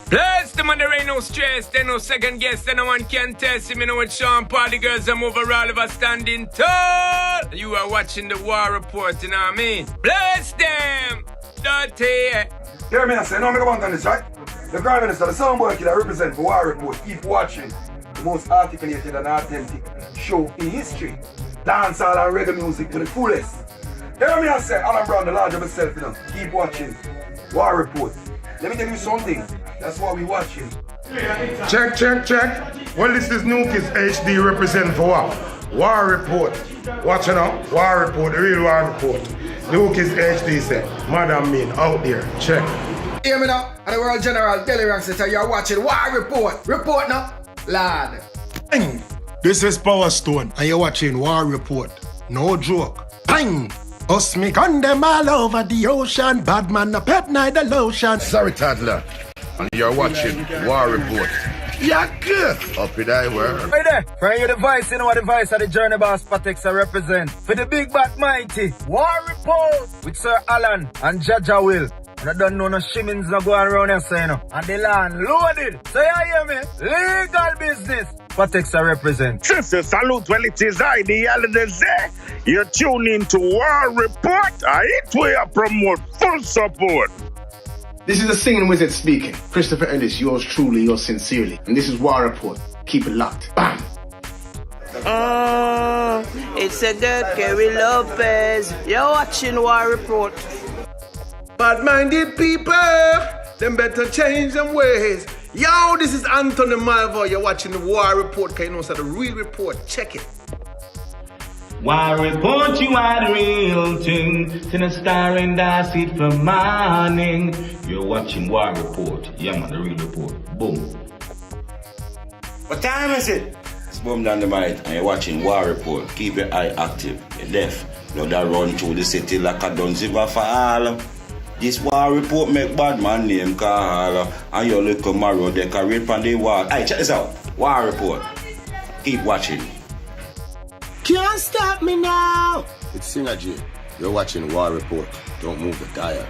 Bless them and there ain't no stress, there no second guess, there no one can test him. You know what Sean Paul, the girls are overall of a standing tall. You are watching the War Report, you know what I mean? Bless them! Dirty! Hear me, I say, no, make a bump on this, right? The Prime Minister, the soundboy killer represent for War Report. Keep watching. The most articulated and authentic show in history. Dancehall and reggae music to the fullest. Hear me, I say, Alan Brown, the large of himself, you know. Keep watching. War Report. Let me tell you something. That's why we watching. Check. Well, this is Nuki's HD represent for what? War Report. Watch it out. War Report, the real War Report. Nuki's HD said, Madam Mean out there. Check. Hear me now? And the World General Billy Ranks says you're watching War Report. Report now, lad. Bang. This is Power Stone, and you're watching War Report. No joke. Bang. Us me gun them all over the ocean. Bad man, a pet night, the lotion. Sorry, toddler. And you're watching War Report. Yeah, good. Up in thy world. Right there. For you the voice, you know what the voice of the Journey Boss Patex represent. For the big bad mighty War Report with Sir Alan and Jaja Will. And I don't know no shimmings no going around here saying no. And the land loaded. So you hear me? Legal business. Patex represent. Sister, salute. Well, it is I, the elders there. You tune in to War Report. It will promote full support. This is the singing wizard speaking. Christopher Ellis, yours truly, yours sincerely. And this is War Report. Keep it locked. Bam! It's a good Kerry Lopez. You're watching War Report. Bad-minded people, them better change them ways. Yo, this is Anthony Malvo. You're watching the War Report. Can you know it's the real report? Check it. War Report, you are the real thing. Send a star and I see it from morning. You're watching War Report. Yeah, man, the real report. Boom. What time is it? It's Boom Down the Mic and you're watching War Report. Keep your eye active. You're deaf. Now that run through the city like a dunziva for all. This War Report make bad man name call. And your little marrow decorate on the wall. Hey, check this out. War Report. Keep watching. Can't stop me now. It's Singer J. You're watching War Report. Don't move the dial.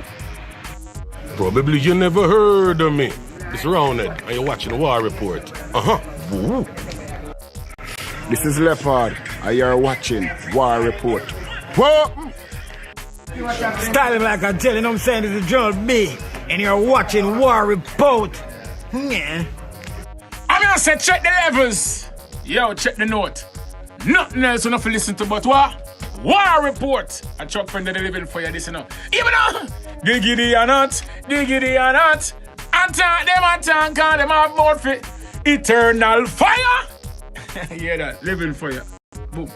Probably you never heard of me. It's Rounded, and you're watching War Report. Woo. This is Leopard, and you're watching War Report. Whoa! Styling like I'm telling them saying it's a John B. And you're watching War Report. Yeah. I'm gonna say check the levels. Yo, check the note. Nothing else you have to listen to but what? War Report. A truck friend that they living for you, this you know. Even though, diggity or not. And talk them and talk and them have board for eternal fire. Hear that? Living for you. Boom.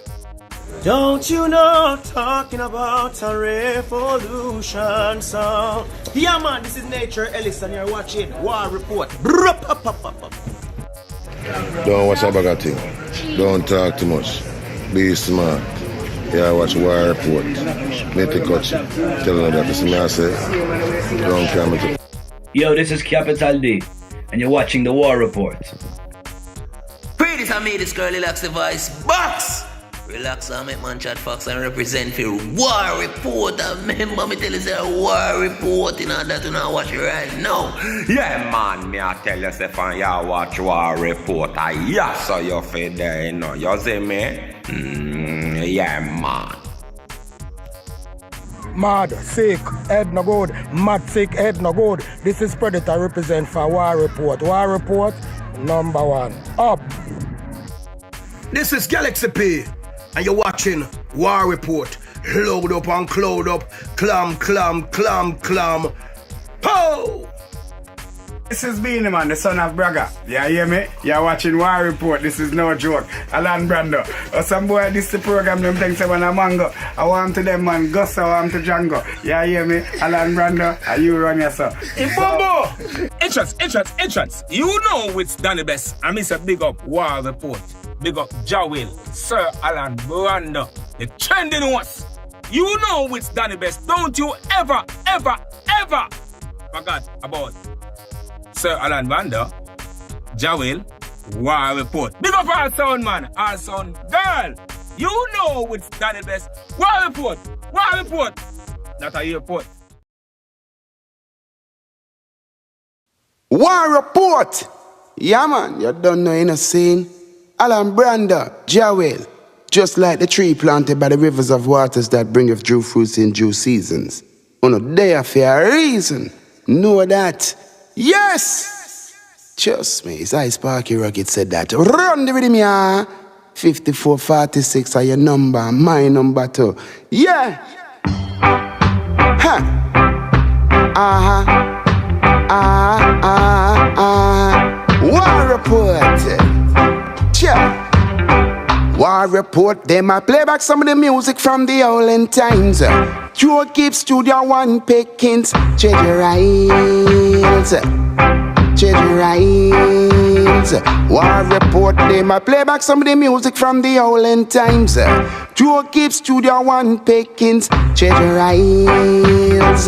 Don't you know, talking about a revolution song. Yeah, man, this is Nature Ellis, and you're watching War Report. Don't watch a bag of thing. Don't talk too much. Be smart. Yeah, watch War Report. Make the coach. Tell them that this is me I say. Don't come to. Yo, this is Capital D, and you're watching the War Report. Pretty for me, this girl relax the voice. Box! Relax and make man chat fox and represent for War Report. I remember me tell you say War Report, you know that you know watch it right now. Yeah, man, me I tell you, Stefan, you watch War Report. Yeah, so you feel there, you know. You see me? Yeah, man. Mad, sick, head no good. Mad, sick, head no good. This is Predator represent for War Report. War Report, #1. Up. This is Galaxy P. And you're watching War Report. Load up and cloud up. Clam. Po! This is Beanie Man, the son of Braga. You hear me? You're watching War Report. This is no joke. Alan Brando. Or some boy, this the program, them think say when I'm mango. I want to them man, Gus, I want to Django. You hear me? Alan Brando, and you run yourself. Ibombo! Entrance. You know it's Danny Best. I miss a big up War Report. Big up Jawil, Sir Alan Brando. The trending ones. You know it's Danny Best. Don't you ever forget about Sir Alan Brando, Jawil, War Report. Big up our sound man, our sound girl. You know it's Danny Best. War Report. Not a airport. War Report. Yeah, man, you don't know in a scene. Alan Branda, Jawel. Just like the tree planted by the rivers of waters that bringeth due fruits in due seasons. On a day for a reason. Know that. Yes! Trust me, it's Ice Sparky Rocket said that. Run the rhythm, yeah. 5446 are your number, my number too. Yeah! Huh. War Report. Cha. War Report, them I play back some of the music from the olden times. Joe Gibbs Studio One Pickens, Cheddar Riles. War Report, them I play back some of the music from the olden times. Joe Gibbs Studio One Pickens, Cheddar Riles.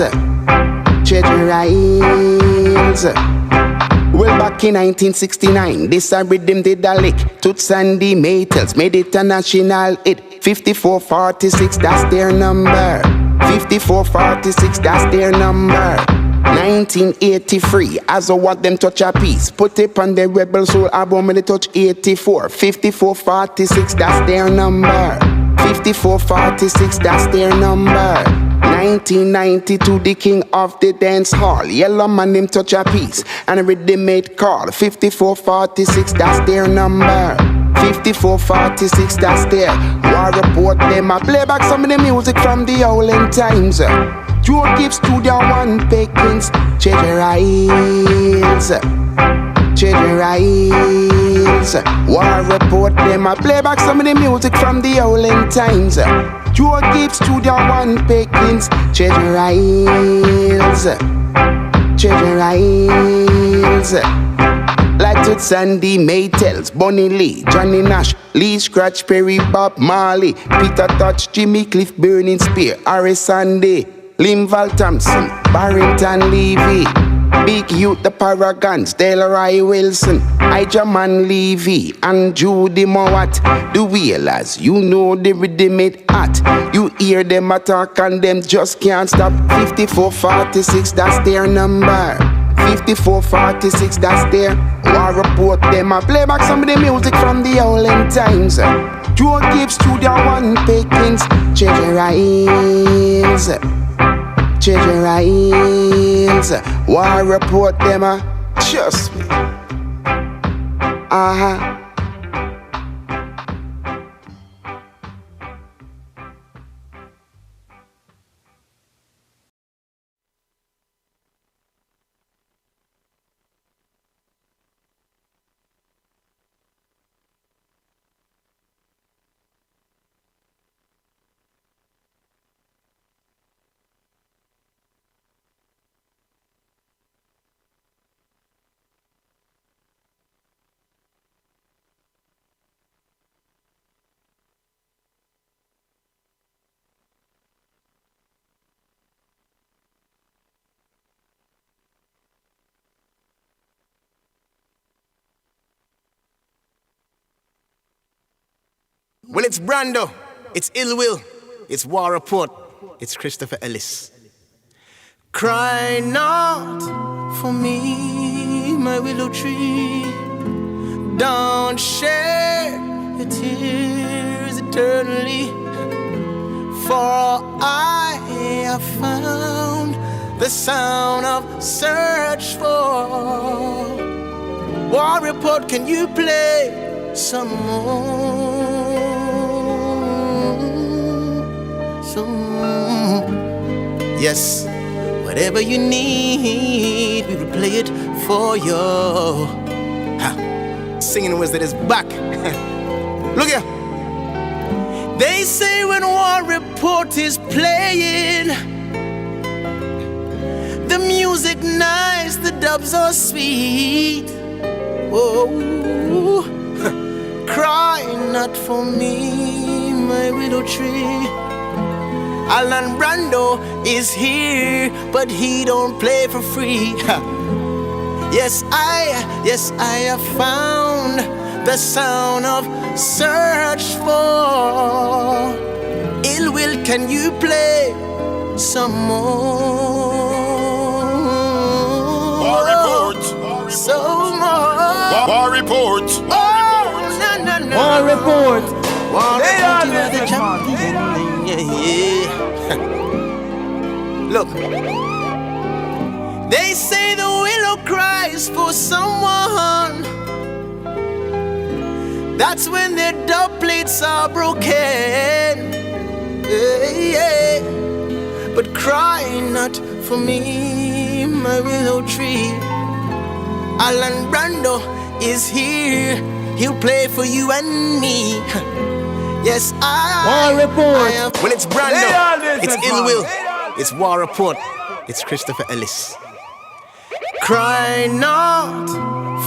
Well, back in 1969, this a rhythm did a lick. Toots and the Maytals made it a national hit. 5446, that's their number. 5446, that's their number. 1983, as I want them touch a piece. Put it on the Rebel Soul album and they touch 84. 5446, that's their number. 5446, that's their number. 1992, the king of the dance hall. Yellow man, him touch a piece. And a rhythm made call. 5446, that's their number. 5446, that's their War Report. Them I play back some of the music from the olden times. Joe Gibbs Studio One Pickens, Cheddar Riles. War Report, them I play back some of the music from the olden times. Joe Gibbs Studio One Pickens, Cheddar Riles. Like Toots and the Maytals, Bonnie Lee, Johnny Nash, Lee Scratch Perry, Bob Marley, Peter Touch, Jimmy Cliff, Burning Spear, Harry Sunday, Linval Thompson, Barrington Levy, Big Youth, the Paragons, Delroy Wilson, Ijaman Levy, and Judy Mowat, the Wheelers. You know the rhythm it hot. You hear them attack and them just can't stop. 5446, that's their number. 5446, that's their War Report. Them I play back some of the music from the olden times. Joe Gibbs Studio One Pickens, Cheddar Riles. War Report, them trust me. Well, it's Brando, it's Ill Will, it's War Report, it's Christopher Ellis. Cry not for me, my willow tree. Don't shed your tears eternally. For I have found the sound of search for. War Report, can you play some more? Yes, whatever you need, we will play it for you. Singing Wizard is back. Look here. They say when War Report is playing, the music nice, the dubs are sweet. Oh, cry not for me, my widow tree. Alan Brando is here, but he don't play for free. Yes, I have found the sound of search for. Ill Will, can you play some more? War Report. so more. War report. Oh, no, no, no. War report. War They report, are you are the this, champion. Yeah, yeah. Look. They say the willow cries for someone. That's when their dub plates are broken. Yeah, yeah. But cry not for me, my willow tree. Alan Brando is here. He'll play for you and me. Yes, War report. Well, it's Brando. It's Ill Will. It's War Report. It's Christopher Ellis. Cry not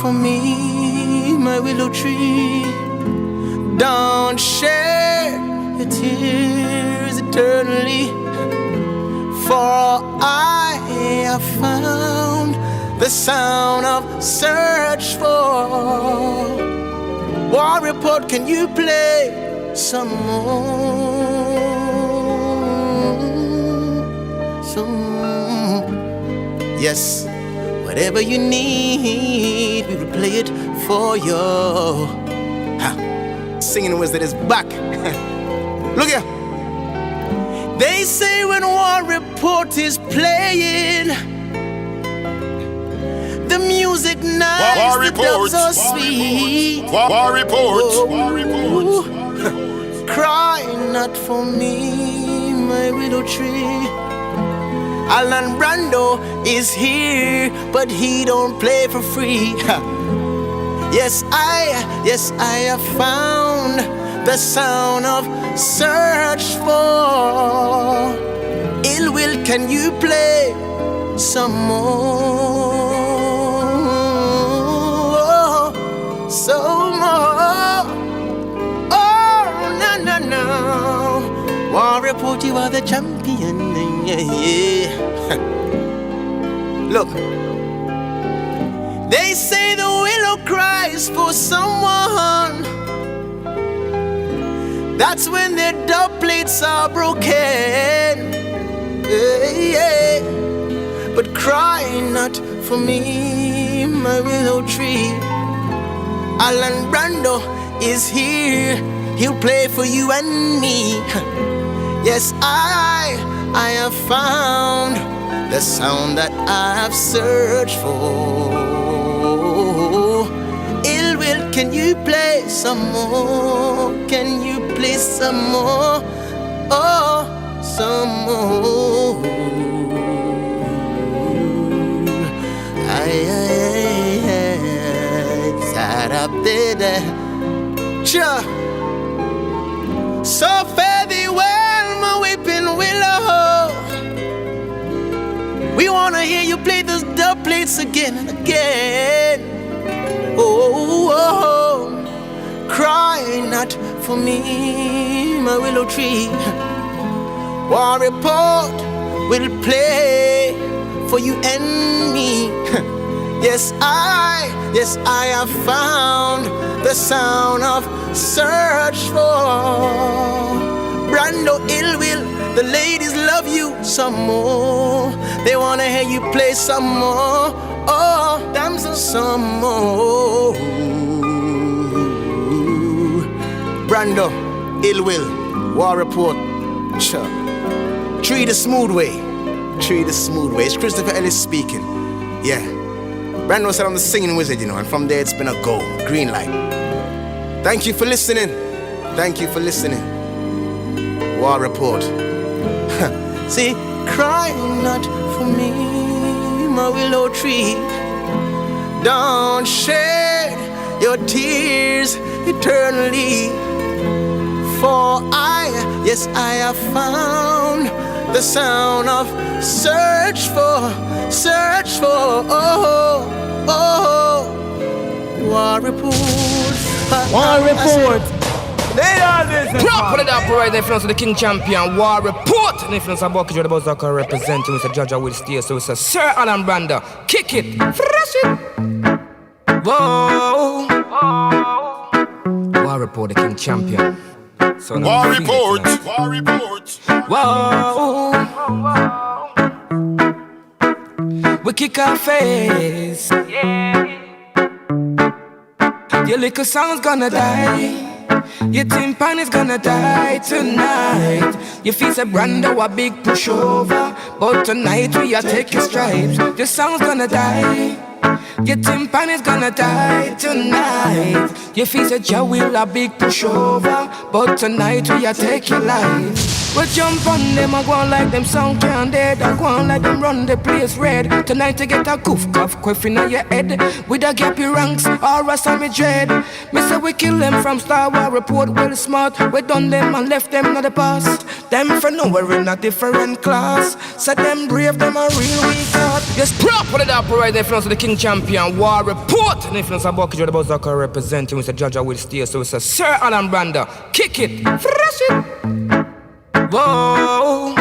for me, my willow tree. Don't shed your tears eternally. For I have found the sound of search for. War Report, can you play some more? Some more. Yes, whatever you need, we will play it for you. Ha. Singing Wizard is back. Look here. They say when War Report is playing, the music nice, the dubs are sweet. War report. War report. Cry not for me, my widow tree. Alan Brando is here, but he don't play for free. Yes, I have found the sound of search for. Ill Will, can you play some more? Some more. Oh, no, no, no. War Report, you are the champion. Yeah, yeah. Look. They say the willow cries for someone. That's when their dub plates are broken. Yeah, yeah. But cry not for me, my willow tree. Alan Brando is here. He'll play for you and me. Yes, I have found the sound that I have searched for. Ill Will, can you play some more? Can you play some more? Oh, some more. So fare thee well, my weeping willow. We wanna hear you play those dub plates again and again. Oh, oh, oh. Cry not for me, my willow tree. War Report will play for you and me. Yes, I have found the sound of search for. Brando, Ill Will, the ladies love you some more. They wanna hear you play some more. Oh, damsel, some more. Brando, Ill Will, War Report. Sure. Tree the smooth way. Tree the smooth way. It's Christopher Ellis speaking. Yeah. Brando said I'm the singing wizard, you know, and from there it's been a go. Green light. Thank you for listening. Thank you for listening. War Report. See, cry not for me, my willow tree. Don't shed your tears eternally. For I have found the sound of search for. Oh, oh, War Report. War Report. They are this. Put it up right in influence of the King Champion. War Report. The influence of Bucky the Bozaka representing Mr. Jaja Will Steer. So it's a Sir Alan Branda. Kick it. Fresh it. Whoa. War Report, the King Champion. So War Report. War Report. Whoa. We kick our face. Yeah. Your little song's gonna die. Your timpan is gonna die tonight. Your feet's a brando, a big pushover. But tonight we are taking stripes. Your song's gonna die. Your timpan is gonna die tonight. Your feet's a jawil, a big pushover. But tonight we are taking life. We jump on them, I go on like them sound can dead. I go on like them run the place red. Tonight to get a goof cough quiffing on your head. With a gappy ranks, or a Sammy dread. Me say we kill them from Star War Report, well smart. We done them and left them in the past. Them for nowhere in a different class. Said them brave, them a real weak heart. Yes, proper the operator, the influence of the King Champion War Report. The influence of Bucky, the boss that can represent him. Mr. Jaja will steer, so it's a Sir Alan Brander. Kick it, fresh it. Whoa.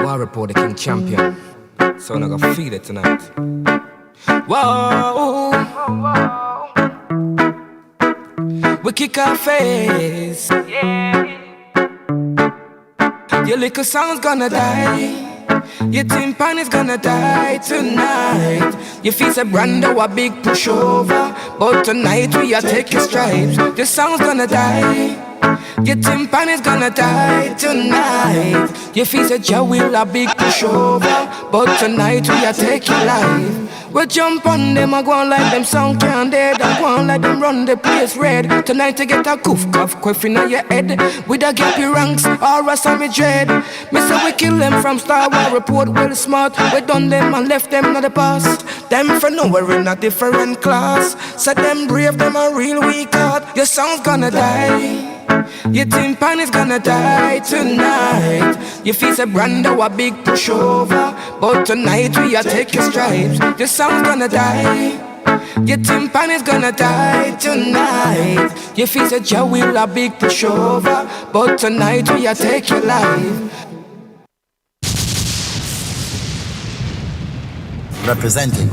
War Report, the King Champion. So I'm gonna feel it tonight. Whoa. We kick our face. Your little song's gonna die. Your timpan is gonna die tonight. Your feet's a brando, a big pushover. But tonight we are taking stripes. Your song's gonna die. Your timpan is gonna die tonight. Your feet's a jawil, a big pushover. But tonight we are taking life. We jump on them, I go on like them sound can dead. I go on like them run the place red. Tonight to get a goof cough quiffing on your head. With a gappy ranks, or a Sammy dread. Me say we kill them from Star War Report, well smart. We done them and left them in the past. Them for nowhere in a different class. Said them brave, them a real weak heart. Your song's gonna die. Your timpan is gonna die tonight. Your feet's a brando, a big pushover. But tonight we are taking stripes. Your song's gonna die. Your timpan is gonna die tonight. Your feet's a jawil, a big pushover. But tonight we are taking life. Representing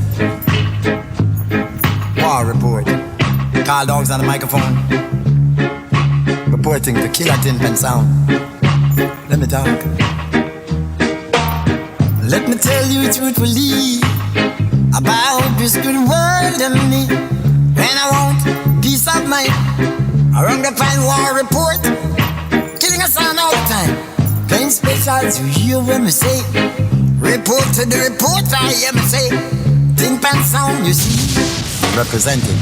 War Report. Call dogs on the microphone. Reporting the Killer Timpan sound. Let me talk. Let me tell you truthfully about this good world and me. When I want peace of mind, I run the fine War Report. Killing us on all the time. Playing specials, you hear what me say. Report to the reporter, I hear me say. Timpan sound, you see. Representing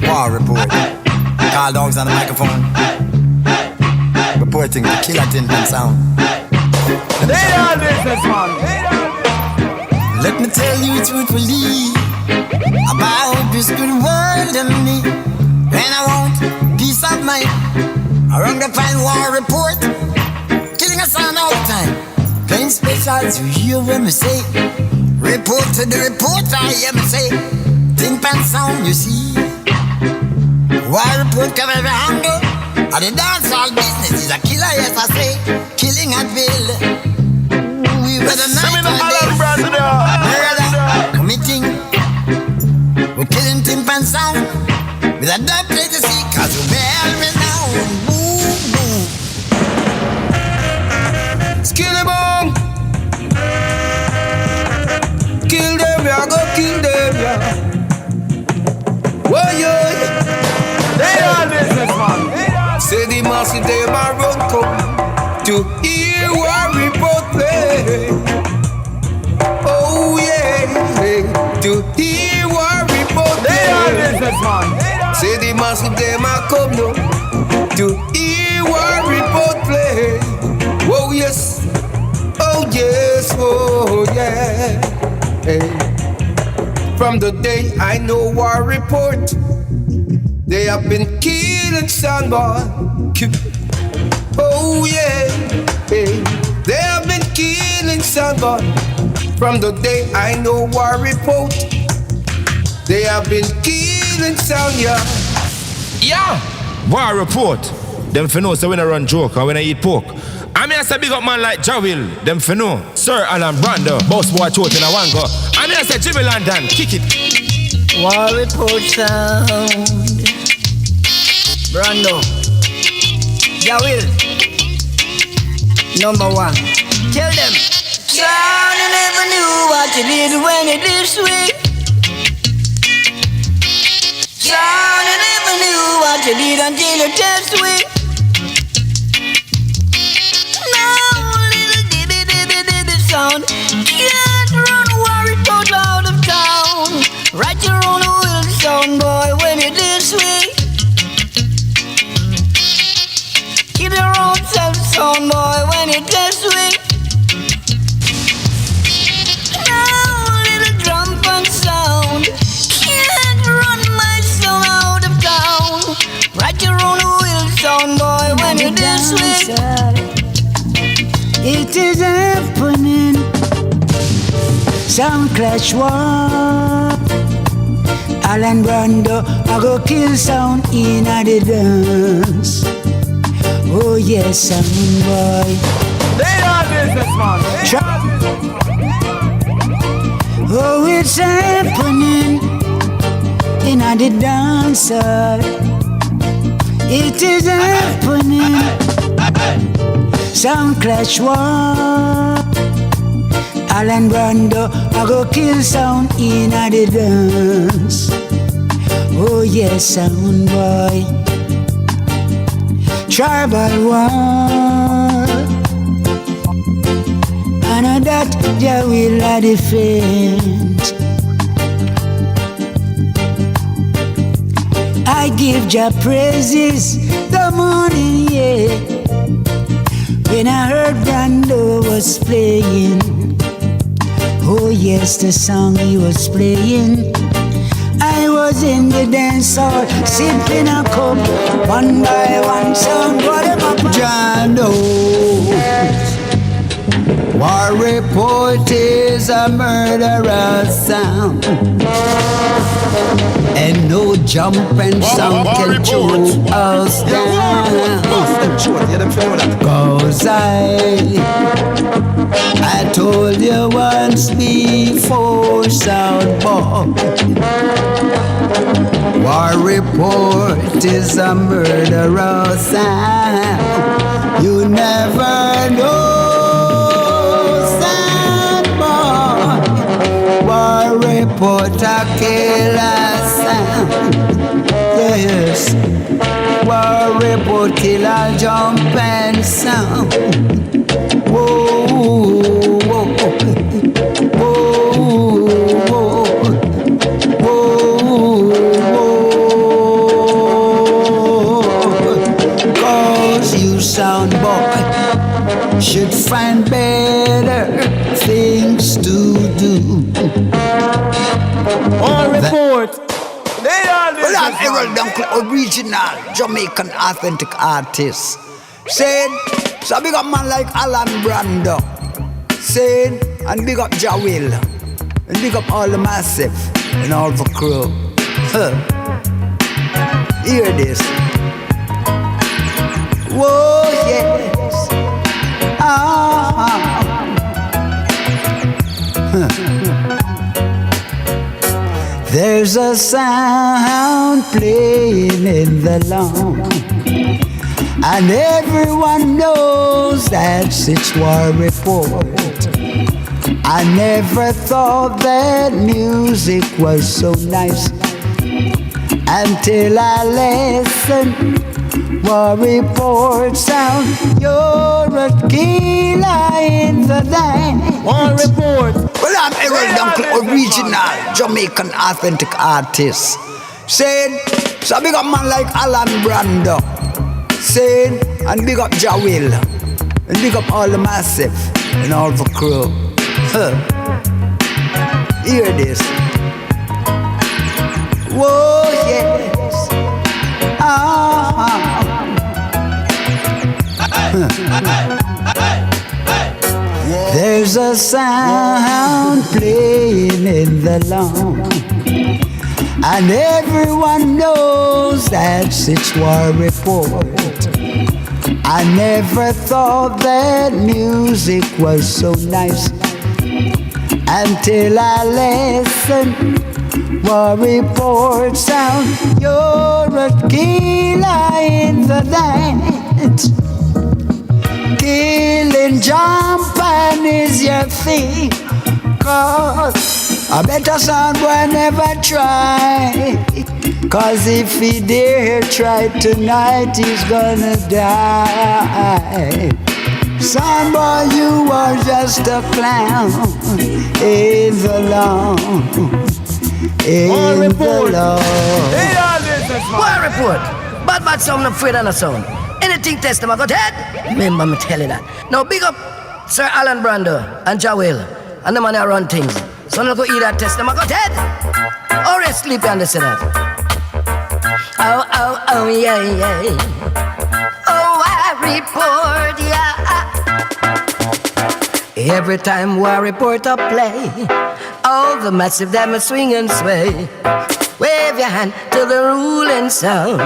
War Report. Call dogs on the microphone. Reporting the Killer Timpan sound. They are businessman. Let me tell you truthfully about this good world and me. When I want peace of mind, I run the fine War Report. Killing us on all the time. Playing specials, you hear what me say. Report to the reporter, I hear me say. Timpan sound, you see. War Report cover every angle. And the dancehall business is a killer, yes I say. Killing at will. We were the night and day. Murder, committing. We're killing Timpan sound. With a dub play to see, cause we're well renowned. Boom, boom. Skilly bomb. Kill them, yeah, go kill them, yeah. Whoa, yo. They are businessman. Say the massive they are run come to hear War Report play. Oh yeah, to hear War Report play. They are businessman. Say the massive they are come now to hear War Report play. Oh yes, oh yes, oh yeah. Hey. From the day I know War Report, they have been killing someone. Oh yeah, hey. They have been killing someone. From the day I know War Report, they have been killing someone. Yeah, War Report. Them for know so when I run joke or when I eat pork. I mean I say big up man like Jawil. Them for know Sir Alan Brander, boss boy chote in a one go. I mean I say Jimmy London, kick it. War Report sound. Brando, Jawil, number one. Tell them. Son, you never knew what you did when you this way. Sound, you never knew what you did until you test me. Now, little dibby sound. Can't run worry out out of town. Write your own will sound, boy, when you this way. Keep your own self sound, boy, when you this way. Now, little drum funk sound. Can't run my sound out of town. Write your own will sound, boy, when you this way. It is happening. Sound clash war. Alan Brando, I go kill sound in the dance. Oh yes, sound boy. They are businessman. Oh, it's happening in the dance. It is happening. Sound clash war. Alan Brando, I go kill sound in the dance. Oh yes, sound boy. Tribal war. And that Jah will defend. I give Jah praises the morning, yeah. When I heard Brando was playing. Oh yes, the song he was playing. I was in the dance hall, sipping a cup, one by one sound, whatever. Jando, war report is a murderous sound, and no jumping sound can choke us down. Cause I told you once before, sound boy, war report is a murderous sound. You never know, sound boy. War report a killer sound. Yes, war report killer jumping sound. Whoa, whoa, whoa, whoa, whoa. Cause you sound boy should find better things to do. On report. They are this. Well, I'm Errol Dunkley, original Jamaican authentic artist. Said, so big up man like Alan Brando. Said, and big up Jah Will. And big up all the massive and all the crew. Hear this. Whoa, yes. There's a sound playing in the lawn, and everyone knows that's its war report. I never thought that music was so nice until I listened. War report sound, you're a killer in the night. War report. Well, I'm Errol Dunkley, original Jamaican authentic artist. Said, so big up man like Alan Brando. Said, and big up Jah Will. And big up all the massive and all the crew. Hear this. Whoa, yes. There's a sound playing in the lawn, and everyone knows that's its war report. I never thought that music was so nice until I listened. War report sound, you're a killer in the night. Killing jumping is your thing, cause a better sound boy never try. 'cause if he dare try tonight, he's gonna die. Son boy, you are just a clown in the lawn. In the lawn. War report. Bad sound, afraid of no sound. Anything test them, I got head. Remember me tell you that. Now big up Sir Alan Brando and Jawel and the man that run things. So I'm go eat that test them, I got head. Or rest sleepy and they say that. Oh, yeah, yeah. Oh, I report, yeah. Every time war report up play, all the massive them swing and sway. Wave your hand to the ruling sound.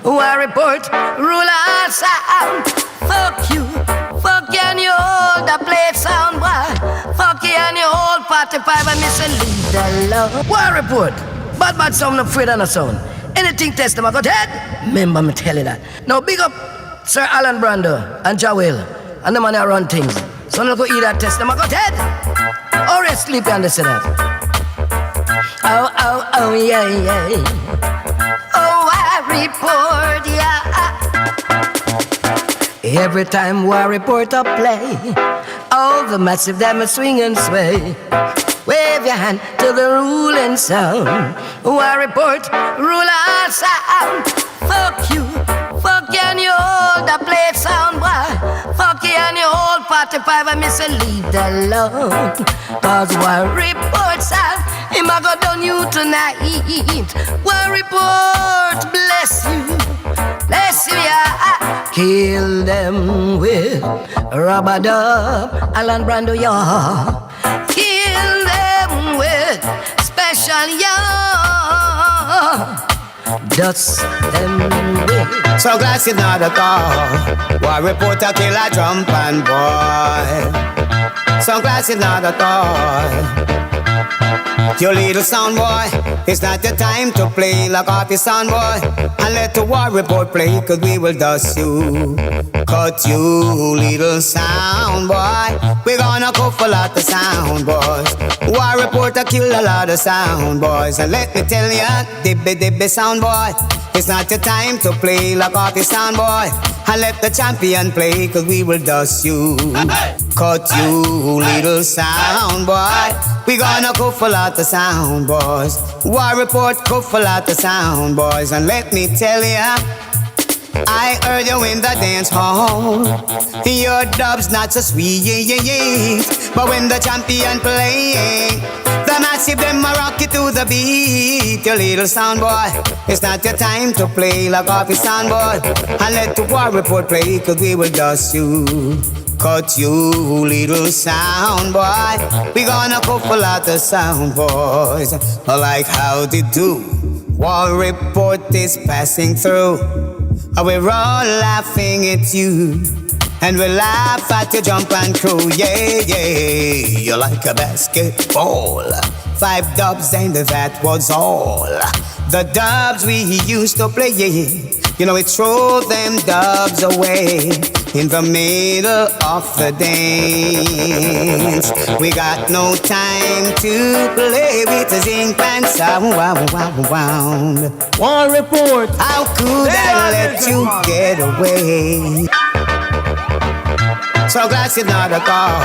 War report, ruler sound. Fuck you and you hold the plate sound, boy. Fuck you and you hold 45 and miss and leave the alone. War report, bad sound, afraid of no sound. Anything test them, I got head. Remember me tell you that. Now big up Sir Alan Brando and Jawel and the man that run things. So I'm go eat that test them, I got head. Or rest sleepy and they say that. Oh, yeah, yeah. Oh, I report, yeah. Every time war report up play, all the massive them swing and sway. Wave your hand to the ruling sound. War report, ruler sound. Fuck you and you hold the plate sound, boy. Fuck you and you hold 45 and miss and leave the alone. 'Cause war report sound, him a go down you tonight. War report, bless you, yeah. Kill them with rubber dub, Alan Brando, yeah. Kill them with special, yeah. Dust them with. So glad you're not at all. War reporter kill a jump and boy. So glad you're not at all. Your little sound boy, it's not the time to play like off your sound boy. And let the war report play, 'cause we will dust you. Cut you, little sound boy. We're gonna go for a lot of sound boys. War reporter kill a lot of sound boys. And let me tell ya, dibby sound boy, it's not the time to play like off your sound boy. And let the champion play, 'cause we will dust you. Cut you, little sound boy. We gonna go for a lot of sound boys. War report, go for a lot of sound boys. And let me tell ya, I heard you in the dance hall. Your dub's not so sweet, but when the champion playing, the massive them a rock you to the beat. Your little sound boy, it's not your time to play like off your sound boy. And let the war report play, 'cause we will dust you. Cut you, little sound boy. We gonna go for a lot of sound boys. Like how they do. War report is passing through. We're all laughing at you. And we laugh at your jump and crew. Yeah, yeah. You're like a basketball. 5 dubs and that was all. The dubs we used to play, you know, we throw them dubs away in the middle of the dance. We got no time to play with the zinc and sound. War report. How could I let you get away? So glad you're not a call.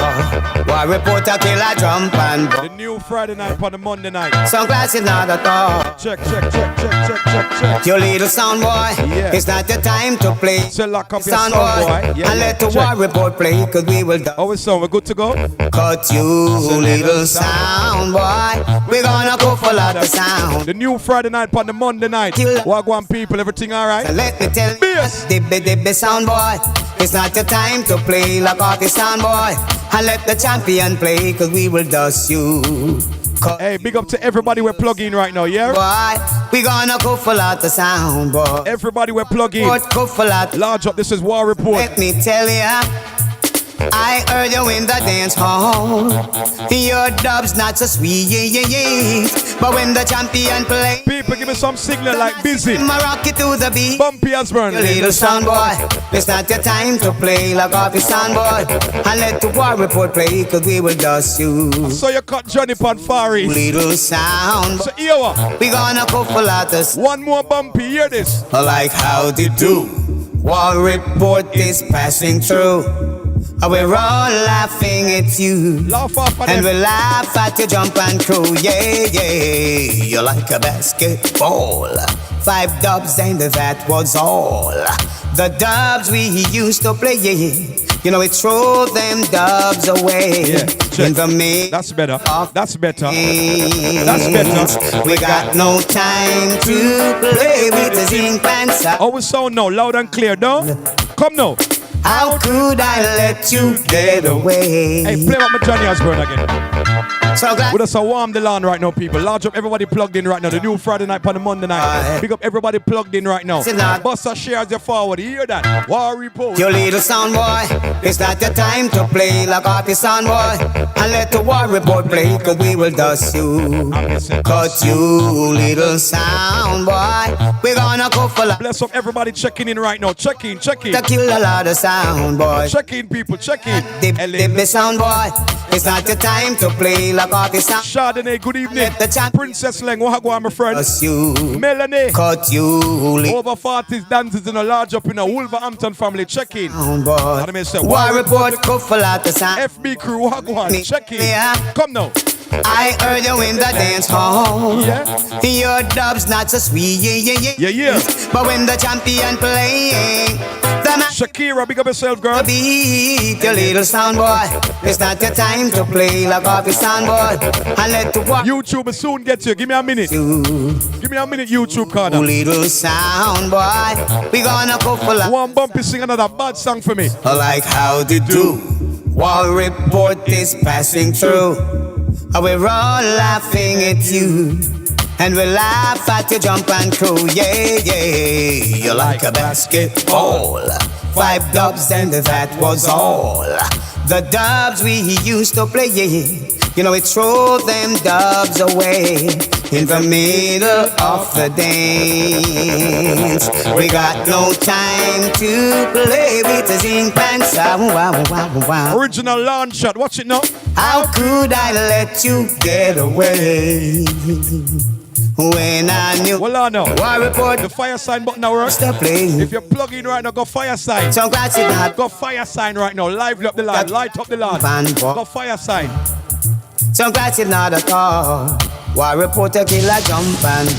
War reporter kill a jump and the new Friday night on the Monday night. So glad you're not a call. Check. Your little sound boy, it's not the time to play. So lock up sound your boy. Yeah, And let the war report play, 'cause we will do. Oh, so we're good to go? Cut you, little sound boy. We're gonna go for a lot of sound. The new Friday night on the Monday night. Wagwan people, everything alright? So let me tell you, dibby sound boy. It's not the time to play like off your sound boy. And let the champion play, 'cause we will dust you. Hey, big up to everybody we're plugging right now, yeah? Boy, we gonna go for a lot of sound boy. Everybody we're plugging. Go for a lot. Large up, this is War Report. Let me tell ya, I heard you in the dance hall. Your dub's not so sweet, but when the champion play, people give me some signal like busy. I rock it to the beat. Bumpy as burn. You little sound boy, it's not your time to play like off your sound boy. And let the war report play, cause we will dust you. So you cut Johnny Pan Far East. Little sound. So here what? We gonna go for ladders. One more bumpy, hear this. Like how they do. War report is passing through. We're all laughing at you. Laugh off at and them. we laugh at your jump and crew. Yeah, yeah. You're like a basketball. 5 dubs and that was all. The dubs we used to play, you know, it threw them dubs away. Yeah, in the mid. That's better. That's better. That's better. We got no time to play with the zinc pants. Oh, we sound now, loud and clear, no? Come now. How could I let you get away? Hey, play up my Johnny Osborne again. So glad. We're just so warm the land right now, people. Large up everybody plugged in right now. The new Friday night on the Monday night. Big up everybody plugged in right now. Bust a share as you forward. You hear that? War report. Your little sound boy, it's not your time to play like off your sound boy. And let the war report play, cause we will dust you. Cause you little sound boy, we're gonna go for la. Bless up everybody checking in right now. Check in. To kill a lot of sound boy. Check in, people. Check in. The sound boy, it's not your time to play like off your sound. Chardonnay, good evening. Princess Leng, what go on, my friend? You. Melanie. Cut you. Over 40s dances in a large up in a Wolverhampton family. Check in. War report, go for lot of sound. FB crew, what go on? Check in. Come now. I heard you in the dance hall. Yeah. Your dub's not so sweet, yeah. But when the champion playing, the man Shakira, big up yourself, girl. Beat your little sound boy. It's not your time to play like off your sound boy. And let the war. YouTube will soon get you. Give me a minute. Give me a minute, YouTube corner. Little sound boy, we gonna go for la. One bumpy sing another bad song for me. Like how they do. War report is passing through. We're all laughing at you. And we laugh at your jump and crew. Yeah, yeah. You're like a basketball. 5 dubs and that was all. The dubs we used to play, you know, it threw them dubs away. In the middle of the dance, we got no time to play with the zinc pants. Original launch shot, watch it now. How could I let you get away? When I knew. Well, I know. War report. The fire sign button now works. Stop playing. If you're plugging right now, go fire sign. So glad you not. Go fire sign right now. Lively up the line. Light up the line. Go fire sign. So glad you not at all. War report a killer jump and.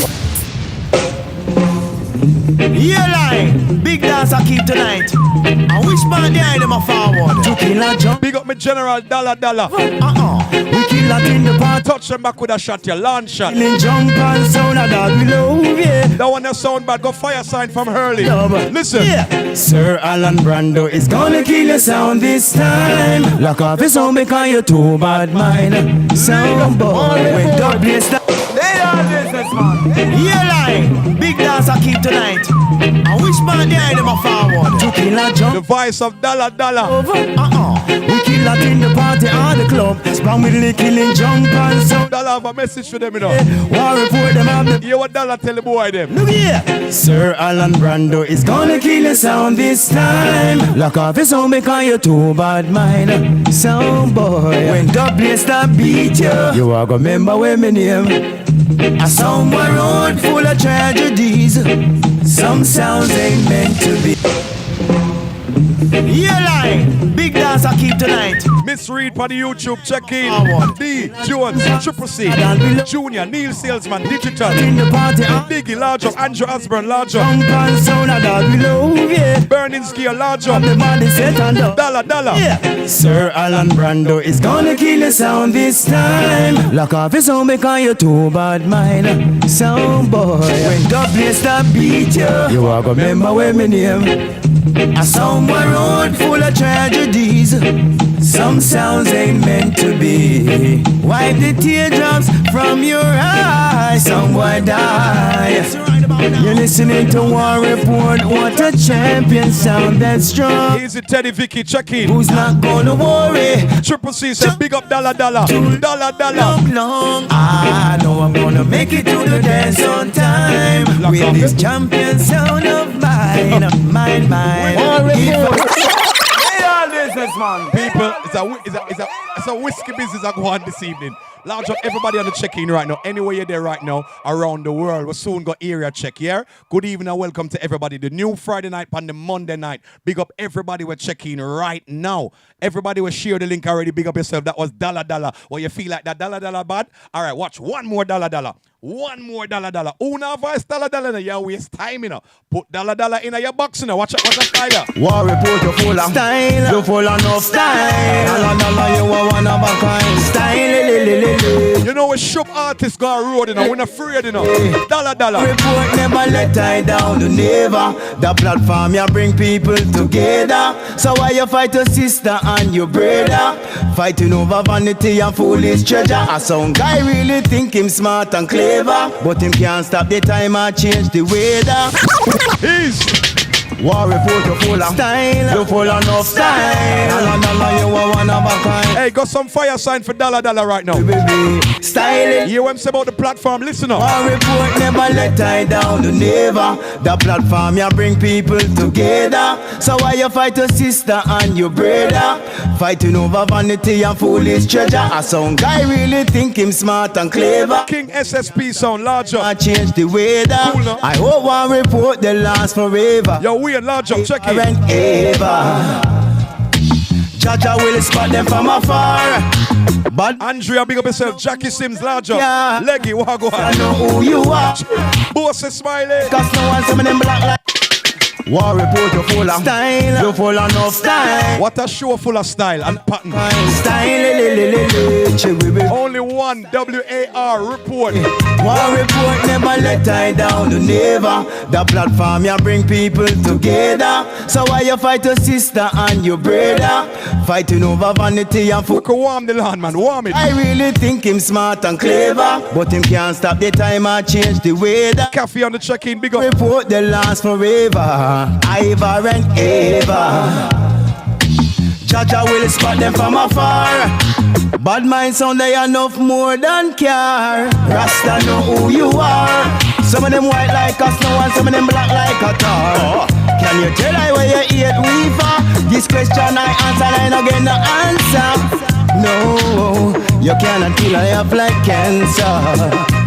Yeah, line. Big dance I keep tonight. I wish man behind them a forward. To kill a jump. Big up my general dollar. We kill a in the party. Touch them back with a shot, your launch shot. Killing jump and sound of that we love, yeah. That one that sound bad, go fire sign from Hurley. Listen. Yeah. Sir Alan Brando is gonna kill your sound this time. Lock off his sound because you're too bad mind. Sound boy, when dub blaze that. They are business man. Yeah, line. Big dance I keep tonight. I wish man behind them a forward. To kill a jump. The voice of dollar. We kill that in the party or the club. Spam with the killing jump and sound. Dollar have a message for them, you know. War report them up the. Hear what dollar tell the boy them. Look here. Sir Alan Brando is gonna kill your sound this time. Lock off his sound because you're too bad mind. Sound boy. When dub blaze that beat you are gonna remember when me name. A somewhere road full of tragedies. Some sounds ain't meant to be. Yeah, line. Big dance I keep tonight. Miss Reed for the YouTube, check in. D, Jones, Triple C, Junior, Neil Salesman, Digital, Biggie, large up, Andrew Osborne, large up, Burning Scale, large up, dollar. Yeah. Sir Alan Brando is gonna kill your sound this time. Lock off his sound because you're too bad mind. Sound boy, when dub blaze that beat you are gonna remember when me name. A somewhere road full of tragedies. Some sounds ain't meant to be. Wipe the teardrops from your eyes. Some boy die. You're listening to War Report. What a champion sound that's strong. Easy Teddy Vicky, check in. Who's not gonna worry? Triple C said big up dollar. Dollar. Long. I know I'm gonna make it to the dance on time. With this champion sound of mine. War Report. Businessman. People, it's a whiskey business I go on this evening. Large up everybody on the check-in right now. Anywhere you're there right now, around the world. We'll soon go area check, yeah? Good evening and welcome to everybody. The new Friday night and the Monday night. Big up everybody we're checking right now. Everybody will share the link already. Big up yourself. That was dollar. Well, you feel like that dollar bad? All right, watch. One more dollar. One more dollar. Una voice dollar. You waste time, you know. Put dollar in your box, you know. Watch a style. War Report, you full of style. You full of no style. Dollar, you are one of a kind. Style, you know a shop artist got a road, you know. We're not afraid, you know. Dollar. Report never let I down, never. The platform you bring people together. So why you fight your sister and your brother? Fighting over vanity and foolish treasure. A some guy really think him smart and clever, but him can't stop the time and change the weather. War Report, you full of style. You full of no style. Dollar, you are one of a kind. Hey, got some fire sign for dollar right now. Style. You want to say about the platform? Listen up. War Report never let I down, never. The platform you bring people together. So why you fight your sister and your brother? Fighting over vanity and foolish treasure. A some guy really think him smart and clever. King SSP sound larger. I change the weather. Cool, I hope War Report they last forever. Yo, we large up, check it. Jaja will spot them from afar. But Andrea, big up yourself. Jackie Sims, larger. Yeah. Leggy, what go on? I know who you are. Boss is smiling. Cause no one some of them black like. War Report, you full of style. You full of no style. What a show full of style and pattern. Style. Only one WAR report. War Report never let I down, never. The platform you bring people together. So why you fight your sister and your brother? Fighting over vanity and food. Warm the land, man. Warm it. I really think him smart and clever, but him can't stop the time and change the weather. Coffee on the check-in, big up. Report they last forever. Ever and ever. Jaja will spot them from afar. Bad mind sound they enough more than care. Rasta know who you are. Some of them white like a snow and some of them black like a tar. Can you tell I where you eat weaver? This question I answer I no get the answer. No, you cannot kill I have like cancer.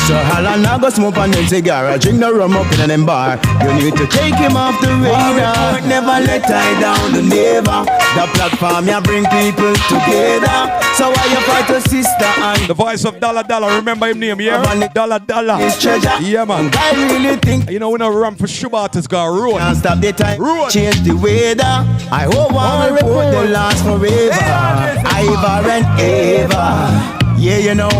So Alan I go smoke on the cigar, drink the rum up in them bar. You need to take him off the radar. Never let I down, never. The platform you bring people together. So why you fight your sister and the voice of dollar. Remember him name, yeah? Dollar. His treasure. Yeah, man. I really think you know we no run for sugar artists got road. Can't stop the time. Road. Change the weather. I hope War Report they last forever. Ever and ever. Yeah, you know,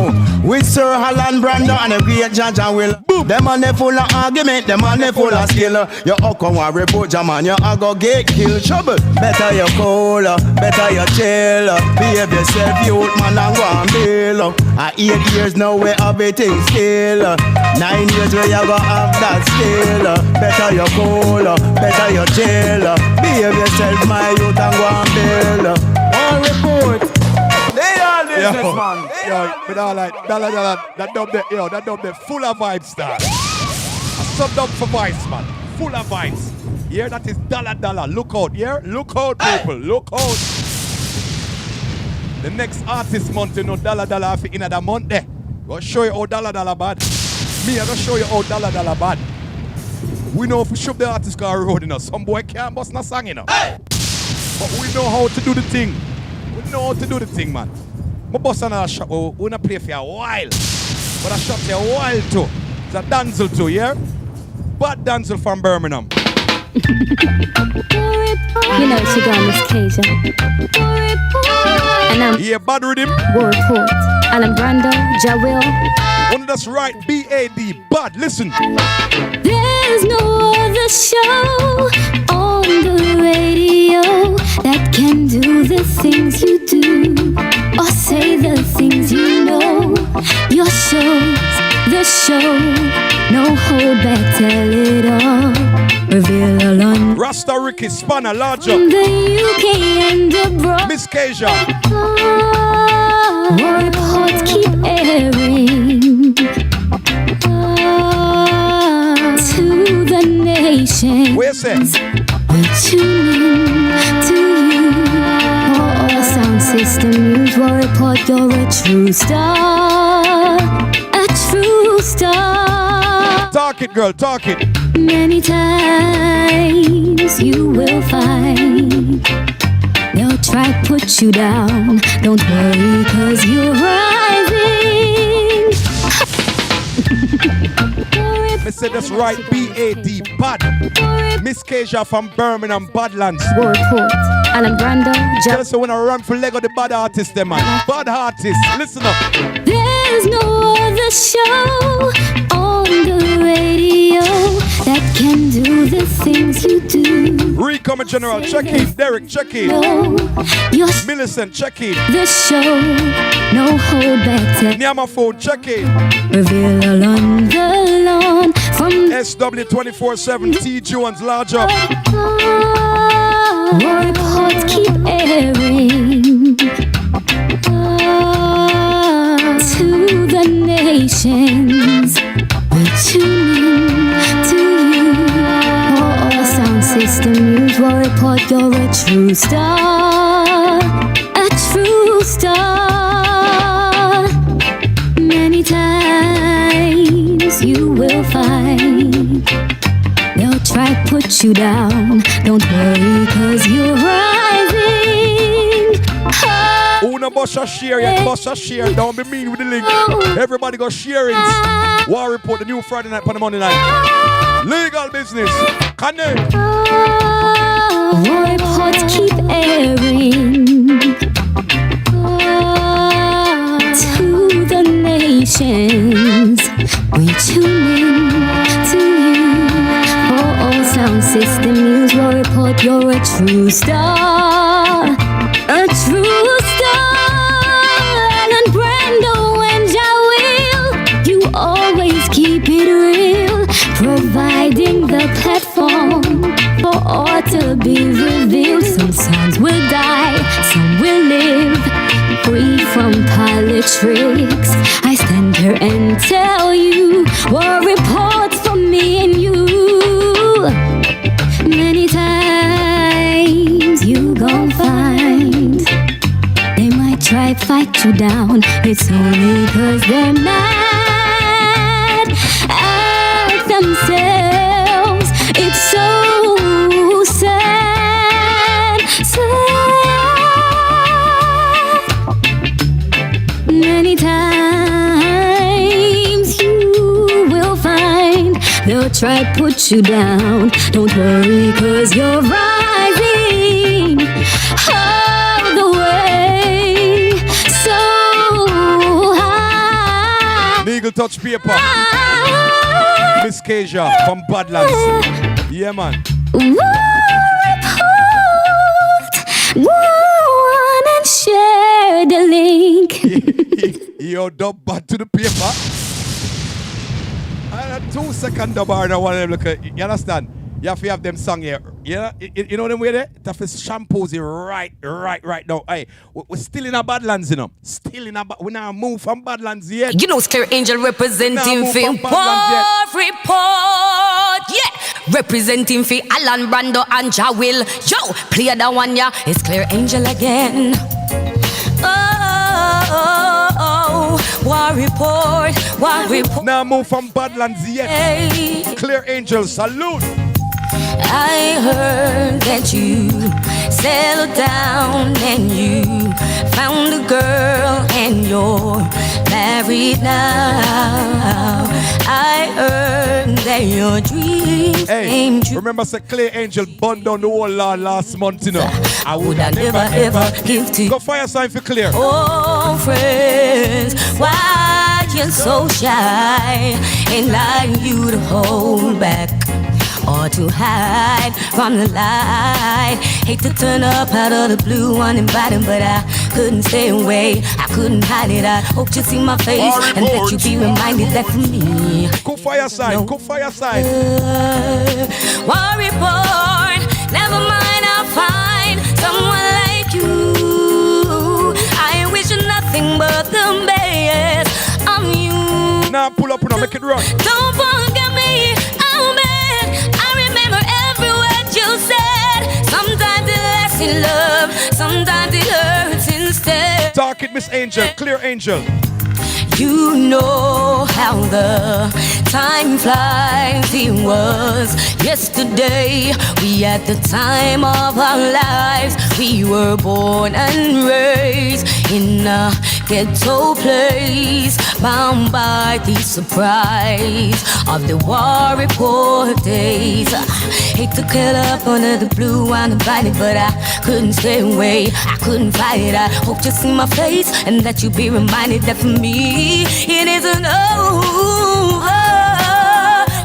with Sir Alan Brando and a great judge and will. Them on they full of argument, them on they full of skill. You come and report your man, you go get killed. Trouble. Better you cool, better you chill. Behave yourself, youth man, and go and bail. 8 years now where everything still. 9 years where you go have that still. Better you cool, better you chill. Behave yourself, my youth, and go and bail. One report. They are businessman. Yo, but all like dollar, that dub there, full of vibes, star. A sub dub for vibes, man, full of vibes. Yeah, that is dollar. Look out, yeah, look out, people, look out. The next artist month, you know, dollar for in that month there. Gonna show you how dollar bad. Me, I gonna show you how dollar bad. We know if we shove the artist car road, you know, some boy can't bust no song, you know. But we know how to do the thing. We know how to do the thing, man. My boss another shop, we not play for a while. But I shop for a while too. It's a Danzel too, yeah? Bad Danzel from Birmingham. You know she got Miss Cajun. And I'm bad rhythm. War Report. Alan Brando, Jawil. One that's right, B-A-D, bad. Listen. There's no other show on the radio that can do the things you do or say the things you know. Your show's the show, no hold back, tell it all. Reveal all on Rasta Ricky, Spanner, larger. the UK and abroad. Miss Keisha. Reports keep airing to the nations. Where's that? We're tuning to you. All sound system news will report you're a true star. A true star. Talk it, girl, talk it. Many times you will find they'll try to put you down. Don't worry, cause you're rising. Me said that's right, B-A-D, bad. Miss Keisha from Birmingham, Badlands. Report. Alan Brando. Tell us when I run for Lego, the bad artist, them man. Bad artist, listen up. There's no other show on the radio that can do the things you do. Recomer General, check in. Derek, check in. Millicent, check in. The show, no hold back. Nyama phone, check in. Reveal all on the lawn from SW247, T. Jones, larger. Reports keep airing to the nations. We're tuning to you. All sound system news will report you're a true star. A true star. Many times you will find they'll try to put you down. Don't worry, cause you're rising. Una bossa share, yeah, bossa share. Don't be mean with the link. Everybody go share it. War Report, the new Friday night, on the Monday night. Legal business. Connect. War reports keep airing to the nations. We tune in to you. For all sound system news will report you're a true star. A true star. Alan Brando and Jawil, you always keep it real, providing the platform for all to be revealed. Some songs will die, some will live, free from politics. I stand here and tell you, war reports for me and you. Many times you gon' find they might try to fight you down. It's only cause they're mad at themselves. It's so sad, sad. Many times you will find they'll try to put you down. Don't worry, cause you're rising all the way, so high. Legal touch paper. Miss Keisha from Badlands. Yeah, man. Go on and share the link. Yo, dub bad to the paper. And a 2 second dub bar now, one of them look at, you understand? You have to have them song here. You know them way there? You have to shampoo it right now. Hey, we're still in a Badlands, you know. Still in a we now move from Badlands yet. You know, Scare Angel representing for War Report. Yeah, representing for Alan Brando and Jawil. Yo, play that one, yeah. It's Clear Angel again. War Report, War Report. Now move from Badlands yet. Clear Angel, salute. I heard that you settled down and you found a girl and you're married now. I heard that your dreams came true. Remember, say Clear Angel burned down the whole lot last month, you know. I would never ever give to you. Go fire sign for Clear. Oh, friends, why you're so shy, ain't like you to hold back or to hide from the light. Hate to turn up out of the blue uninvited, but I couldn't stay away, I couldn't hide it. I hope you see my face and that you be reminded that for me. Go fire side, go fire side. War report, never mind, I'll find someone like you. I wish nothing but the best of you. Now pull up, now make it run. Don't forget me, I'm bad. I remember every word you said. Sometimes it lasts in love, sometimes it hurts instead. Talk it, Miss Angel, clear Angel. You know how the time flies. It was yesterday. We had the time of our lives. We were born and raised in a ghetto place, bound by the surprise of the war report days. Hate to curl up under the blue uninvited, but I couldn't stay away, I couldn't fight it. I hope you see my face and that you be reminded that for me it isn't over.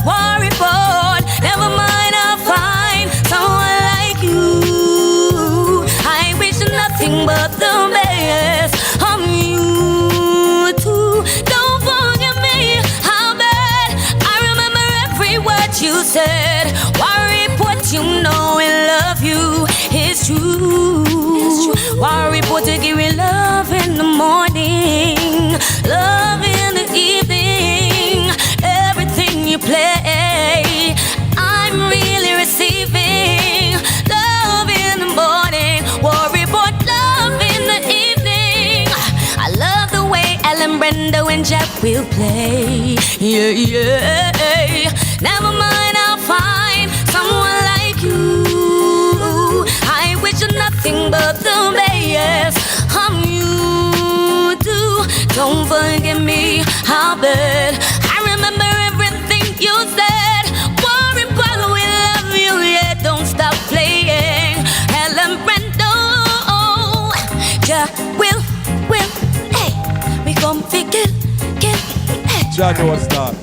War report, never mind, I'll find someone like you. I wish nothing but the best of you too. Don't forget me, how bad I remember every word you said. War report, you know I love you, it's true. War report to give you love in the morning, love in the evening, everything you play, I'm really receiving. Love in the morning, war report, love in the evening. I love the way Ellen, Brenda, and Jeff will play. Yeah, yeah. Never mind, I'll find someone like you. I wish nothing but the best of you too. Don't forget me, how bad I remember everything you said. War report, we love you, yeah. Don't stop playing. Ellen, Brenda, ja, will, hey, we gon' pick it, hey. Ja, no start.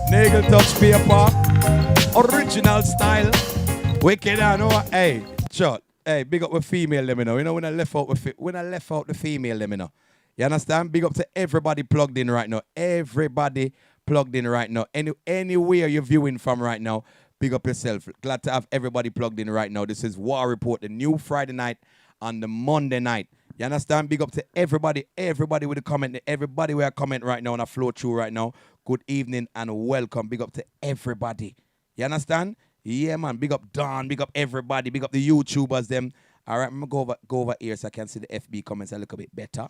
Nagel touch paper, original style. Wicked, I know. Hey, shot. Hey, big up with female, let me know. You know when I left out the female, let me know. You understand? Big up to everybody plugged in right now. Everybody plugged in right now. Anywhere you're viewing from right now, big up yourself. Glad to have everybody plugged in right now. This is War Report, the new Friday night and the Monday night. You understand? Big up to everybody with a comment. Everybody with a comment right now and I flow through right now. Good evening and welcome. Big up to everybody. You understand? Yeah, man. Big up Don. Big up everybody. Big up the YouTubers, them. All right, I'm going to go over here so I can see the FB comments a little bit better. All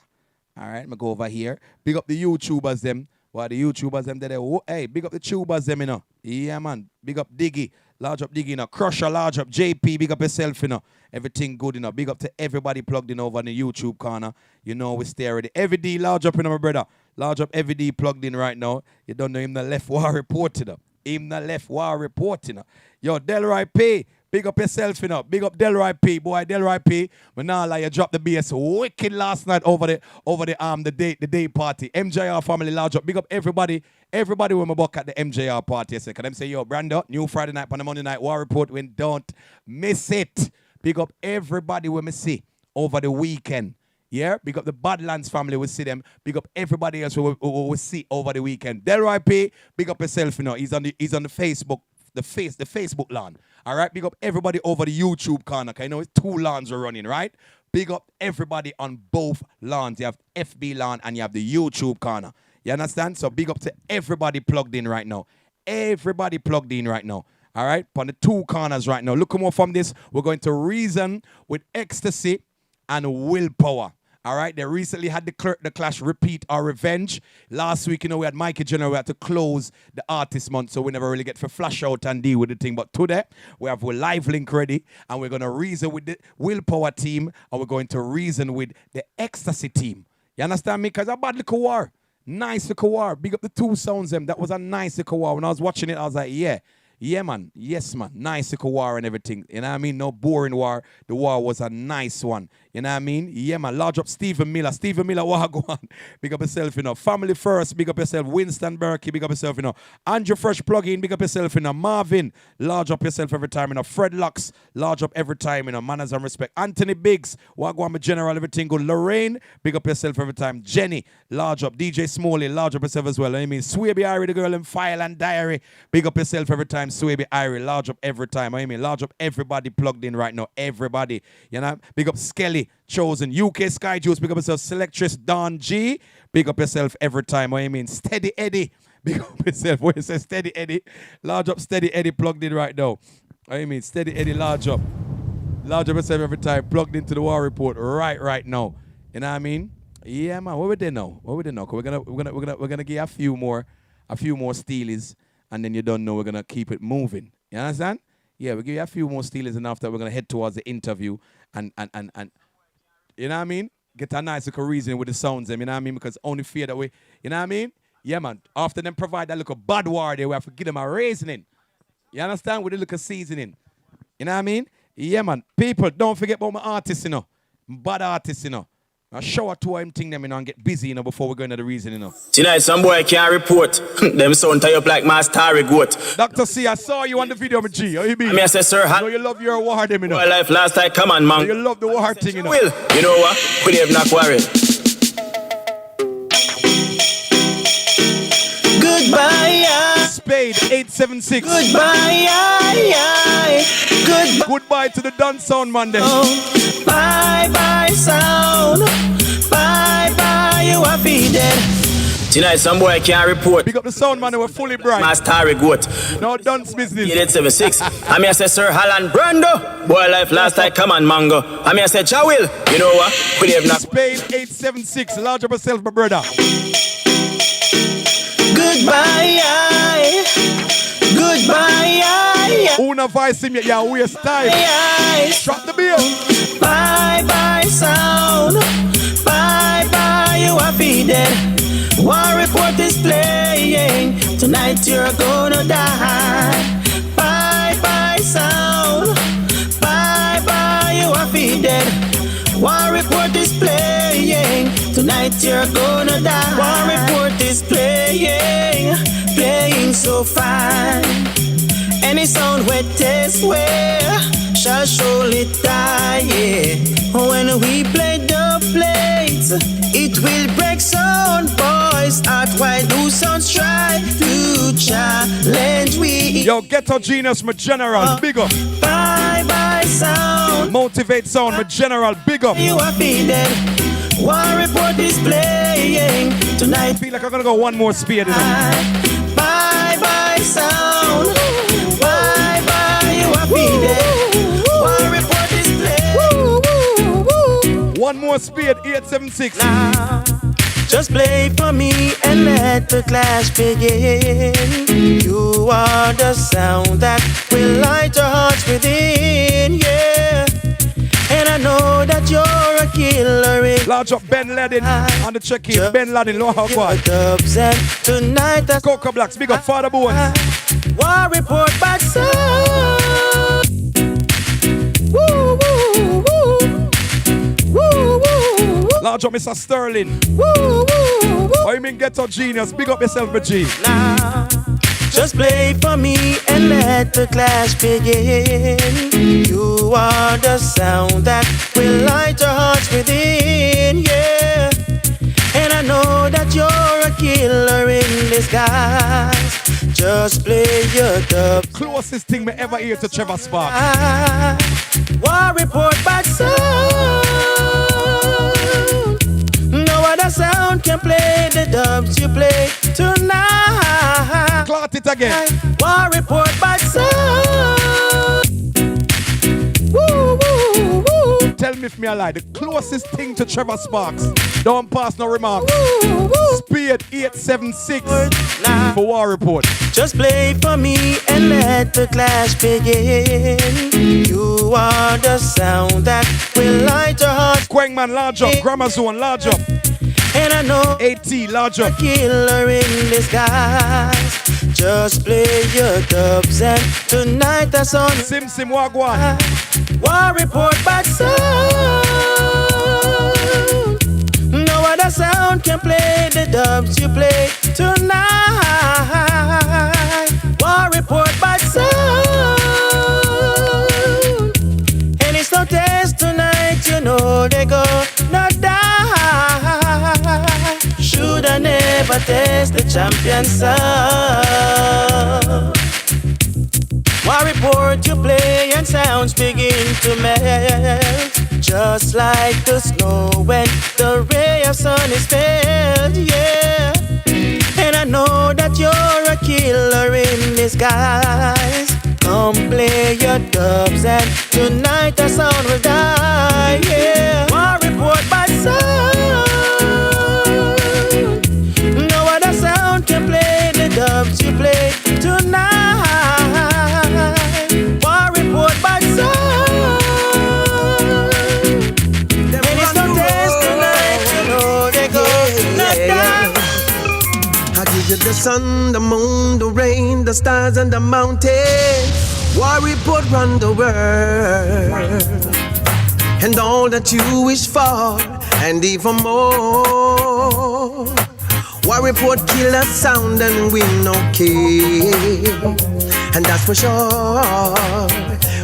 right, I'm going to go over here. Big up the YouTubers, them. Well, the YouTubers, them, there. Hey, big up the tubers, them, you know. Yeah, man. Big up Diggy. Large up Diggy, you know. Crusher, large up JP. Big up yourself, you know. Everything good, you know. Big up to everybody plugged in over in the YouTube corner. You know, we stay ready. Every D, large up, you know, my brother. Large up, every D plugged in right now. You don't know him, the left war reporting, you know. Him, the left war reporting, you know. Yo, Delroy P, big up yourself, you know. Big up Delroy P, boy, Delroy P. But now, like, you dropped the BS wicked last night over the day party. MJR family, large up. Big up everybody when we back at the MJR party. Because them say, yo, Brando, new Friday night on the Monday night War Report. When don't miss it. Big up everybody when we see over the weekend. Yeah, big up the Badlands family, we see them. Big up everybody else we see over the weekend. Delroy P, big up yourself, you know. He's on the Facebook. The Facebook lawn. All right, big up everybody over the YouTube corner. I know it's 2 lawns are running, right? Big up everybody on both lawns. You have FB lawn and you have the YouTube corner. You understand? So big up to everybody plugged in right now. Everybody plugged in right now. All right, on the 2 corners right now. Look more from this. We're going to reason with Xtacy and Willpowa. All right, they recently had the Clash repeat or revenge. Last week, you know, we had Mikey General. We had to close the artist month, so we never really get to flash out and deal with the thing. But today, we have a live link ready, and we're going to reason with the Willpowa team, and we're going to reason with the Xtacy team. You understand me? Because a bad little war. Nice little war. Big up the 2 sounds, them. That was a nice little war. When I was watching it, I was like, yeah. Yeah, man. Yes, man. Nice little war and everything. You know what I mean? No boring war. The war was a nice one. You know what I mean? Yeah, man. Large up Stephen Miller. Stephen Miller, Wagwan. Big up yourself, you know. Family First, big up yourself. Winston Berkey, big up yourself, you know. Andrew Fresh Plugin, big up yourself, you know. Marvin, large up yourself every time, you know. Fred Lux, large up every time, you know. Manners and respect. Anthony Biggs, Wagwan, General, everything good. Lorraine, big up yourself every time. Jenny, large up. DJ Smalley, large up yourself as well. I mean, Swaby Irie, the girl in File and Diary, big up yourself every time. Swaby Irie, large up every time. I mean, large up everybody plugged in right now. Everybody, you know. Big up Skelly. Chosen UK Sky Juice, big up yourself. Selectress Don G, big up yourself every time. What I mean, Steady Eddie, big up yourself. What you say, Steady Eddie? Large up, Steady Eddie plugged in right now. What I mean, Steady Eddie, large up yourself every time. Plugged into the War Report right now. You know what I mean? Yeah, man. What we did now? Cause we're gonna give a few more steelies, and then you don't know we're gonna keep it moving. You understand? Yeah, we'll give you a few more steelies, and after we're gonna head towards the interview and you know what I mean? Get a nice little reason with the sounds, you know what I mean? Because only fear that way, you know what I mean? Yeah, man. After them provide that little bad war there, we have to give them a reasoning. You understand? With a little seasoning. You know what I mean? Yeah, man. People, don't forget about my artists, you know. Bad artists, you know. I show a two him thing them, you know, and get busy, you know, before we go into the reason, you know. Tonight, some boy can't report. Them sound tie up like my starry goat. Dr. C, I saw you on the video, my G. How you mean? I mean, I say, sir, I know you love your war, them, you know. Boy, life last time, come on, man. You love the war thing, you know. Will, you know what? We have not worried. Goodbye, Spade 876. Goodbye to the dance sound, man. Bye bye sound. Bye bye, you are dead. Tonight, some boy can't report. Pick up the sound, man. We're fully bright. My starry goat. No dance business. 876. I mean, I say, Sir Alan Brando. Boy, life last time, come on, mango. I mean, I said, Jawil. You know what? We have not. Spain 876. Large up yourself, my brother. Goodbye. Goodbye. Una vice him, yeah, waste time. Drop the bill. Bye bye sound. Bye bye, you are dead. War report is playing. Tonight you're gonna die. Bye bye sound. Bye bye, you are dead. War report is playing. Tonight you're gonna die. War report is playing. Playing so fine. Any sound with taste where shall surely die, yeah. When we play the plates, it will break sound, boys. At why do sounds try to challenge we? Yo, Ghetto Genius, my general, big up. Bye bye sound. Motivate sound, my general, big up. You are dead. War report is playing tonight. I feel like I'm gonna go one more speed. Bye bye sound. Bye bye, you are dead. War report is playing. One more speed, 876. Now, just play for me and let the clash begin. You are the sound that will light your hearts within, yeah. And I know that you're a killer in large up Ben Laden on the check-in. Ben Laden, low how far. Tonight that's Coca Blacks, big up Father Bones. War report back sound. Woo, woo, woo. Woo, woo, woo. Large up Mr. Sterling. Woo, woo, woo. Oh, you mean Ghetto Genius? Big up yourself, G. Now, just play for me and let the clash begin. You are the sound that will light your hearts within, yeah. And I know that you're a killer in disguise. Just play your dub. Closest thing me ever hear to Trevor Sparks. War report back sound. No other sound can play the dubs you play tonight. Clot it again. War report back sound. Woo, woo, woo. Tell me if me a lie. The closest thing to Trevor Sparks. Don't pass no remarks. Woo, woo. Speed 876 for War Report. Just play for me and let the clash begin. You are the sound that will light your heart. Quangman, large up. Grammar Zone, large up. And I know AT, large up. Killer in disguise. Just play your dubs and tonight that's on Sim Wagwan. War report back sound. sound can play the dubs you play tonight. War report by sound. And it's no test tonight, you know they go not die. Shoulda never test the champion sound. War report you play and sounds begin to melt, just like the snow when the ray of sun is felt, yeah. And I know that you're a killer in disguise. Come play your dubs and tonight the sound will die, yeah. War report by sound. No other sound can play the dubs you play tonight. War report by sound. And it's no test tonight, you know they go not down. I give you the sun, the moon, the rain, the stars and the mountain. War report run the world. And all that you wish for, and even more. War report kill a sound and we no care. And that's for sure.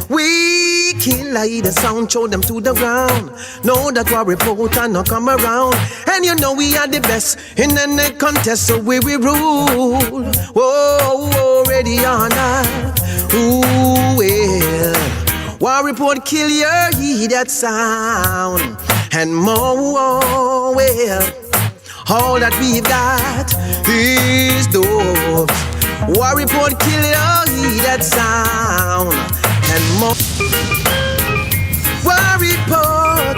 We kill the sound, show them to the ground. Know that war report and not come around. And you know we are the best in any contest, so we rule. Whoa, ready or not. Ooh, well. War report kill your hear that sound. And more, well. All that we've got is dope. War report kill your hear that sound. And more. War report,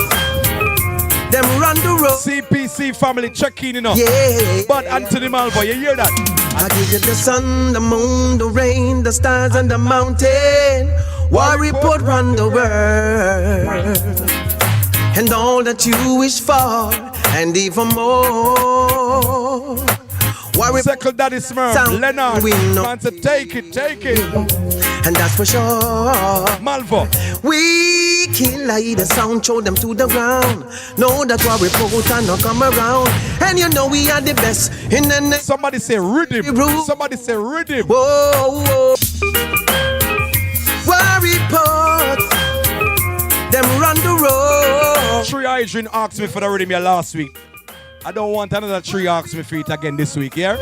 them run the road. CPC family checking in, yeah. But Anthony Malvo, you hear that? I give you the sun, the moon, the rain, the stars and the mountain. War report run the world. And all that you wish for, and even more. Second Daddy Smurf, Leonard, man to take it. And that's for sure. Malvo. We kill the sound, show them to the ground. Know that war report and not come around. And you know we are the best in the next. Somebody say rhythm. Somebody say rhythm. Whoa. War report, them run the road. Tree Adrian asked me for the rhythm here last week. I don't want another tree ask me for it again this week, yeah?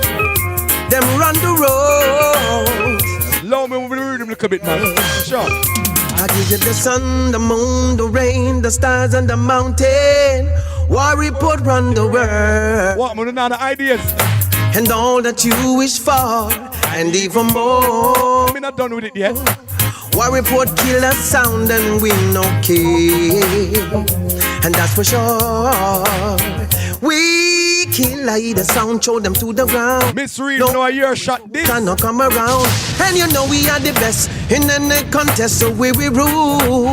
Them run the road. Allow me with the rhythm a little bit, man. Sure. I give you the sun, the moon, the rain, the stars and the mountain. War report run the world. What, man, the ideas? And all that you wish for, and even more. I'm not done with it yet. War report kill a sound and we no care. And that's for sure. We kill the sound, show them to the ground. Miss Reed, no, I hear shot this. Cannot come around. And you know we are the best in any contest, so we rule.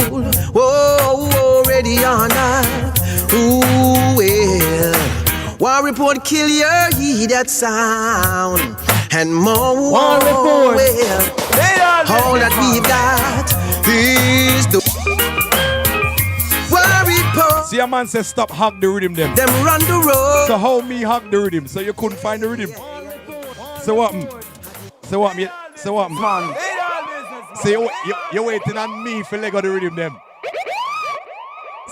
Whoa, ready or not. Ooh, well. War report kill your hear that sound. And more. War report. Well, all that we've got is the war report. See a man says stop hug the rhythm them. Them run the road. So how me hug the rhythm? So you couldn't find the rhythm. So what? Man. So you're waiting on me for Lego the rhythm them.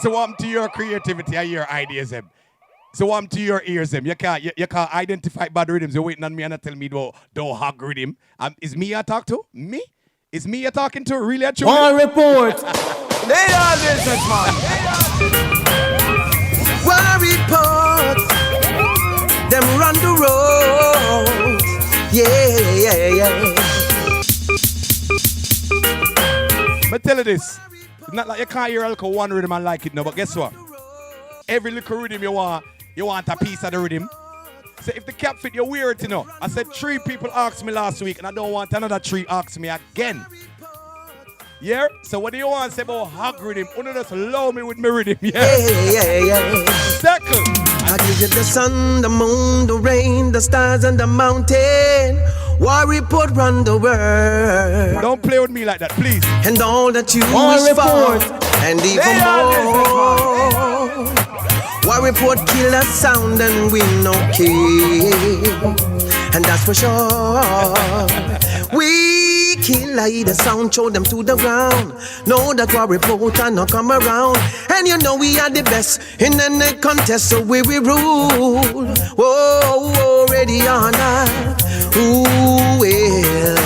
So what to your creativity and your ideas them. So what to your ears them. You can't identify bad rhythms. You're waiting on me and tell me don't hug rhythm. Is me I talk to? Me? Is me you talking to? Really? War report. They are business, man. War report. Them run the road. Yeah. But tell you this. It's not like you can't hear one rhythm and like it now, but guess what? Every little rhythm you want a piece of the rhythm. So if the cap fit, you wear it, you know. I said 3 people asked me last week, and I don't want another 3 ask me again. Yeah? So what do you want to say about hug rhythm? Only just allow me with my rhythm, yeah? Yeah. Second. I give you the sun, the moon, the rain, the stars and the mountain. War report run the world. Don't play with me like that, please. And all that you War wish report. for, and even more. War report kill the sound and we no care. And that's for sure. We kill the sound, show them to the ground. Know that war report and not come around. And you know we are the best in any contest, so we rule. Whoa, ready or not. Ooh, well.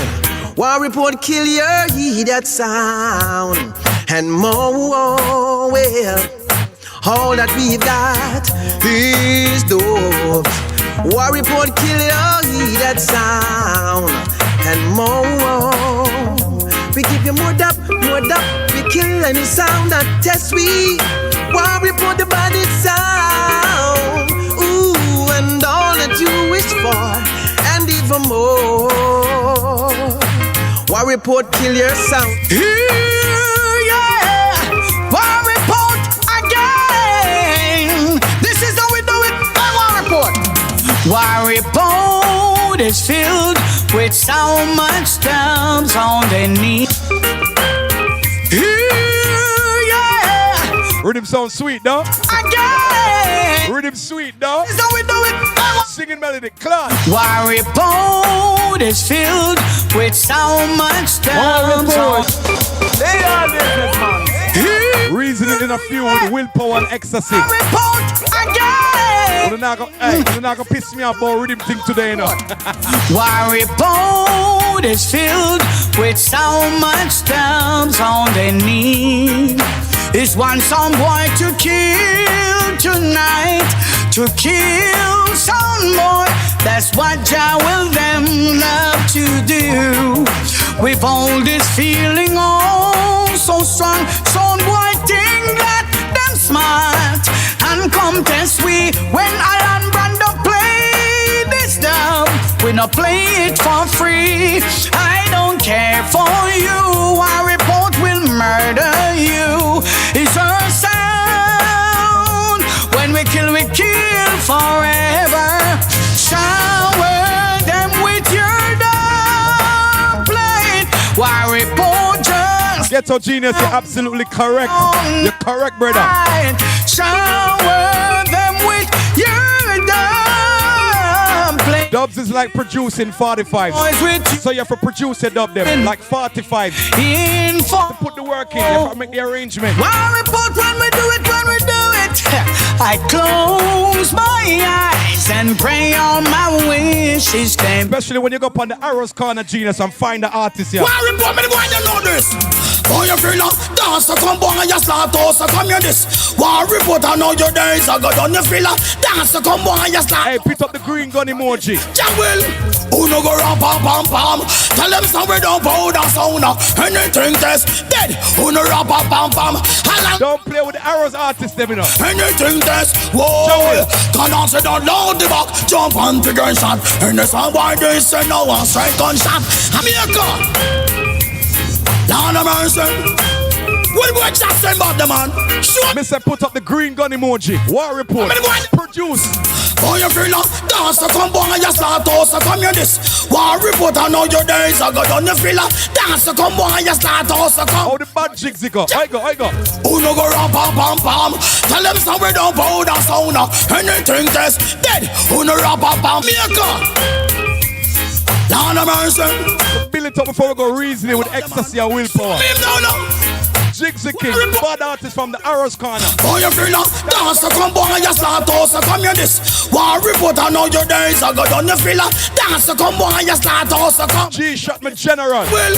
War report kill your hear that sound. And more, well. All that we've got is dope. War report kill you, hear that sound. And more. We give you more dub. We kill any sound that test we. War report the body sound. Ooh, and all that you wish for. And even more. War report kill your sound. Yeah. War report again. This is how we do it. War report. War report is filled with so much dubs on the knee. Yeah. Rhythm sound sweet, though. Again. Rhythm sweet, though. This is how we do it. Singing melody, class. War report is filled with so much dubs on. They are businessmen. Reasoning in a few with Willpowa and Xtacy. War report again. You're not gonna piss me off about rhythm thing today, you know. War report is filled with so much dubs on the knee. It's one some boy to kill tonight, to kill some more. That's what Jah will them love to do. With all this feeling, oh, so strong, some boy think that them smart and come test we when Alan Brando play this dub. We no play it for free. I don't care for you. Our report will murder you. It's our sound. When we kill forever. Shower them with your dub plate. Why report just Ghetto Genius, you're absolutely correct. You're correct, brother. Shower them with your dub plate. Dubs is like producing 45. So you have to produce a dub them like 45. To put the work in, you have to make the arrangement. Why report when we do it, when we do it? I close my eyes and pray all my wishes came. Especially when you go up on the Arrows Corner Genius and find the artist here. Why report me, why you know this? Oh, you feel no dance to come on and you start to come here this. Why report I know your days are good on your feel dance to come on and you start. Hey, pick up the green gun emoji. Jawel, who no go round pam pam pam. Tell them some we don't bow down sound. Anything test dead. Who no round pam pam pam. Don't play with the Arrows artist, them, you know. Anything test. Whoa, can answer don't load the back. Jump on the gunshot. And the sound why they say no one straight gunshot. America. Lord of mercy. What we just saying about the man? Sure. Mr. Put up the green gun emoji. War report. Produce. Oh, you feel no dance to come on and you start to come here this. War report I know your days are good on your feel dance to come on and you start to come. Oh, the bad jigsy go. I go. Who no go round pam pam pam. Tell them some we don't bow down sound. Anything test dead. Who no round pam pam. America. Lord of mercy. Build it up before we go reasoning with Xtacy and Willpowa. Jigsy King, bad artist from the Arrows Corner. Oh, you feel no dance to come on and you start to come here this. War report I know your days are good on your feel dance to come on and you start to come. G-Shot me general. Well,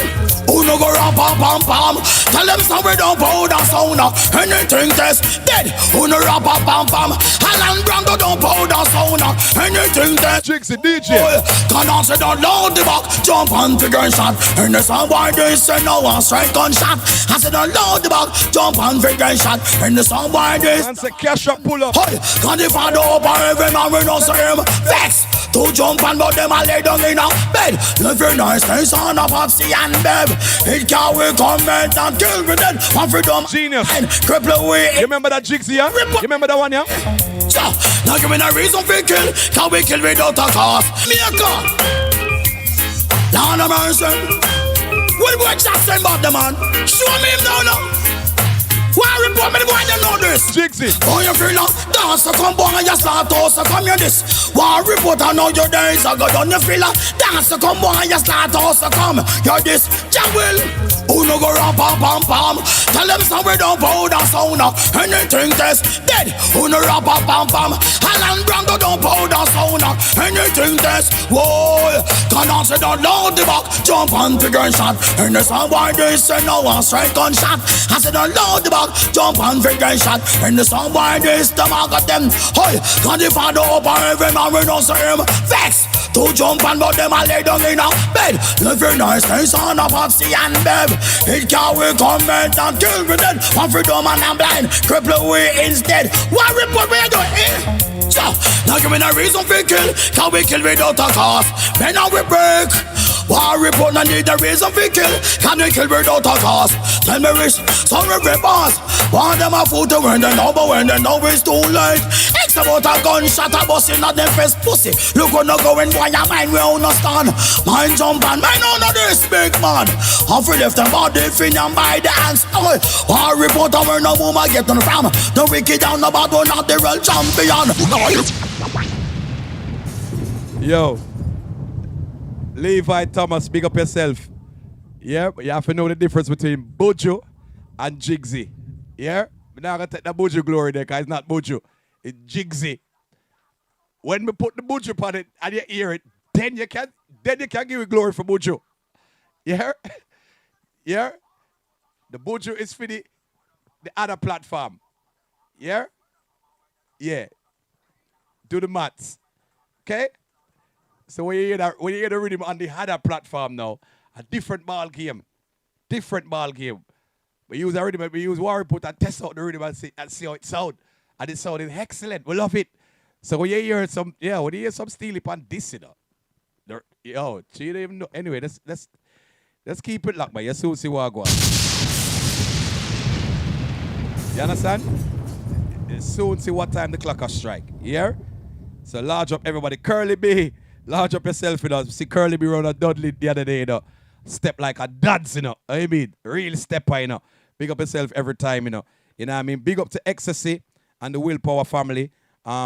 who no go round pam pam pam. Tell them some we don't bow down sound. Anything test dead. Who no round pam pam pam. Alan Brando don't bow down sound. Anything test. Jigsy DJ. Can answer don't load the back. Jump on the gunshot. And the sound why they say no one straight gunshot. I said don't load the back. Jump on the gunshot. And the sound why they and say cash up pull up. Hey, can the father over every man we don't see him vex. To jump and but them a lay down in a bed. Live your nice things on a Popsy and Beb. It can we comment and kill me dead. One freedom Genius and cripple away. You remember that Jigsy, yeah? You remember that one, yeah? So, now give me a reason for kill. Can we kill without a cause? America. Lord of mercy. What we just saying about the man? Show me him now. Why report me the boy you know this? Jigsy. Oh you feel like dance so come on and you start to so come you this. Why report I know your days I got on you feel like dance so come on and you start to so come you this. Jawil. Who no go ram pam pam pam. Tell them some we don't bow down sound. Anything test dead. Who no rap pam pam pam. Alan Brando don't bow down sound. Anything test. Whoa. Can answer don't load the back. Jump on the gunshot. And the sound boy they say no one straight gunshot. I said don't load the back. Jump on the gunshot. And the sound boy they stomach at them. Hey. Can the father open every man we don't see him. Vex. To jump and but them a lay down in a bed. Living nice things on a Popsy and Beb. It can't we come and kill me dead. One for dumb and I'm blind. Cripple we instead. What report we do? So, now give me a reason for kill. Can we kill without a cause? Then now we break. War report no need a reason for kill. Can we kill without a cause? Tell me rich, some every boss. Want them a foot to when they know, but when they know it's too late. It's about a gunshot, a bus in a them face pussy. Look on no going, boy, your mind we understand. Mind jump and mind on this big man. Half we left them body fin and by the hands. War report and where no woman get on from. The wicked down the bad one, not the real champion. Yo. Levi Thomas, big up yourself. Yeah, but you have to know the difference between Bojo and Jigsy. Yeah? We're not going to take the Bojo glory there because it's not Bojo. It's Jigsy. When we put the Bojo on it and you hear it, then you can give it glory for Bojo. Yeah? Yeah? The Bojo is for the other platform. Yeah? Yeah. Do the maths. Okay? So when you hear the rhythm on the other platform now, a different ball game. Different ball game. We use a rhythm, we use War Report and test out the rhythm and see how it sounds. And it sounded excellent. We love it. So when you hear some steely on this, you know. Yo, you don't even know. Anyway, let's keep it locked, man. You soon see what I go on. You understand? You soon see what time the clock will strike. Yeah? So large up everybody. Curly B. Large up yourself, you know. See Curly B around a Dudley the other day, you know. Step like a dance, you know. I mean, real stepper, you know. Big up yourself every time, you know. You know what I mean? Big up to Xtacy and the Willpowa family.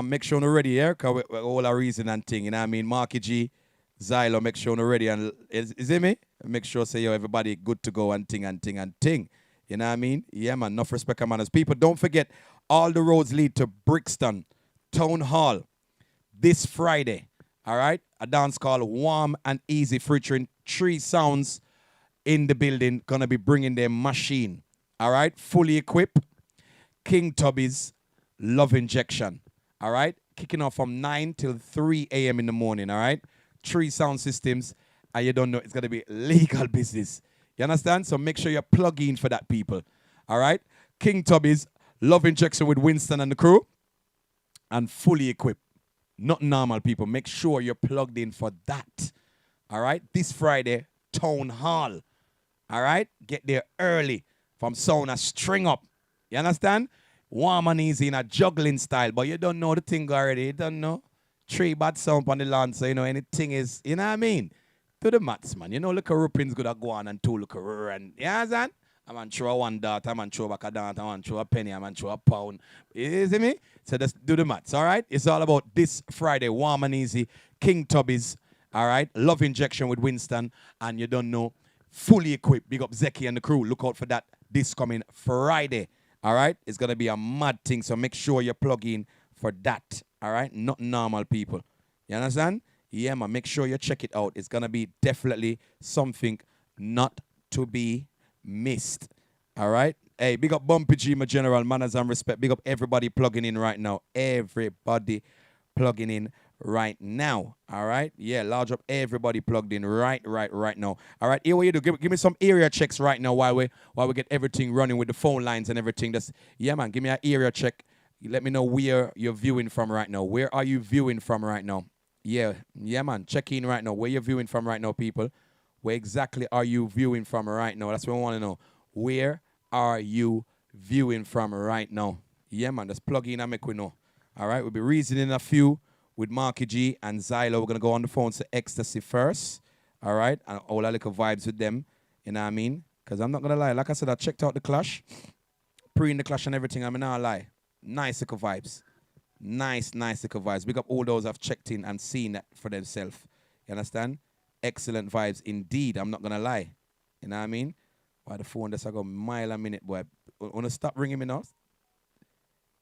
Make sure you're ready here, because we're all a reason and thing. You know what I mean? Marky G, Xylo, make sure you're ready. And is it me? Make sure say, yo, everybody good to go and ting and ting and ting. You know what I mean? Yeah, man. Enough respect and manners. People, don't forget, all the roads lead to Brixton Town Hall this Friday. All right? A dance called Warm and Easy featuring 3 sounds in the building. Gonna be bringing their machine. All right? Fully equipped. King Tubby's Love Injection. All right? Kicking off from 9 till 3 a.m. in the morning. All right? 3 sound systems. And you don't know, it's gonna be legal business. You understand? So make sure you plug in for that, people. All right? King Tubby's Love Injection with Winston and the crew. And fully equipped. Not normal, people. Make sure you're plugged in for that. All right? This Friday, Town Hall. All right? Get there early from sound a string up. You understand? Warm and easy in a juggling style. But you don't know the thing already. You don't know. 3 bad sound on the land. So, you know, anything is, you know what I mean? To the mats, man. You know, look at Rupin's good at go on and 2 look at run. You understand? I'm going to throw 1 dot. I'm going to throw back a dot. I'm going to throw a penny. I'm going to throw a pound. You see me? So just do the maths, all right? It's all about this Friday, Warm and Easy, King Tubby's, all right? Love Injection with Winston, and you don't know, fully equipped. Big up Zeki and the crew. Look out for that this coming Friday, all right? It's going to be a mad thing, so make sure you plug in for that, all right? Not normal people. You understand? Yeah, man, make sure you check it out. It's going to be definitely something not to be missed, all right? Hey, big up Bumpy G, my general, manners and respect. Big up everybody plugging in right now. Everybody plugging in right now. All right? Yeah, large up everybody plugged in right now. All right, here what you do. Give me some area checks right now while we get everything running with the phone lines and everything. Yeah, man, give me an area check. Let me know where you're viewing from right now. Where are you viewing from right now? Yeah, man, check in right now. Where you're viewing from right now, people. Where exactly are you viewing from right now? That's what I want to know. Where are you viewing from right now? Yeah, man, just plug in and make we know. All right, we'll be reasoning a few with Marky G and Xylo. We're going to go on the phone to Xtacy first. All right, and all our little vibes with them. You know what I mean? Because I'm not going to lie. Like I said, I checked out the clash. Pre in the clash and everything, I'm not lie. Nice little vibes. Nice little vibes. Big up all those I've checked in and seen that for themselves. You understand? Excellent vibes indeed. I'm not gonna lie. You know what I mean? Why the phone just I go a mile a minute, boy. Wanna stop ringing me now?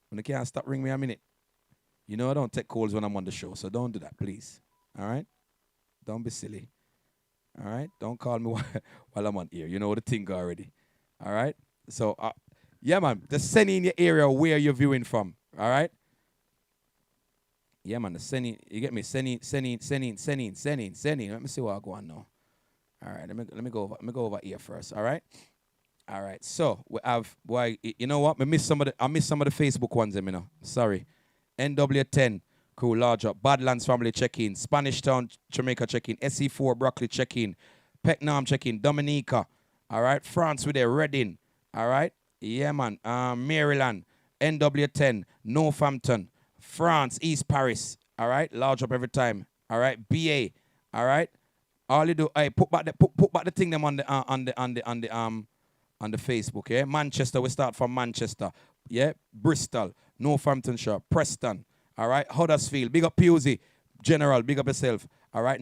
When can't stop ringing me a minute. You know I don't take calls when I'm on the show, so don't do that, please. Alright? Don't be silly. Alright? Don't call me while I'm on here. You know the thing already. Alright? So yeah man, just send in your area where you're viewing from. Alright? Yeah, man, sending, you get me? Sending. Let me see what I go on now. All right, let me go over here first. All right. So we have you know what? I missed some of the Facebook ones, you know. Sorry. NW10 crew large up. Badlands family check in. Spanish Town Jamaica check in. SE4 Broccoli check in. Pecknam check in. Dominica. All right. France with their Reading. All right. Yeah, man. Maryland. NW10 Northampton. France, East Paris, all right, large up every time, all right, BA, all right. All you do, put back the thing them on the Facebook, yeah. Manchester, we start from Manchester, yeah. Bristol, Northamptonshire, Preston, all right. Huddersfield, big up Pusey, General, big up yourself, all right.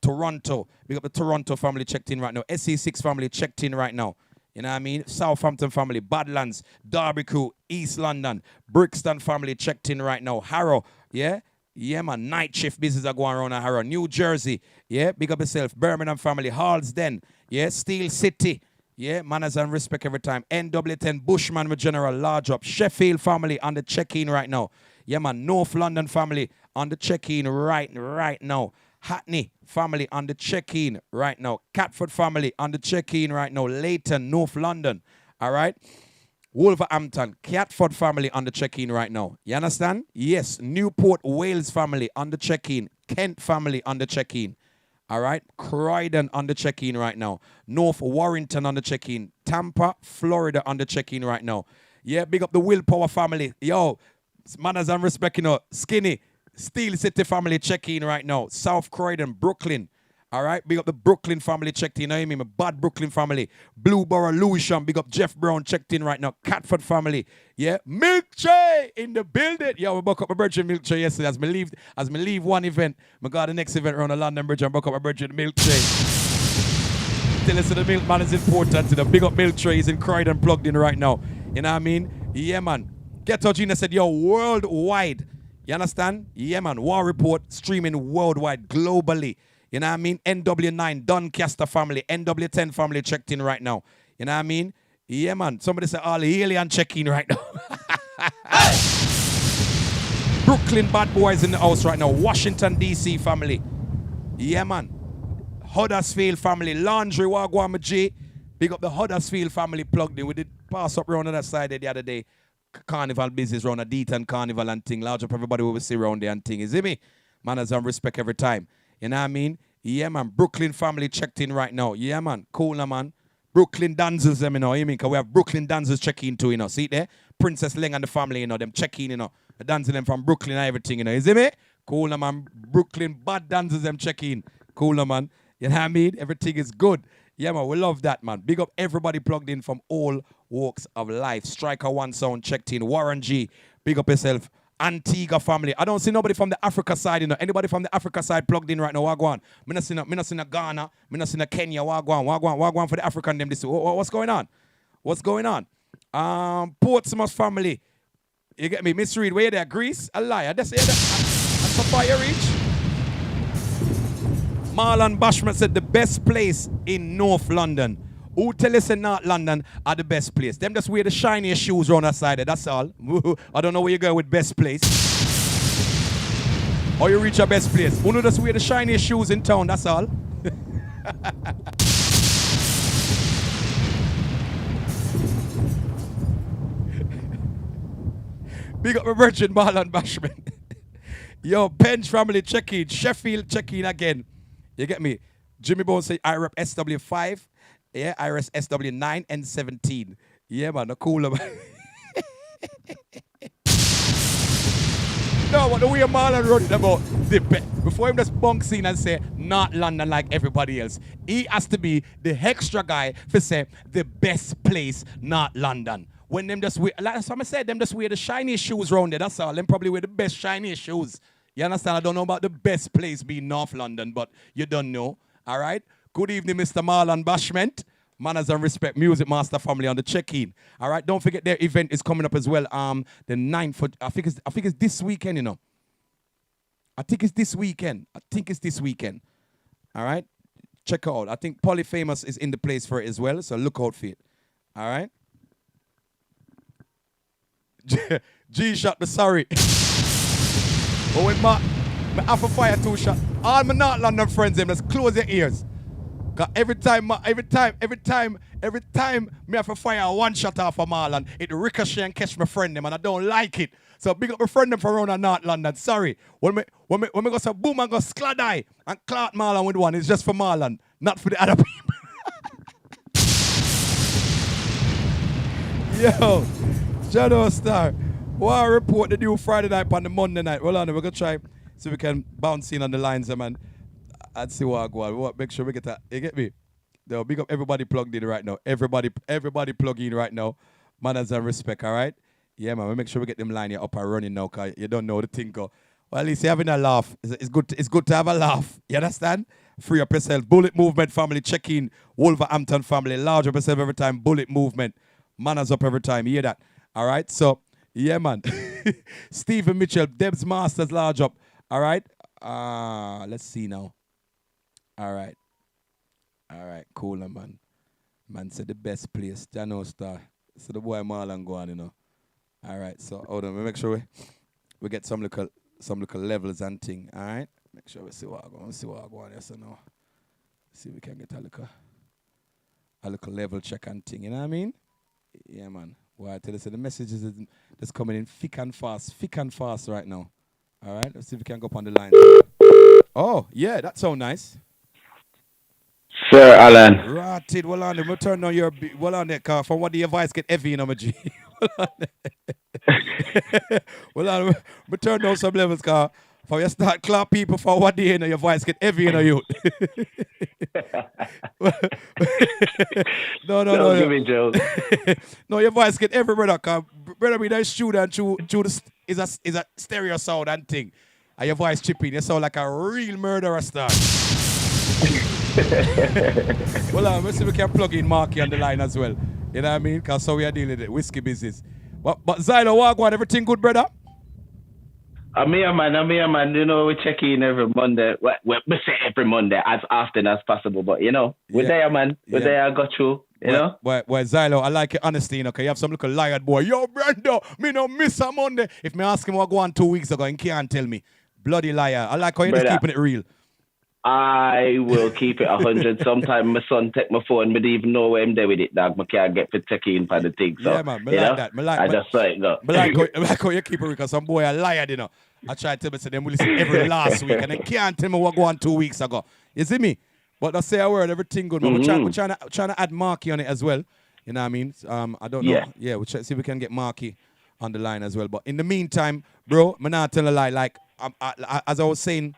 Toronto, big up the Toronto family checked in right now. SE6 family checked in right now. You know what I mean? Southampton family, Badlands, Derby crew, East London, Brixton family checked in right now. Harrow, yeah? Yeah, man. Night shift business are going around at Harrow. New Jersey, yeah? Big up yourself. Birmingham family, Harlesden, yeah? Steel City, yeah? Manners and respect every time. NW10, Bushman with General, large up. Sheffield family on the check-in right now. Yeah, man. North London family on the check-in right now. Hackney family on the check-in right now. Catford family on the check-in right now. Leighton, North London. All right. Wolverhampton, Catford family on the check-in right now. You understand? Yes. Newport, Wales family on the check-in. Kent family on the check-in. All right. Croydon on the check-in right now. North Warrington on the check-in. Tampa, Florida on the check-in right now. Yeah, big up the Willpowa family. Yo, manners and respect, you know. Skinny. Steel City family check-in right now. South Croydon, Brooklyn. All right, big up the Brooklyn family checked in. You know what I mean? My bad Brooklyn family. Blueborough, Lewisham. Big up Jeff Brown checked in right now. Catford family. Yeah, Milk Tray in the building. Yeah, we broke up my virgin Milk Tray yesterday. As me leave one event, I got the next event around the London Bridge and broke up my virgin Milk Tray. Tell us the milk man is important. The big up Milk Tray is in Croydon plugged in right now. You know what I mean? Yeah, man. Ghetto Gina said, yo, worldwide. You understand? Yeah, man. War Report streaming worldwide, globally. You know what I mean? NW9, Doncaster family, NW10 family checked in right now. You know what I mean? Yeah, man. Somebody said all alien check in right now. Brooklyn bad boys in the house right now. Washington, D.C. family. Yeah, man. Huddersfield family. Laundry, Wagwan, G. Big up the Huddersfield family plugged in. We did pass up around on that side the other day. Carnival business round a Deaton Carnival and thing. Large up everybody we will see around there and thing. Is it me? Manners and respect every time. You know what I mean? Yeah, man. Brooklyn family checked in right now. Yeah, man. Cool, now, man. Brooklyn dancers, you know. You mean? Because we have Brooklyn dancers check in too, you know. See there? Princess Leng and the family, you know. Them check in, you know. The dancing them from Brooklyn and everything, you know. Is it me? Cool, now, man. Brooklyn bad dancers, them check in. Cool, now, man. You know what I mean? Everything is good. Yeah, man, we love that, man. Big up everybody plugged in from all walks of life. Striker One Sound checked in. Warren G, big up yourself. Antigua family. I don't see nobody from the Africa side, you know. Anybody from the Africa side plugged in right now? Wagwan. Me not see no Ghana. Me not see no Kenya. Wagwan for the African them. This. What's going on? What's going on? Portsmouth family. You get me? Miss Reed, where you there? Greece? A liar. That's a fire reach. Marlon Bashman said the best place in North London. Who tell us in North London are the best place? Them just wear the shiniest shoes around that side. That's all. I don't know where you go with best place. Or you reach your best place. Who just wear the shiniest shoes in town. That's all. Big up my virgin Marlon Bashman. Yo, Penge family check in. Sheffield check in again. You get me? Jimmy Bones say I rep SW5. Yeah, Iris SW9 and 17. Yeah, man, the cooler, man. No, what the way Marlon wrote it about the best. Before him just bunk scene and say, not London like everybody else. He has to be the extra guy for say, the best place, not London. when them just wear, like I said, them just wear the shiny shoes round there. That's all. Them probably wear the best shiny shoes. You understand? I don't know about the best place being North London, but you don't know. All right? Good evening, Mr. Marlon Bashment. Manners and Respect Music Master Family on the check-in. All right? Don't forget their event is coming up as well. The 9th, I think it's this weekend, you know. I think it's this weekend. All right? Check out. I think Polyphamous is in the place for it as well, so look out for it. All right? G-shot, me sorry. But when I have to fire 2 shots, all my North London friends, them, just close your ears. Cause every time me have to fire 1 shot off of Marlon, it ricochet and catch my friend them, and I don't like it. So big up my friend them from around North London. Sorry. When me go say boom and go skladai and clout Marlon with one, it's just for Marlon, not for the other people. Yo, Jano Star. War Report the new Friday night on the Monday night. Well, on, we're gonna try so we can bounce in on the lines, man. And see what I go on. Make sure we get that. You get me? They'll big up everybody plugged in right now. Everybody plug in right now. Manners and Respect, all right? Yeah, man. We make sure we get them line up and running now, cause you don't know the thing go. Well, at least you're having a laugh. It's good to have a laugh. You understand? Free up yourself. Bullet Movement family, check in. Wolverhampton family, large up yourself every time. Bullet Movement. Manners up every time. You hear that? All right? So, yeah, man. Stephen Mitchell, Debs Masters, large up. All right? Let's see now. All right, cool, man. Man said the best place, Jano Star. So the boy Marlon go on, you know. All right, so hold on, we make sure we get some little levels and thing. All right, make sure we see what I go on. Yes or no. See if we can get a little level check and thing. You know what I mean? Yeah, man. Well, I tell you, so the messages is that's coming in thick and fast right now. All right, let's see if we can go up on the line. Oh, yeah, that sounds nice. Sir Alan. Rotted, well on, we'll turn on your, well on that car. From what the advice get heavy, you know, my G. Well on, we turn down some levels, car. For you start clap people for what day, you know, your voice get heavy, you know, you. No. Give me joke. No, your voice get heavy, brother, cause brother, be that student is a stereo sound and thing. And your voice chipping, you sound like a real murderer star. Well, let's see if we can plug in Marky on the line as well. You know what I mean? Because so we are dealing with it. Whiskey business. But Zylo, Wagwan, everything good, brother? I'm here, man. You know, we check in every Monday. We say every Monday as often as possible. But, you know, we're there, man. We're there. I got you. You know? Well, Zylo, I like your honesty, you know, because you have some little liar boy. Yo, Brando, me no miss a Monday. If me ask him what go on 2 weeks ago, he can't tell me. Bloody liar. I like how you're just keeping it real. I will keep it 100. Sometimes my son take my phone, but even know where I'm there with it, dog. I can't get to check in for the thing. So, yeah, man. Me like that. I just saw it go. I like how you keep it real, because some boy a liar, you know. I try to tell me, so them will listen every last week, and they can't tell me what go on 2 weeks ago. You see me? But I say a word, everything good. Man. We're trying to add Marky on it as well. You know what I mean? I don't know. Yeah, we'll see if we can get Marky on the line as well. But in the meantime, bro, I'm not telling a lie. Like, as I was saying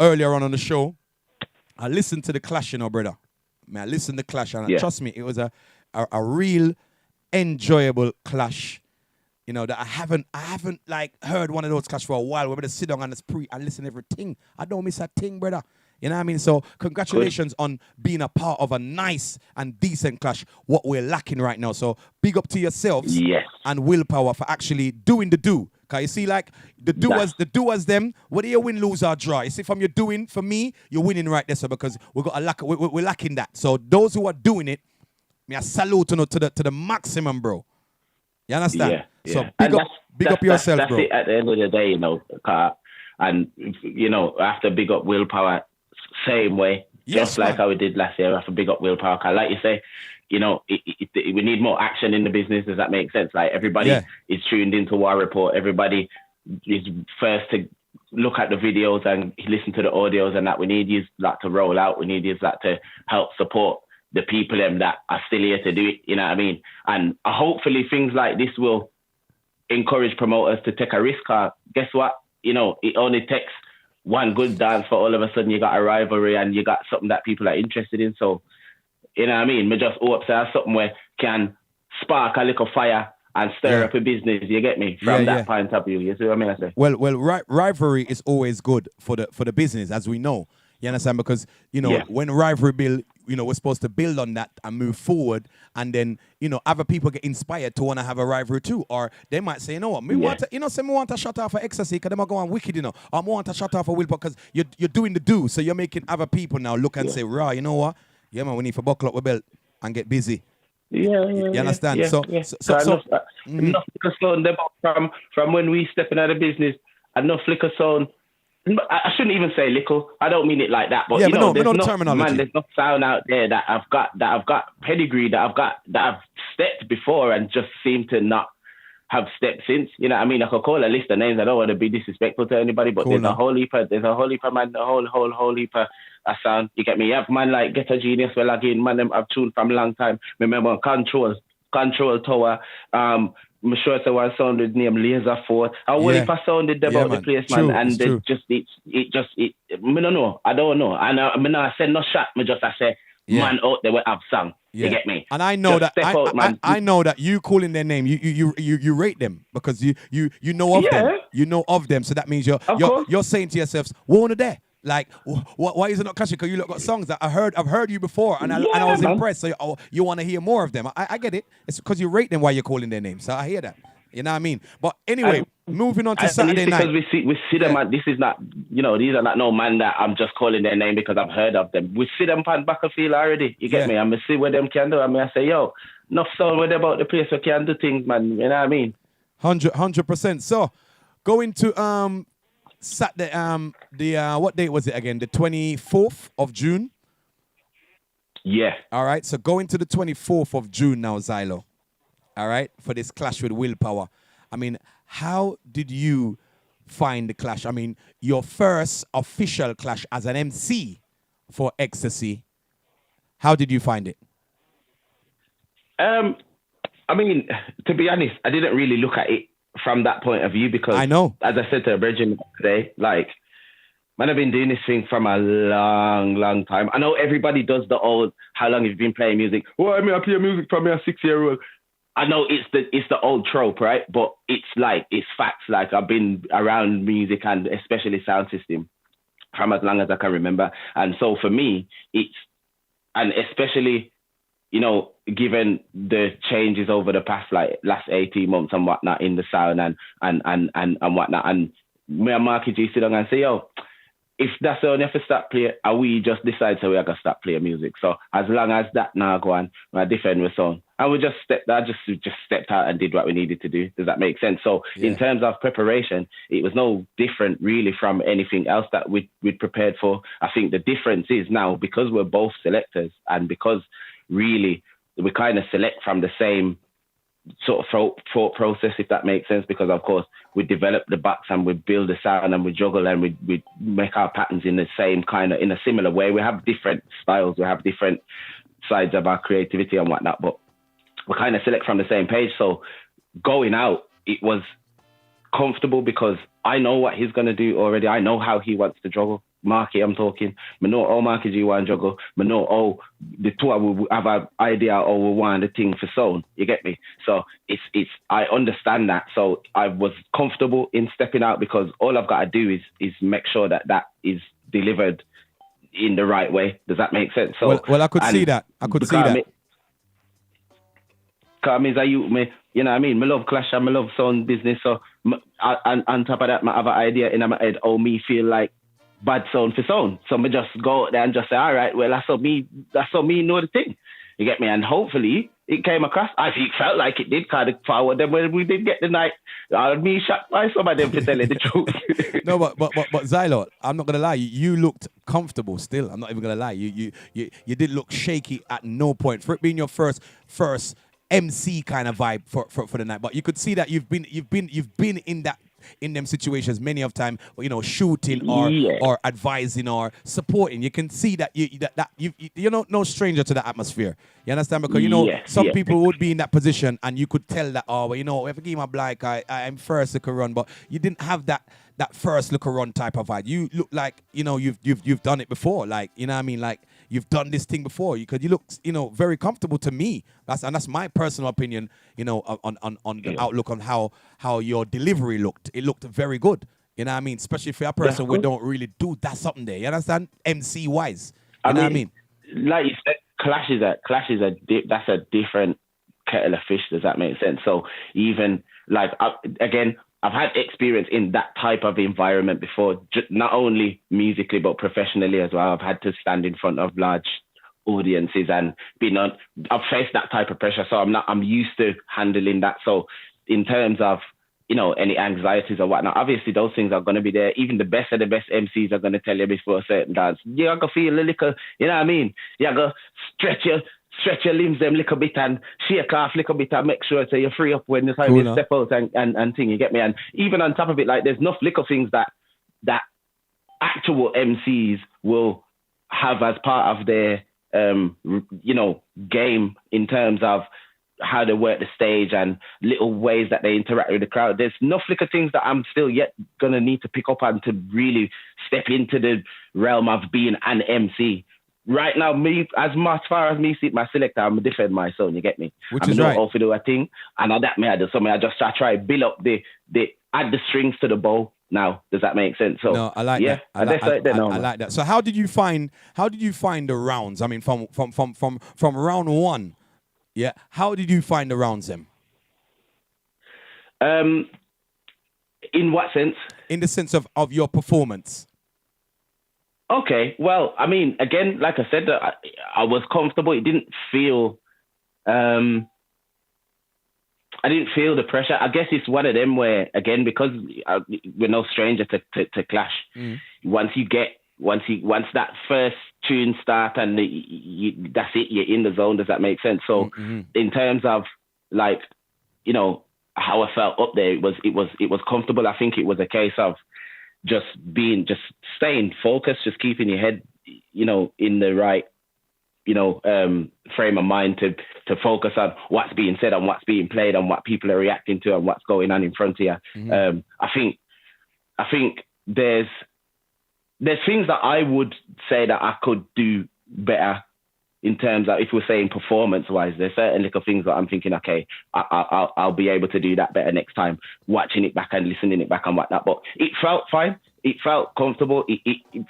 earlier on the show, I listened to the Clash, you know, brother. I listened to the Clash, and trust me, it was a real enjoyable Clash. You know, that I haven't like heard one of those Clash for a while. We're gonna sit down and listen to everything. I don't miss a thing, brother. You know what I mean? So congratulations on being a part of a nice and decent Clash, what we're lacking right now. So big up to yourselves and Willpowa for actually doing the do. Cause you see, like the doers them, whether you win, lose or draw. You see, from your doing, for me, you're winning right there. So because we're lacking that. So those who are doing it, me a salute to the maximum, bro. You understand? Yeah. So big up yourself, that's bro. It at the end of the day, you know, and you know, after big up Willpowa, same way, just like how we did last year. After big up Willpowa, cause like you say, you know, we need more action in the business. Does that make sense? Like everybody is tuned into War Report. Everybody is first to look at the videos and listen to the audios, and that we need you like to roll out. We need you like to help support the people them that are still here to do it. You know what I mean? And hopefully things like this will encourage promoters to take a risk. Guess what? You know, it only takes one good dance for all of a sudden you got a rivalry and you got something that people are interested in. So, you know what I mean? Me just hope there's something where can spark a little fire and stir up a business. You get me? From that point of view. You see what I mean? I say. Well, rivalry is always good for the business, as we know. You understand? Because, when rivalry build, we're supposed to build on that and move forward, and then, other people get inspired to want to have a rivalry too. Or they might say, you know what, me want to shut off for Xtacy because they go on wicked, or I want to shut off for Willpowa because you're doing the do. So you're making other people now look and say, right, you know what? Yeah, man, we need to buckle up the belt and get busy. You understand? Enough flicker sound from when we step into the business. Enough flicker sound. I shouldn't even say little. I don't mean it like that. But there's no sound out there that I've got pedigree, that I've stepped before and just seem to not have stepped since. You know what I mean? I could call a list of names. I don't want to be disrespectful to anybody, but there's a whole heap of man, a whole heap of a sound. You get me? You have man like Get a Genius, well again, man, I've tuned from a long time. Remember Control Tower, I'm sure it's one sounded named Laser Fort. I will if I sounded about the place, man, and it just I don't know. And I said no shot, I say man out there will have song. You get me? And I know just that I know that you calling their name, you rate them because you know of them. You know of them, so that means you're saying to yourselves, Warner there. Like, why is it not catching? Because you got songs that I've heard you before, and I was impressed. So you want to hear more of them. I get it. It's because you rate them while you're calling their names. So I hear that. You know what I mean? But anyway, moving on to Saturday night. Because we see them, and this is not, these are not no man that I'm just calling their name because I've heard of them. We see them on battlefield already. You get me? I'm see what them can do. I mean, I say, yo, enough sound with about the place we can do things, man. You know what I mean? 100%. So going to Saturday, what date was it again? The 24th of June? Yeah. All right, so going to the 24th of June now, Xylo. All right, for this clash with Willpowa. I mean, how did you find the clash? I mean, your first official clash as an MC for Xtacy. How did you find it? I mean, to be honest, I didn't really look at it from that point of view because I know, as I said to Bridget today, like, man, I've been doing this thing from a long, long time. I know everybody does the old, how long you've been playing music? Well, I mean, I play music from a 6-year-old. I know it's the old trope, right? But it's facts. Like, I've been around music and especially sound system from as long as I can remember. And so for me, and especially, given the changes over the past last 18 months and whatnot in the sound and whatnot, and me and Marky G sit down and say, yo, if that's the only have to stop play, and we just decide so we are gonna stop playing music. So as long as that now go on, we defend with song. And we just stepped out and did what we needed to do. Does that make sense? So in terms of preparation, it was no different really from anything else that we'd prepared for. I think the difference is now, because we're both selectors and because really we kind of select from the same sort of thought process, if that makes sense, because of course we develop the box and we build the sound and we juggle and we make our patterns in the same kind of, in a similar way. We have different styles, we have different sides of our creativity and whatnot, but we kind of select from the same page. So going out, it was comfortable because I know what he's going to do already. I know how he wants to juggle. Marky, I'm talking. I know Marky G want juggle. I know the two will have an idea or we want the thing for sound. You get me? So it's I understand that. So I was comfortable in stepping out because all I've got to do is make sure that is delivered in the right way. Does that make sense? So well I could see that. Because you know what I mean? I love clash and I love sound business. So and on top of that, I have an idea in my head how me feel like bad sound for sound. So I just go out there and just say, all right, well, that's how me know the thing. You get me? And hopefully it came across. I think it felt like it did kind of forward. Then when we did get the night, me shot by some of them for telling the truth. No, but Xylo, I'm not gonna lie. You looked comfortable still. I'm not even gonna lie. You did look shaky at no point for it being your first MC kind of vibe for the night. But you could see that you've been in them situations many of time, shooting or advising or supporting. You can see that you're no stranger to the atmosphere. You understand? Because some people would be in that position and you could tell that, if I give my black, I'm first look run, but you didn't have that first look run type of vibe. You look like you've done it before, like, you know what I mean, like you've done this thing before. Because you look, very comfortable to me. That's my personal opinion, on the outlook on how your delivery looked. It looked very good. You know what I mean? Especially for a person we don't really do that something there. You understand? MC wise. You know what I mean? Like you said, Clash is that's a different kettle of fish. Does that make sense? So even like I've had experience in that type of environment before, not only musically but professionally as well. I've had to stand in front of large audiences and I've faced that type of pressure, so I'm used to handling that. So in terms of any anxieties or whatnot, obviously those things are going to be there. Even the best of the best MCs are going to tell you before a certain dance, you got to feel a little, you know what I mean? You got to stretch your limbs them little bit and shake off little bit and make sure so you're free up when the time you step out and thing, you get me? And even on top of it, like there's enough little things that actual MCs will have as part of their game in terms of how they work the stage and little ways that they interact with the crowd. There's enough little things that I'm still yet gonna need to pick up on to really step into the realm of being an MC. Right now, me as far as me see my selector, I'm defend my sound. You get me? Which is right. I'm to do a thing, and I do something. I just try to build up the add the strings to the bow. Now, does that make sense? So no, I like that. I like that. So how did you find the rounds? I mean, from round one, yeah. How did you find the rounds then? In what sense? In the sense of your performance. Okay, well, I mean, again, like I said, I was comfortable. It didn't feel, I didn't feel the pressure. I guess it's one of them where, again, because we're no stranger to Clash. Once that first tune starts and that's it, you're in the zone. Does that make sense? So, in terms of like, how I felt up there, it was comfortable. I think it was a case of just staying focused, just keeping your head, in the right, frame of mind to focus on what's being said and what's being played and what people are reacting to and what's going on in front of you. I think there's things that I would say that I could do better in terms of, if we're saying performance-wise, there's certain little things that I'm thinking, okay, I'll be able to do that better next time, watching it back and listening it back and whatnot. But it felt fine. It felt comfortable.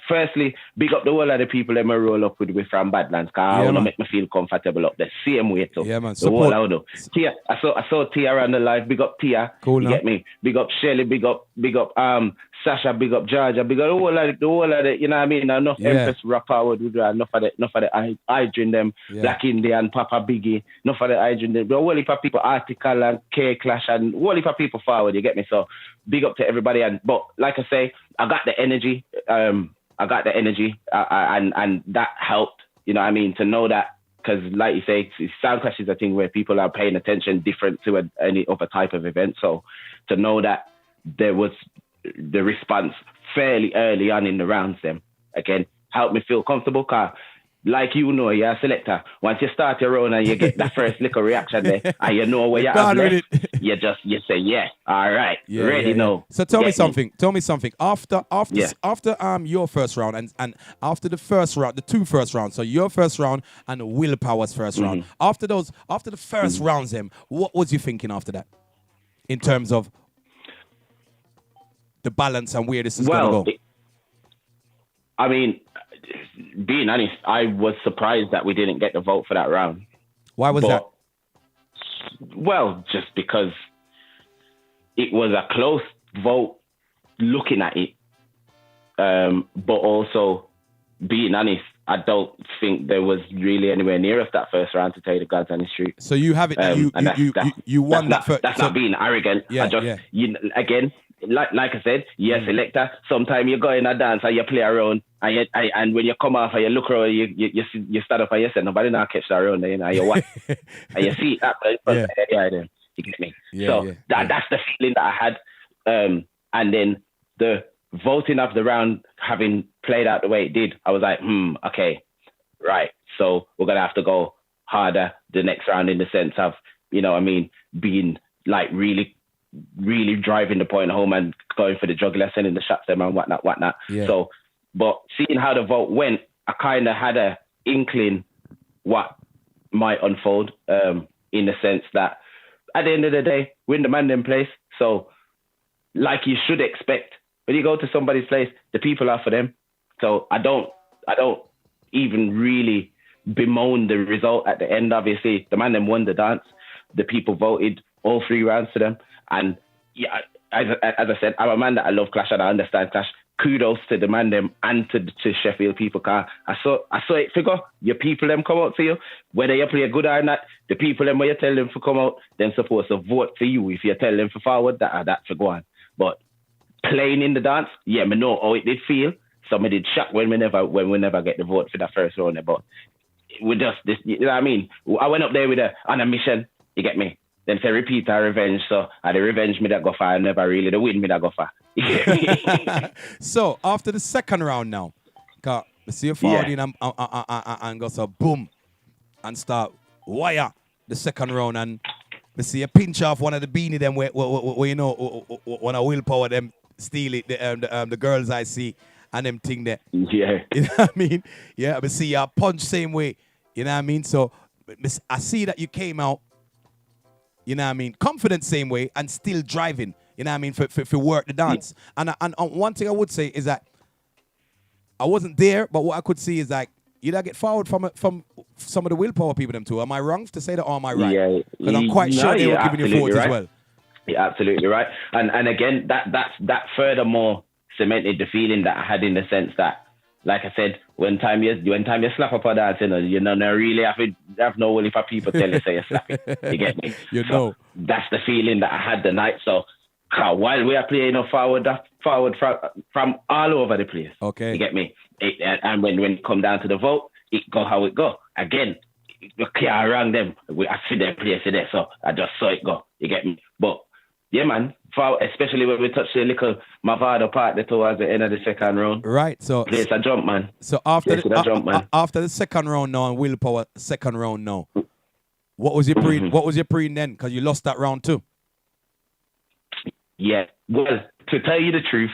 Firstly, big up the whole of the people that I roll up with from Badlands, because I want to make me feel comfortable up there. Same way too. Yeah, man. The whole I do. Tia, I saw Tia around the live. Big up Tia. Cool, you get me? Big up Shelly. Big up Sasha. Big up Georgia. Big up the whole of the, you know what I mean? Enough Empress Rock Power would do enough of the Hydrin them, Black Indian, Papa Biggie, enough of the Hydrin them. The whole heap of people, Article and K Clash and whole heap of people forward, you get me? So big up to everybody. But like I say, I got the energy. And that helped. You know what I mean? To know that, because like you say, Sound Clash is a thing where people are paying attention different to any other type of event. So to know that there was the response fairly early on in the rounds, then again helped me feel comfortable. Cause like you're a selector. Once you start your own and you get that first little reaction there, and you know where you're at, you say, yeah, all right, ready now. So tell me something. After your first round and after the first round, the two first rounds, so your first round and Willpowa's first round. After the first rounds, then what was you thinking after that, in terms of the balance and where this is going to go? I mean, being honest, I was surprised that we didn't get the vote for that round. Why was that? Well, just because it was a close vote looking at it. But also, being honest, I don't think there was really anywhere near us that first round, to tell you the God's honest truth. So you have it, you won that first. That's not being arrogant. Again, like I said, selector. Sometimes you go in a dance and you play around, and when you come off and you look around, you start up and you say, nobody now catch that around, and you watch, and you see that. Then you get me. That's the feeling that I had. And then the voting of the round having played out the way it did, I was like, okay, right. So we're gonna have to go harder the next round, in the sense of, being like really driving the point home and going for the jugular, sending the shots them and whatnot. Yeah. So, but seeing how the vote went, I kind of had a inkling what might unfold, in the sense that at the end of the day, we're in the man them place. So, like you should expect, when you go to somebody's place, the people are for them. So I don't even really bemoan the result at the end. Obviously, the man them won the dance. The people voted all 3 rounds to them. And yeah, as I said, I'm a man that I love Clash and I understand Clash. Kudos to the man them and to Sheffield people. Cause I saw it figure. Your people them come out for you. Whether you play good or not, the people them when you tell them to come out, then supposed to vote for you. If you tell them for forward, that for go on. But playing in the dance, yeah, me know how it did feel. Some did shock when we never get the vote for that first round. But we just this, you know what I mean? I went up there on a mission. You get me? Then say repeat our revenge. So the revenge me that go for, I never really the win me that go for. So after the second round now, cause I see you forward in and go so boom and start wire the second round and I see a pinch off one of the beanie them where you know when a willpower them steal it the girls I see and them thing there. Yeah. You know what I mean? Yeah, I see you punch same way. You know what I mean? So I see that you came out, you know what I mean, confident same way and still driving, you know what I mean, for work the dance. Yeah. And one thing I would say is that I wasn't there, but what I could see is like you don't get forward from some of the willpower people them too. Am I wrong to say that or am I right? Yeah. Because I'm quite sure they were giving you forward right. as well. You're absolutely right. And again, that furthermore cemented the feeling that I had in the sense that, like I said, when time you slap up a dance, you know, really have no will if people tell you say you slap it. You get me? You know. That's the feeling that I had the night. So while we are playing forward from all over the place. Okay. You get me? And when it come down to the vote, it go how it go. Again, you can't wrong them. I see their place there, so I just saw it go. You get me? But yeah, man, especially when we touch the little Mavado part there towards the end of the second round. Right, so place a jump, man. So after the second round now and willpower second round now, what was your pre? What was your pre then? Because you lost that round too. Yeah, well, to tell you the truth,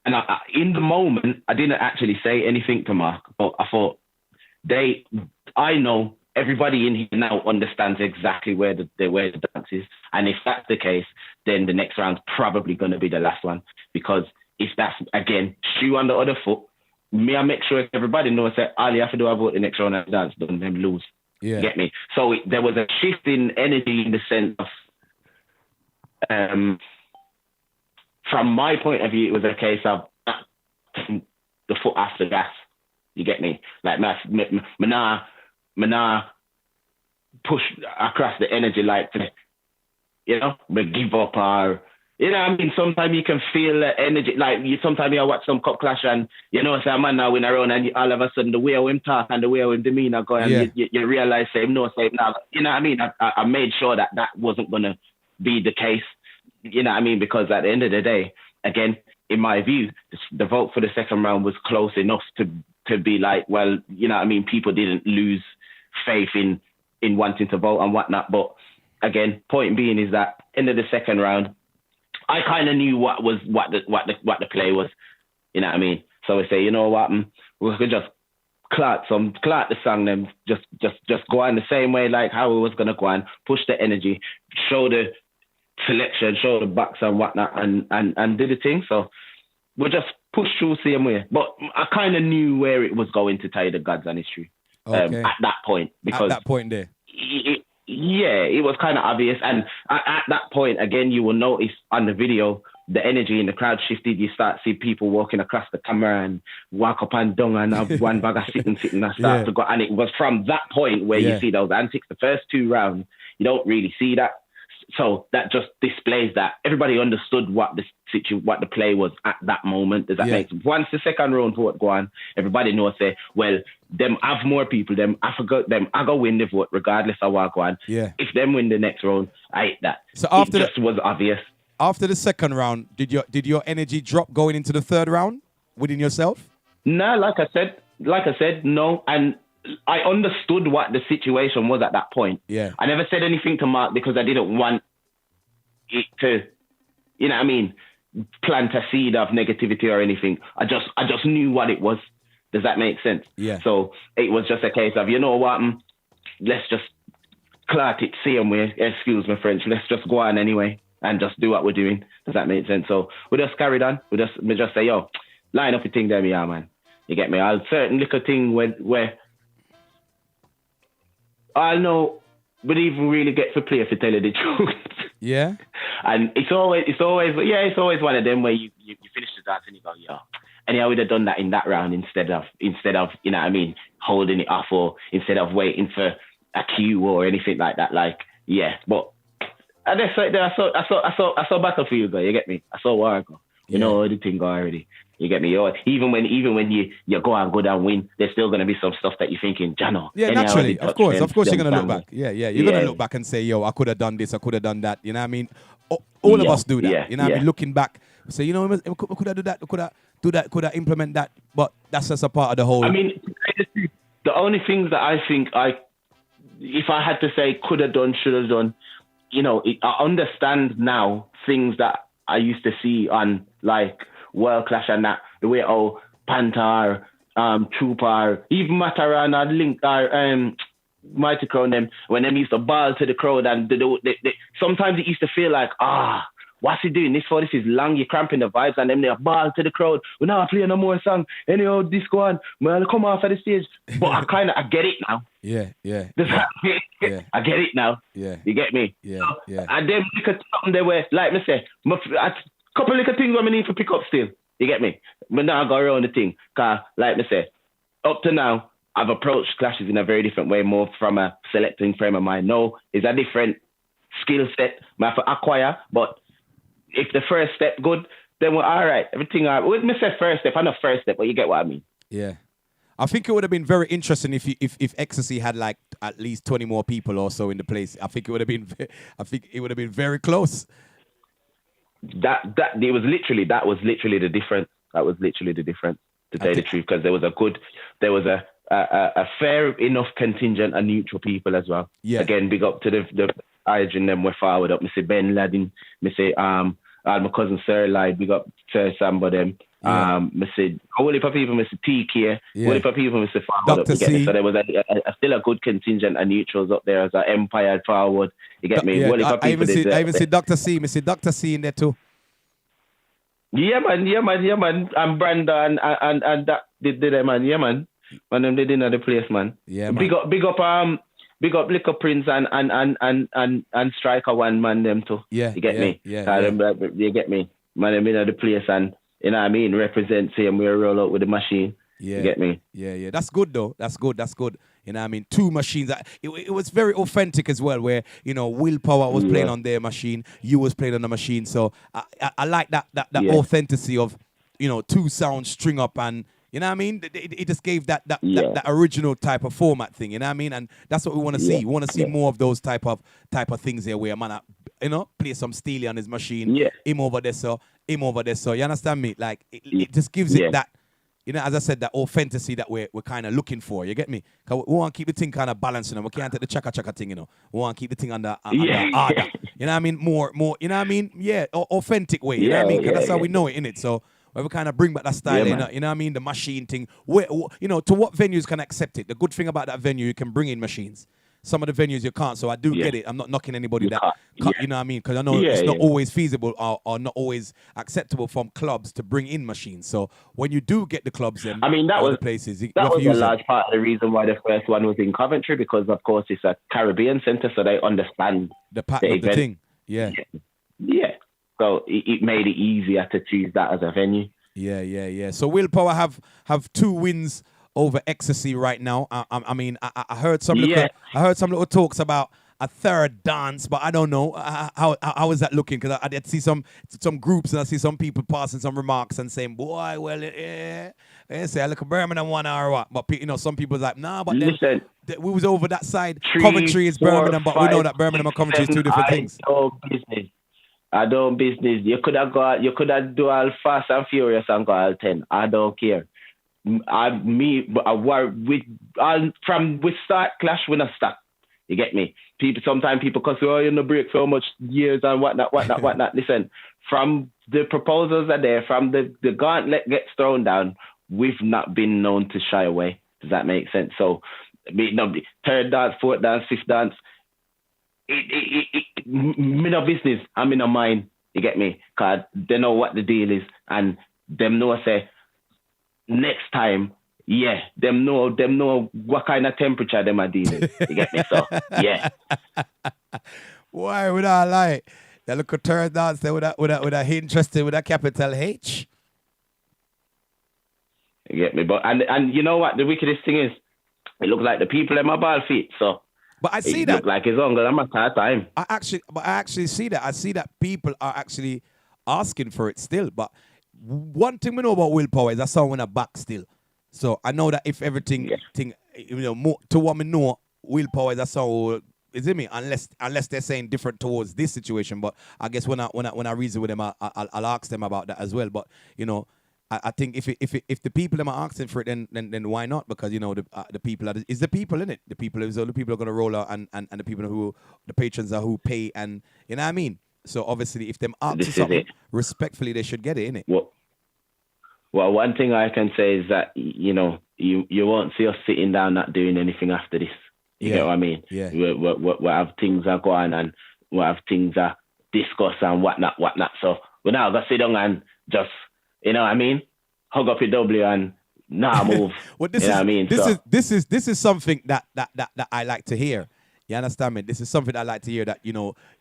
and in the moment I didn't actually say anything to Mark, but I thought I know. Everybody in here now understands exactly where the dance is. And if that's the case, then the next round's probably going to be the last one. Because if that's, again, shoe on the other foot, I make sure everybody knows that all you have to do is vote the next round and dance, don't them lose. Yeah. Get me? So there was a shift in energy in the sense of, from my point of view, it was a case of the foot off the gas. You get me? Like, me nah push across the energy like, you know, me give up or, you know what I mean? Sometimes you can feel the energy, like sometimes you watch some cup clash and, you know, say a man now win around and all of a sudden the way him talk and the way him demeanor go and you realize, say, no, say, now, you know what I mean? I made sure that wasn't going to be the case, you know what I mean? Because at the end of the day, again, in my view, the vote for the second round was close enough to be like, well, you know what I mean? People didn't lose faith in wanting to vote and whatnot. But again, point being is that end of the second round, I kind of knew what the play was. You know what I mean? So we say, you know what, we could just clot the song, then just go on the same way like how we was gonna go on, push the energy, show the selection, show the backs and whatnot, and do the thing. So we just push through the same way. But I kind of knew where it was going, to tell you the God's honest truth. Okay. At that point, because at that point there, it was kind of obvious. And at that point, again, you will notice on the video the energy in the crowd shifted. You start to see people walking across the camera and walk up and down and have one bag of sitting and start to go. And it was from that point where you see those antics. The first 2 rounds, you don't really see that. So that just displays that everybody understood what the play was at that moment. Does that make sense? Once the second round vote go on, everybody knows, say, well, them have more people, I go win the vote regardless of what go on. Yeah. If them win the next round, I hate that. So after it just was obvious. After the second round, did your energy drop going into the third round within yourself? No, like I said, no. And I understood what the situation was at that point. Yeah. I never said anything to Mark because I didn't want it to, you know what I mean, plant a seed of negativity or anything. I just knew what it was. Does that make sense? Yeah. So it was just a case of, you know what, let's just clot it same way, excuse my French, let's just go on anyway and just do what we're doing. Does that make sense? So we just carried on. We just say, yo, line up your thing there, yeah, man. You get me? I'll certain little thing where I'll know, but even really get to play if you tell you the truth. Yeah. And it's always one of them where you finish the dance and you go, yo, and I would have done that in that round instead of, you know what I mean, holding it off, or instead of waiting for a cue or anything like that. Like, yeah, but I just I saw Battlefield go, you get me? I saw War go. You know the thing go already. You get me? Even when you go and win, there's still gonna be some stuff that you're thinking, Jano. Yeah, naturally, of course you're gonna look back. Yeah, you're gonna look back and say, yo, I could have done this, I could have done that. You know what I mean? All of us do that. You know what I mean? Looking back, say, you know, we could have do that, we could have do that, could have implement that, but that's just a part of the whole. I mean, the only things that I think if I had to say could have done, should have done, you know, I understand now things that I used to see on like World Clash and that, the way Panther, Trooper, even Mataran and Link Mighty Crown, them when them used to ball to the crowd, and they, sometimes it used to feel like, what's he doing? This is long, you're cramping the vibes, and then they ball to the crowd. We're not playing no more song. Anyhow, this go on. I'll come off of the stage. But I get it now. Yeah. I get it now. Yeah. You get me? Yeah. And then because they were, like me say, a couple of little things I need to pick up still. You get me? But now I go around the thing. Because, like me say, up to now, I've approached clashes in a very different way, more from a selecting frame of mind. No, it's a different skill set I have to acquire, but if the first step good, then we're all right. Everything all right. With me say first step, I'm not first step, but you get what I mean. Yeah. I think it would have been very interesting if Xtacy had like at least 20 more people or so in the place. I think it would have been very close. That was literally the difference. That was literally the difference, to tell you the truth, because there was a fair enough contingent of neutral people as well. Yeah. Again, big up to the Origin, them were forward up. Me say Ben Laddin, me say my cousin Sir Lied, big up Sir Samba them. Me say a whole heap of people, me say TK, a whole heap of people, me say forward up. So there was still a good contingent of neutrals up there as an Empire forward. You get me? I even see Dr. C. Me see Dr. C in there too. Yeah man. And Branda and that did that, man. Yeah man. Man, them they didn't know the place, man. Yeah, man. Big up Liquor Prince and Striker One, man, them too. Yeah. You get me? Yeah. You get me? Man, them in the place, and you know what I mean, represent him, we roll out with the machine. Yeah. You get me? Yeah. That's good though. That's good. You know what I mean? Two machines. It was very authentic as well, where, you know, Willpowa was playing on their machine, you was playing on the machine. So I like that authenticity of, you know, two sounds string up, and you know what I mean? It just gave that original type of format thing, you know what I mean? And that's what we want to see. We want to see more of those type of things here, where a man, you know, play some Steely on his machine, him over there, so you understand me? Like it just gives it that, you know, as I said, that authenticity that we're kind of looking for. You get me? Cause we want to keep the thing kind of balanced, you know. We can't take the chaka thing, you know. We want to keep the thing under order. You know what I mean? More, you know what I mean? Yeah, authentic way. You know what I mean? Because that's how we know it, innit? So we kind of bring back that style, you know what I mean? The machine thing. Where, you know, to what venues can accept it? The good thing about that venue, you can bring in machines. Some of the venues you can't, so I do get it. I'm not knocking anybody you know what I mean? Because I know it's not always feasible or not always acceptable from clubs to bring in machines. So when you do get the clubs in, I mean, that was places. That was a large part of the reason why the first one was in Coventry, because of course it's a Caribbean centre, so they understand the pattern of the thing. Yeah. So it made it easier to choose that as a venue. Yeah. So Willpowa have 2 wins over Xtacy right now. I mean, I heard some little talks about a third dance, but I don't know how is that looking, because I did see some groups, and I see some people passing some remarks and saying, boy, well, say I look at Birmingham 1 hour, what? But you know, some people's like, nah, but listen, we was over that side. Coventry is Birmingham, but we know that Birmingham and Coventry is 2 different things. I don't business. You could have do all Fast and Furious and go all 10. I don't care. From we start clash, we not stop. You get me? Sometimes people cause you're in the break so much years and whatnot. Listen, from the proposals are there, from the gauntlet gets thrown down, we've not been known to shy away. Does that make sense? So, third dance, fourth dance, fifth dance, me no business, I'm in no mind. You get me? Cause they know what the deal is, and them know say next time. Yeah, them know what kind of temperature them are dealing. You get me? So yeah. Why would I lie? That look at third dance there with a interested with a capital H. You get me? But and you know what the wickedest thing is? It looks like the people in my ball feet. So but I see it that look like it's uncle. I'm a time. I actually see that. I see that people are actually asking for it still. But one thing we know about Willpowa is that song in a back still. So I know that if everything more to what we know, Willpowa is a song. Is it me? Unless they're saying different towards this situation. But I guess when I reason with them, I'll ask them about that as well. But I think if the people them are asking for it, then why not? Because the people is the people in it. The people are going to roll out, and the people who the patrons are who pay, and you know what I mean. So obviously, if them ask for something respectfully, they should get it in it. Well, one thing I can say is that you won't see us sitting down not doing anything after this. You get what I mean? Yeah. We have things are going and we have things are discussed and whatnot. So we're now gonna sit down and just, you know what I mean, hug up your W and move. Well, this is something that I like to hear. You understand me? This is something I like to hear, that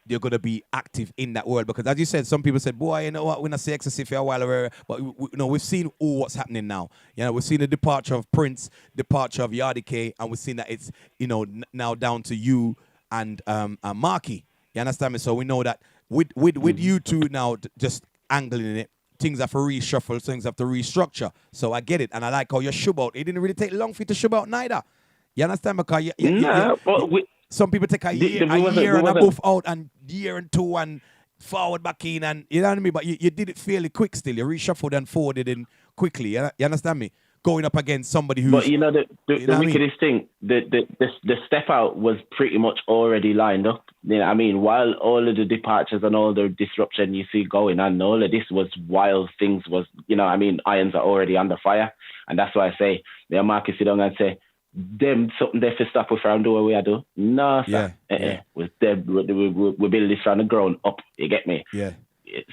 they're gonna be active in that world, because as you said, some people said, boy, you know what, we're not see Xtacy for a while, but we've seen all what's happening now. We've seen the departure of Prince, departure of Yardie K, and we've seen that it's now down to you and Marky. You understand me? So we know that with you two now just angling it, things have to reshuffle, things have to restructure. So I get it, and I like how you shub out. It didn't really take long for you to shub out neither. You understand? Because some people take a year and a buff out, and year and two, and forward back in, and you know what I mean. But you did it fairly quick still. You reshuffled and forwarded in quickly. You understand me? Going up against somebody who's. But the wickedest thing, the step out was pretty much already lined up. You know what I mean? While all of the departures and all the disruption you see going on, all of this was while things was, irons are already under fire, and that's why I say, Marcus sit down and say, them something they to stop us from doing what we are doing. No, sir. We build this from the ground up. You get me? Yeah.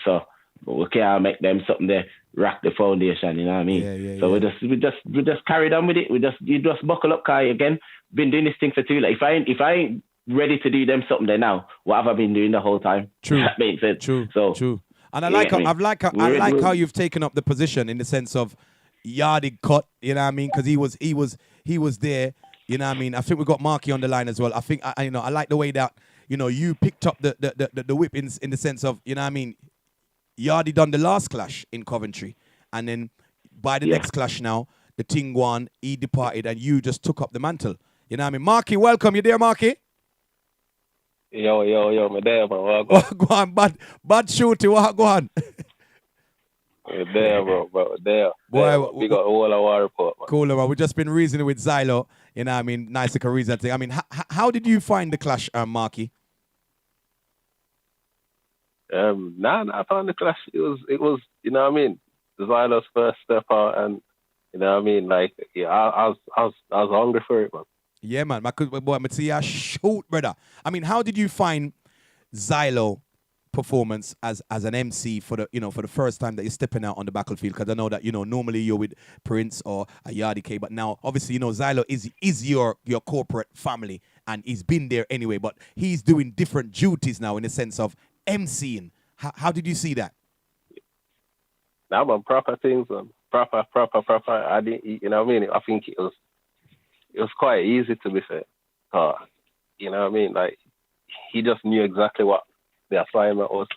So we can't make them something they rock the foundation. You know what I mean? So we just carried on with it. You just buckle up, Kai. Again, been doing this thing for too long. If I ain't ready to do them something there now, what have I been doing the whole time? True. That makes sense. True. And I like how you've taken up the position in the sense of Yardie cut. You know what I mean? Because he was there, you know what I mean? I think we got Marky on the line as well. I think I like the way that you picked up the whip in the sense of, you know what I mean, Yardie done the last clash in Coventry, and then by the next clash now, the thing won, he departed, and you just took up the mantle. You know what I mean? Marky, welcome. You there, Marky? Yo, me there, man. Go on, bad shooting. Go on. We're there, bro. There. Boy, we got all our report, man. Cool, man. We've just been reasoning with Xylo. You know what I mean? Nice like a reason thing. I mean, how did you find the clash, Marky? I found the clash. It was, you know what I mean? Xylo's first step out, and you know what I mean? Like, I was hungry for it, man. Yeah, man. Boy, I'm see you shoot, brother. I mean, how did you find Xylo performance as an MC for the first time that you're stepping out on the battlefield? Because I know that normally you're with Prince or a Yardie K, but now obviously Xylo is your corporate family, and he's been there anyway, but he's doing different duties now in the sense of MCing. How did you see that? Now, man, proper things, man. Proper. I didn't, you know what I mean? I think it was quite easy, to be fair. You know what I mean? Like, he just knew exactly what the assignment was.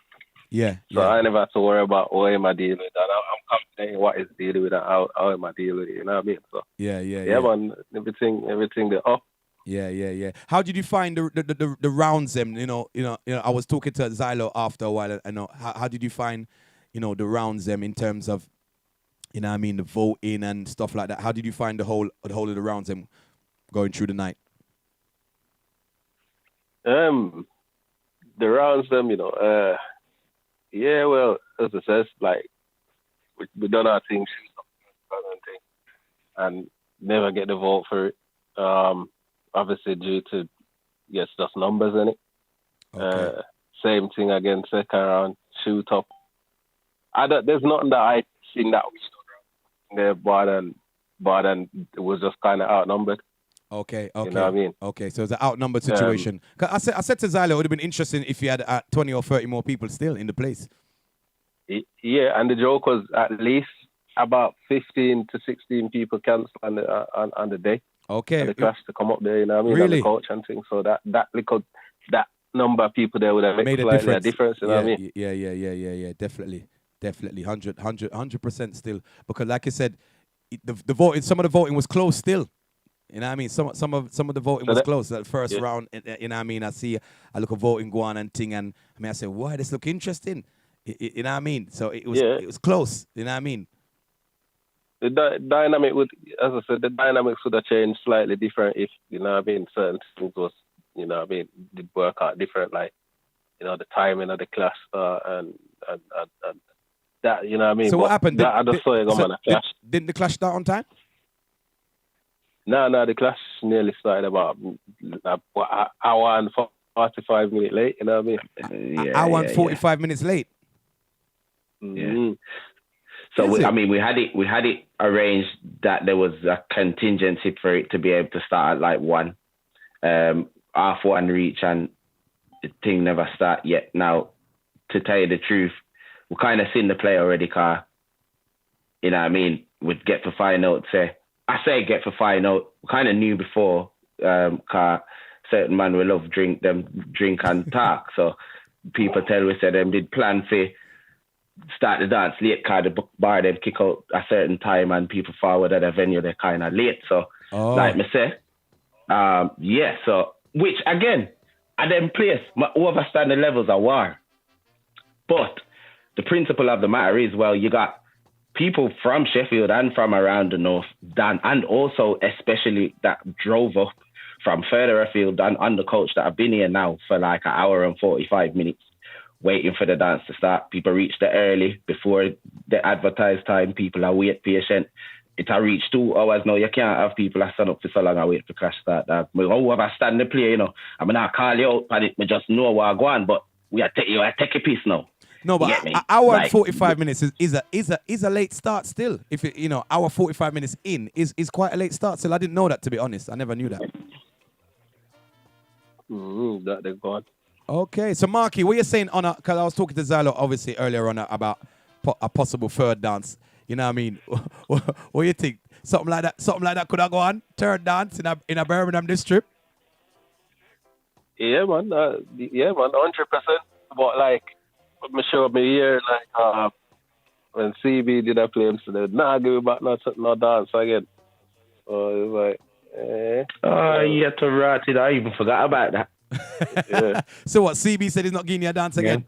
Yeah. So I never have to worry about what am I dealing with, and I'm confident in what is dealing with, and how am I dealing with it. You know what I mean? So yeah, man. Everything they're up. Yeah. How did you find the rounds? Them, I was talking to Xylo after a while. I know. How did you find, the rounds? Them in terms of, the voting and stuff like that. How did you find the whole of the rounds? Them going through the night. The rounds, them, well, as it says, like we done our thing, and never get the vote for it. Obviously due to just numbers in it. Okay. Same thing again, second round, shoot up. There's nothing that I seen that we there, but it was just kind of outnumbered. Okay. You know what I mean? Okay, so it's an outnumbered situation. 'Cause I said to Zylo, it would have been interesting if you had 20 or 30 more people still in the place. Yeah, and the joke was at least about 15 to 16 people cancelled on the day. Okay. And the clash to come up there, you know what I mean? Really? And the coach and things. So that number of people there would have Made a slightly difference. you know what I mean? Yeah. Definitely. 100% still. Because like I said, the voting, some of the voting was close still. You know what I mean? Some of the voting was close. That first round, you know what I mean? I look at voting go on and thing, and I say, why this look interesting? You know what I mean? So it was close. You know what I mean? The dynamic would, as I said, the dynamics would have changed slightly different if, you know what I mean, certain things was, you know what I mean, did work out different, like, you know, the timing of the clash and that, you know what I mean? So what happened? I just saw it on a clash. Didn't the clash start on time? No, the clash nearly started about an hour and 45 minutes late, you know what I mean? An hour and 45 minutes late. Mm-hmm. So we had it arranged that there was a contingency for it to be able to start at like 1. Half 1 reach, and the thing never start yet. Now, to tell you the truth, we kind of seen the play already, car. You know what I mean? We'd get for find out, get for find out. We kind of knew before, car certain man we love drink and talk. So people tell we them did plan for start the dance late, cause the bar them kick out a certain time and people forward at the venue they're kind of late. So like me say, so which again at them place, who understand the levels of war. But the principle of the matter is, well, you got people from Sheffield and from around the north, and also especially that drove up from further afield and on the coach that have been here now for like an hour and 45 minutes. Waiting for the dance to start. People reach there early before the advertised time. People are wait patient. It will reach 2 hours now. You can't have people that stand up for so long and wait for clash start. Whoever stand the play, you know. I'm not call you out, but I just know what I go on. But I take a piece now. No, but an hour and 45 minutes is a late start still. If it, hour 45 minutes in is quite a late start still. I didn't know that, to be honest. I never knew that. That they've gone. Okay, so Marky, what you saying on because I was talking to Zylo obviously earlier on about a possible third dance. You know what I mean? What do you think? Something like that could have gone? Third dance in a Birmingham district? Yeah, man. 100%. But like, me show me here, like when CB did a play, him said, "Nah, give me back no dance again." So it was like, you have to write it. I even forgot about that. Yeah. So what, CB said he's not giving you a dance again?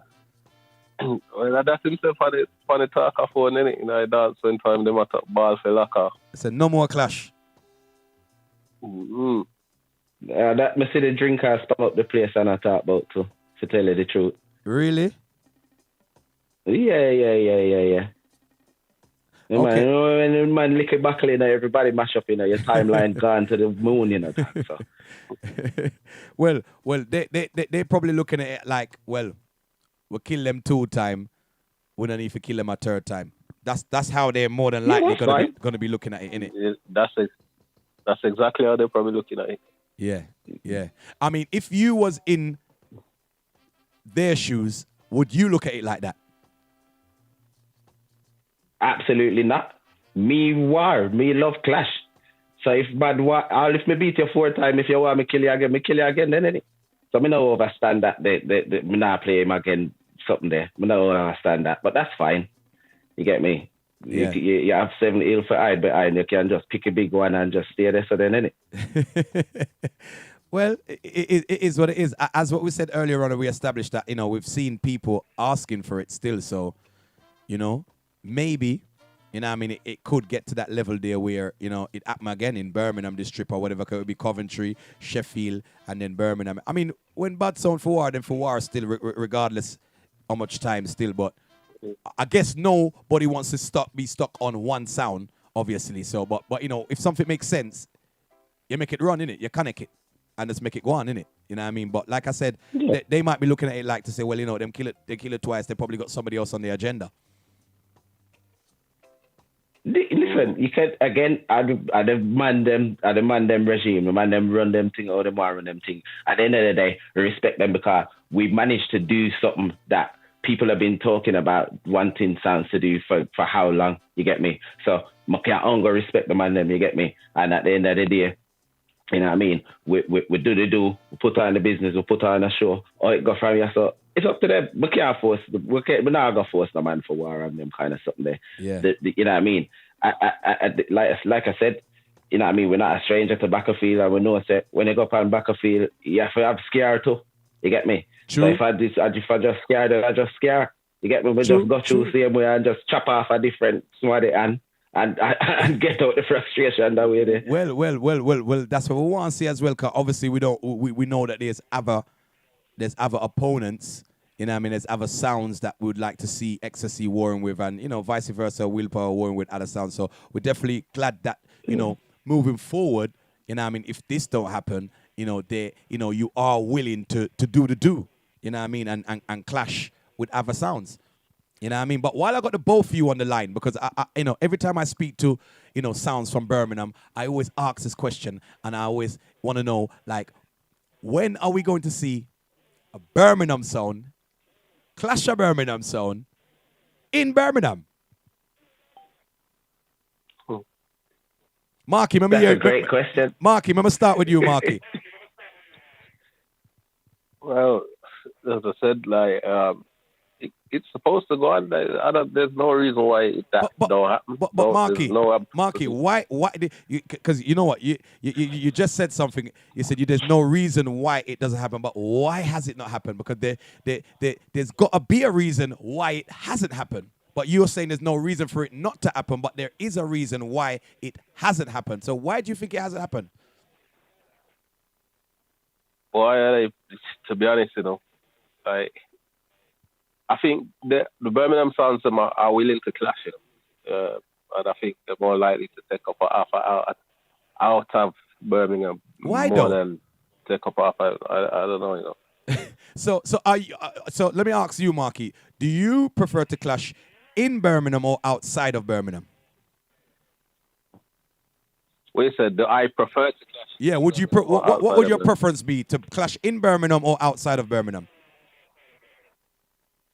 Well, that's himself on the talk of phone, innit? You know, I dance when time they matter ball for locker. So no more clash. Mm-hmm. That me see the drinker spam up the place and I talk about too, to tell you the truth. Really? Yeah. Okay. Man, when man lick it back, everybody mash up, your timeline gone to the moon, So. Well, they probably looking at it like, well, we'll kill them 2 times. We don't need to kill them a 3rd time. That's how they're more than likely going to be looking at it, innit? Yeah, that's exactly how they're probably looking at it. Yeah. I mean, if you was in their shoes, would you look at it like that? Absolutely not. Me love clash. So if me beat you 4 times, if you want me kill you again, then innit? So me no understand that me not play him again something there. Me no understand that, but that's fine. You get me? Yeah. You have 7 ill for eye behind. You can just pick a big one and just stay there. So then innit? Well, it is what it is. As what we said earlier on, we established that we've seen people asking for it still. So maybe. It could get to that level there where, it happen again in Birmingham district or whatever. It could be Coventry, Sheffield, and then Birmingham. I mean, when bad sound for war, then for war still, regardless how much time still. But I guess nobody wants to be stuck on one sound obviously. So, but you know, if something makes sense, you make it run, innit? You connect it and just make it go on, innit? You know what I mean? But like I said, they might be looking at it like to say, well, you know, they kill it twice. They probably got somebody else on the agenda. Listen, you said again, I the man them regime, the man them run them thing, or them run them thing. At the end of the day, we respect them because we managed to do something that people have been talking about wanting sounds to do for how long, you get me? So I can't go respect the man them, you get me? And at the end of the day, you know what I mean? We do the do, we put on the business, we put on a show, or it go from here. So it's up to them. We can't force, we not going to force the man for war and them kind of something there. Yeah. You know what I mean? Like I said, you know what I mean? We're not a stranger to battlefield, and we know that when you go up on battlefield, you have to have scare too. You get me? True. So if I just scare, then I just scare. You get me? We just go through the same way and just chop off a different somebody and get out the frustration that way there. Well. That's what we want to see as well. Cause obviously we know that there's other opponents. You know what I mean? There's other sounds that we would like to see Xtacy warring with, and you know, vice versa, Willpowa warring with other sounds. So we're definitely glad that, you know, moving forward, you know what I mean, if this don't happen, you know, you are willing to do the do, you know what I mean, and clash with other sounds. You know what I mean? But while I got the both of you on the line, because I you know, every time I speak to, you know, sounds from Birmingham, I always ask this question, and I always want to know, like, when are we going to see a Birmingham sound, clash a Birmingham sound in Birmingham? Marky, remember That's a great question. Marky, remember start with you, Marky. Well, as I said, like it's supposed to go on. There's no reason why that don't happen. But Marky, why? Because you know what, you just said something. You said there's no reason why it doesn't happen. But why has it not happened? Because there's got to be a reason why it hasn't happened. But you're saying there's no reason for it not to happen. But there is a reason why it hasn't happened. So why do you think it hasn't happened? Well, to be honest, you know, like, I think the Birmingham Sounds are willing to clash, you know, and I think they're more likely to take up half out of Birmingham. Why more though? than take up half. I don't know, you know. So let me ask you, Marky, do you prefer to clash in Birmingham or outside of Birmingham? We said, do I prefer to clash? Yeah, would you? What would your preference be, to clash in Birmingham or outside of Birmingham?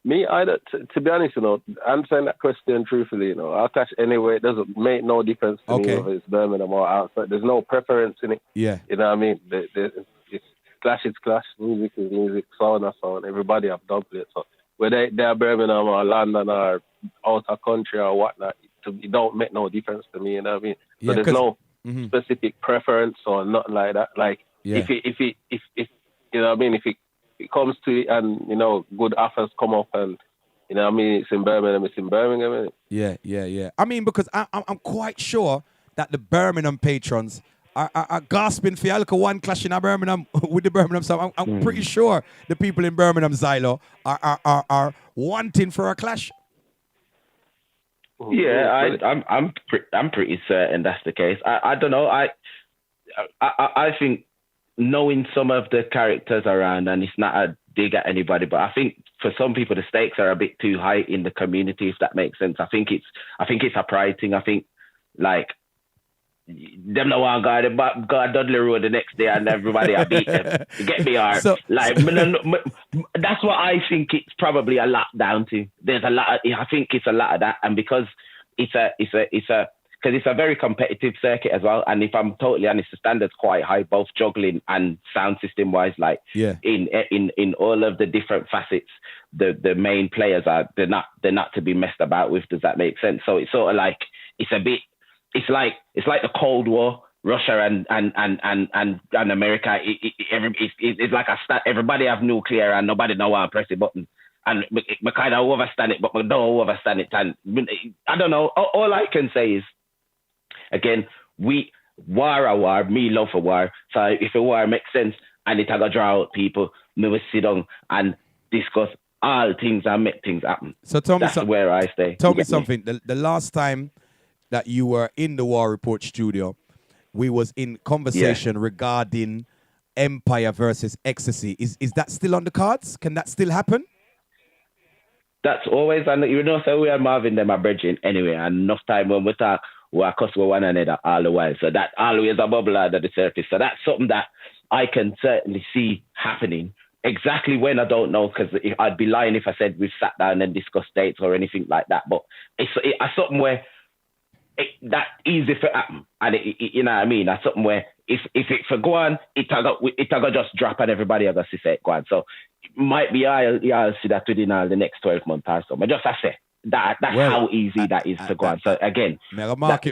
Me, to be honest, you know, answering that question truthfully, you know, I'll clash anywhere. It doesn't make no difference to me whether it's Birmingham or outside. There's no preference in it. Yeah. You know what I mean? It's clash is clash. Music is music. Sound is sound. Everybody have double it. So whether they're Birmingham or London or out of country or whatnot, it don't make no difference to me. You know what I mean? So there's no specific preference or nothing like that. Like if you know what I mean, if it comes to it and, you know, good offers come up and, you know what I mean, it's in Birmingham, isn't it? Yeah. I mean, because I'm quite sure that the Birmingham patrons are gasping for Alka one clashing at Birmingham with the Birmingham sound. I'm pretty sure the people in Birmingham, Xylo, are wanting for a clash. Yeah, I'm pretty certain that's the case. I don't know. I think, knowing some of the characters around, and it's not a dig at anybody, but I think for some people the stakes are a bit too high in the community, if that makes sense. I think it's a pride thing. I think, like, them no one go Dudley Road the next day and everybody I beat them. You get me? Or so, that's what I think it's probably a lot down to. There's a lot. I think it's a lot of that, and because it's a very competitive circuit as well. And if I'm totally honest, the standard's quite high, both juggling and sound system wise. Like in all of the different facets, the main players they're not to be messed about with. Does that make sense? So it's sort of like it's like the Cold War, Russia and America. It's like everybody have nuclear and nobody know how to press the button. And we kind of overstand it, but we don't overstand it. And I don't know. All I can say is, again, war a war, me love a war. So if a war makes sense and it gonna draw out people, we will sit down and discuss all things and make things happen. So tell me that's where I stay. Tell me something. The last time that you were in the War Report studio, we was in conversation regarding Empire versus Xtacy. Is that still on the cards? Can that still happen? That's always, and you know, so we are Marvin them are bridging anyway, and enough time when we talk, we are cuss with one another all the while. So that always a bubble under the surface. So that's something that I can certainly see happening. Exactly when, I don't know, because I'd be lying if I said we've sat down and discussed dates or anything like that. But it's something where that easy for happen, and you know what I mean. That's something where if it for go on, it go just drop and everybody else to say go on. So it might be I'll see that within the next 12 months or so. But just I say that's how easy that is to go on. So again, I mark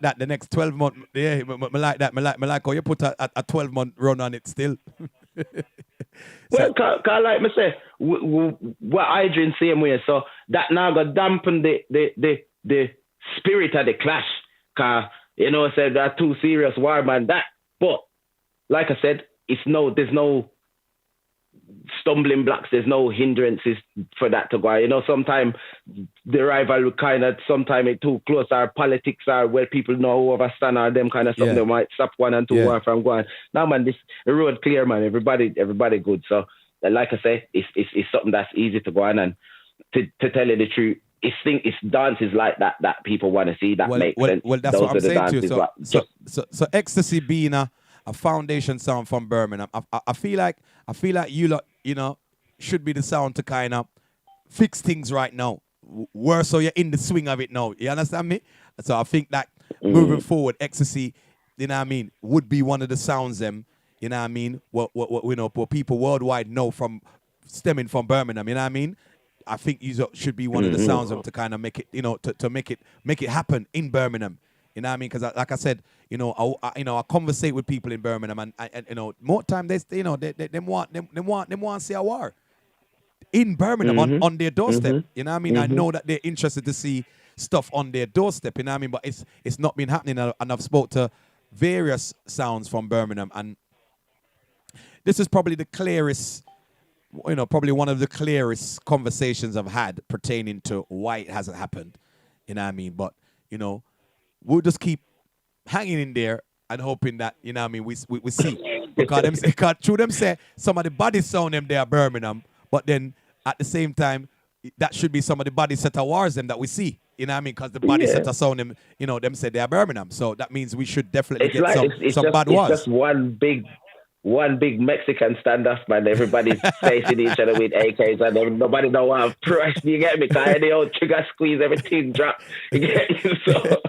that the next 12 months. Yeah, I like that. I like how you put a 12-month run on it still. Well, cause like I say, what I drink same way. So that now got dampen the spirit of the clash. Cause you know, I said that too serious war, man. That, but like I said, there's no stumbling blocks, there's no hindrances for that to go. You know, sometimes the rivalry kind of, sometimes it's too close, or politics are where people know who overstand or them kind of stuff. They might stop one and two one from going. Now, man, this road clear, man. Everybody good. So, like I say, it's something that's easy to go on, and to tell you the truth, it's dances like that people want to see. That makes sense. Well, that's what I'm saying to you. So Xtacy being a foundation sound from Birmingham, I feel like you lot, you know, should be the sound to kind of fix things right now. Worse, so you're in the swing of it now. You understand me? So I think that moving forward, Xtacy, you know what I mean, would be one of the sounds them, you know what I mean, what people worldwide know from stemming from Birmingham. You know what I mean? I think you should be one of the sounds of them to kind of make it, you know, to make it happen in Birmingham. You know what I mean? Because like I said, you know, I conversate with people in Birmingham, and you know, more time they want to see a war in Birmingham on their doorstep. You know what I mean? I know that they're interested to see stuff on their doorstep. You know what I mean? But it's not been happening, and I've spoke to various sounds from Birmingham, and this is probably the clearest. You know, probably one of the clearest conversations I've had pertaining to why it hasn't happened. You know what I mean? But, you know, we'll just keep hanging in there and hoping that, you know what I mean, we see. Because them say some of the body sound them there Birmingham, but then at the same time, that should be some of the body set wars them that we see. You know what I mean? Because the body set sound them, you know, them say they are Birmingham. So that means we should definitely get some bad wars. It's just one big Mexican standoff, man. Everybody's facing each other with AKs, and then nobody know what I'm pressed. You get me? Because any old trigger squeeze, everything drop. You get me? So.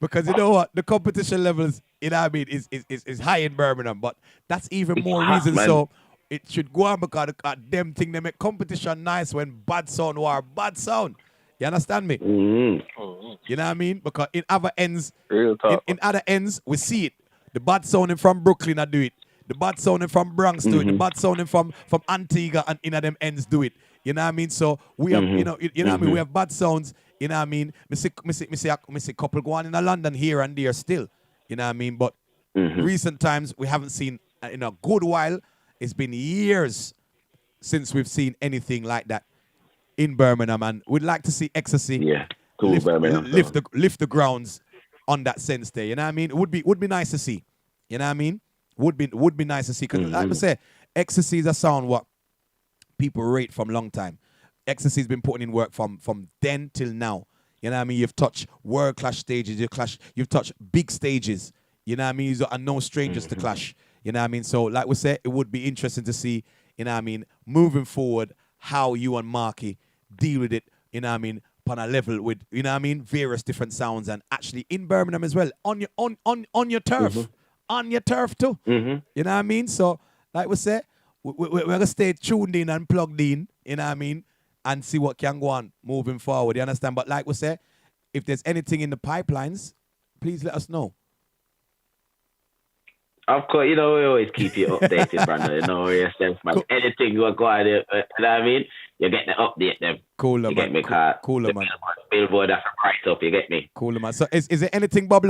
Because you know what, the competition levels, you know what I mean, is high in Birmingham, but that's even more reason so it should go on, because them think they make competition nice when bad sound war bad sound. You understand me? You know what I mean? Because in other ends, in other ends, we see it. The bad sounding from Brooklyn I do it. The bad sounding from Bronx do it. The bad sounding from Antigua and in them ends do it. You know what I mean? So we have, you know what I mean? We have bad sounds. You know what I mean? Me see couple go on in London here and there still. You know what I mean? But recent times we haven't seen in a good while. It's been years since we've seen anything like that in Birmingham, and we'd like to see Xtacy lift the grounds on that sense there. You know what I mean? It would be nice to see. You know what I mean? Would be nice to see, because like I say, Xtacy is a sound what people rate from long time. Xtacy's been putting in work from then till now. You know what I mean? You've touched world clash stages, you've touched big stages. You know what I mean? You are no strangers to clash. You know what I mean? So like we said, it would be interesting to see, you know what I mean, moving forward, how you and Marky deal with it, you know what I mean, on a level with, you know what I mean, various different sounds, and actually in Birmingham as well, on your turf. On your turf too. You know what I mean? So, like we say, we're going to stay tuned in and plugged in, you know what I mean, and see what can go on moving forward, you understand? But like we say, if there's anything in the pipelines, please let us know. Of course, you know, we always keep you updated, brother. You know, yes, man. Cool. Anything you go on, you know what I mean? You get the update them. Cool, man. Get me, cool, man. Billboard after price up, you get me? Cool, man. So is there anything bubbling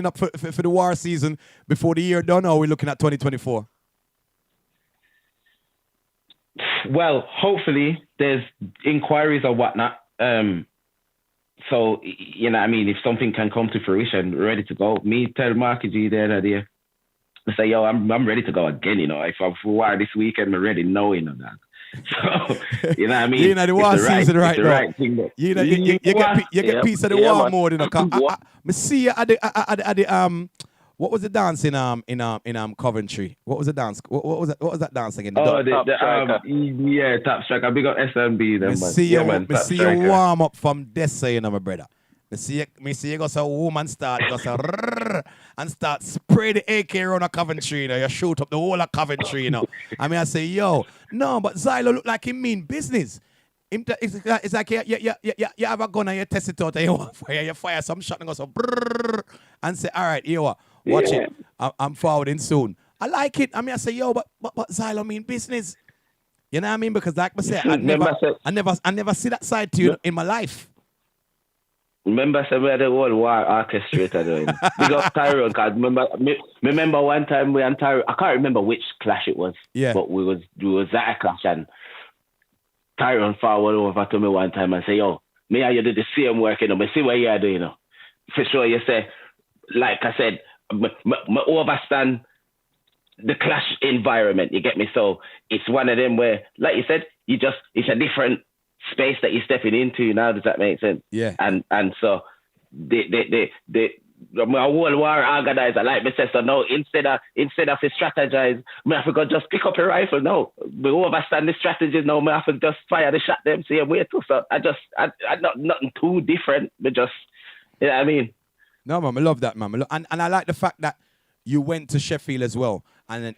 up for the war season before the year done, or are we looking at 2024? Well, hopefully there's inquiries or whatnot So, you know what I mean? If something can come to fruition, we're ready to go. Me tell Marky G the other day, I say, yo, I'm ready to go again, you know. If I'm for war this weekend, I'm ready knowing of that. So, you know what I mean? You know the war season right now. Right thing, you get piece of the war mode, you know. Me see you at the what was the dance in Coventry? What was the dance? What was that dance again? Yeah, Top Striker. Big up SMB then, man. Me see you warm up from this, you know, my brother. Me see you go so woman start go so and start spray the AK around a Coventry, you know. You shoot up the whole of Coventry, you know. I mean, I say, yo, no, but Xylo look like he mean business. It's like you have a gun and you test it out and you fire some shot and go so and say, all right, here what? Watch it. I'm forwarding soon. I like it. I mean, I say, yo, but Xylo mean business. You know what I mean? Because like I said, I never see that side to you in my life. Remember some of the whole war orchestrator doing. Big up Tyrone, because remember one time we and Tyrone, I can't remember which clash it was. Yeah. But we was at a clash and Tyrone forward over to me one time and say, yo, me and you do the same work, you know, me see what you are doing, you know. For sure you say, like I said, me overstand the clash environment, you get me? So it's one of them where, like you said, it's a different space that you're stepping into now. Does that make sense? Yeah. And so the my whole war organizer, like me said, so now instead of to strategize, me have to go just pick up a rifle. No, we overstand the strategies now. Me have to just fire the shot them same way too. So I not nothing too different, but just, you know what I mean? No, man, I love that, man. And I like the fact that you went to Sheffield as well, and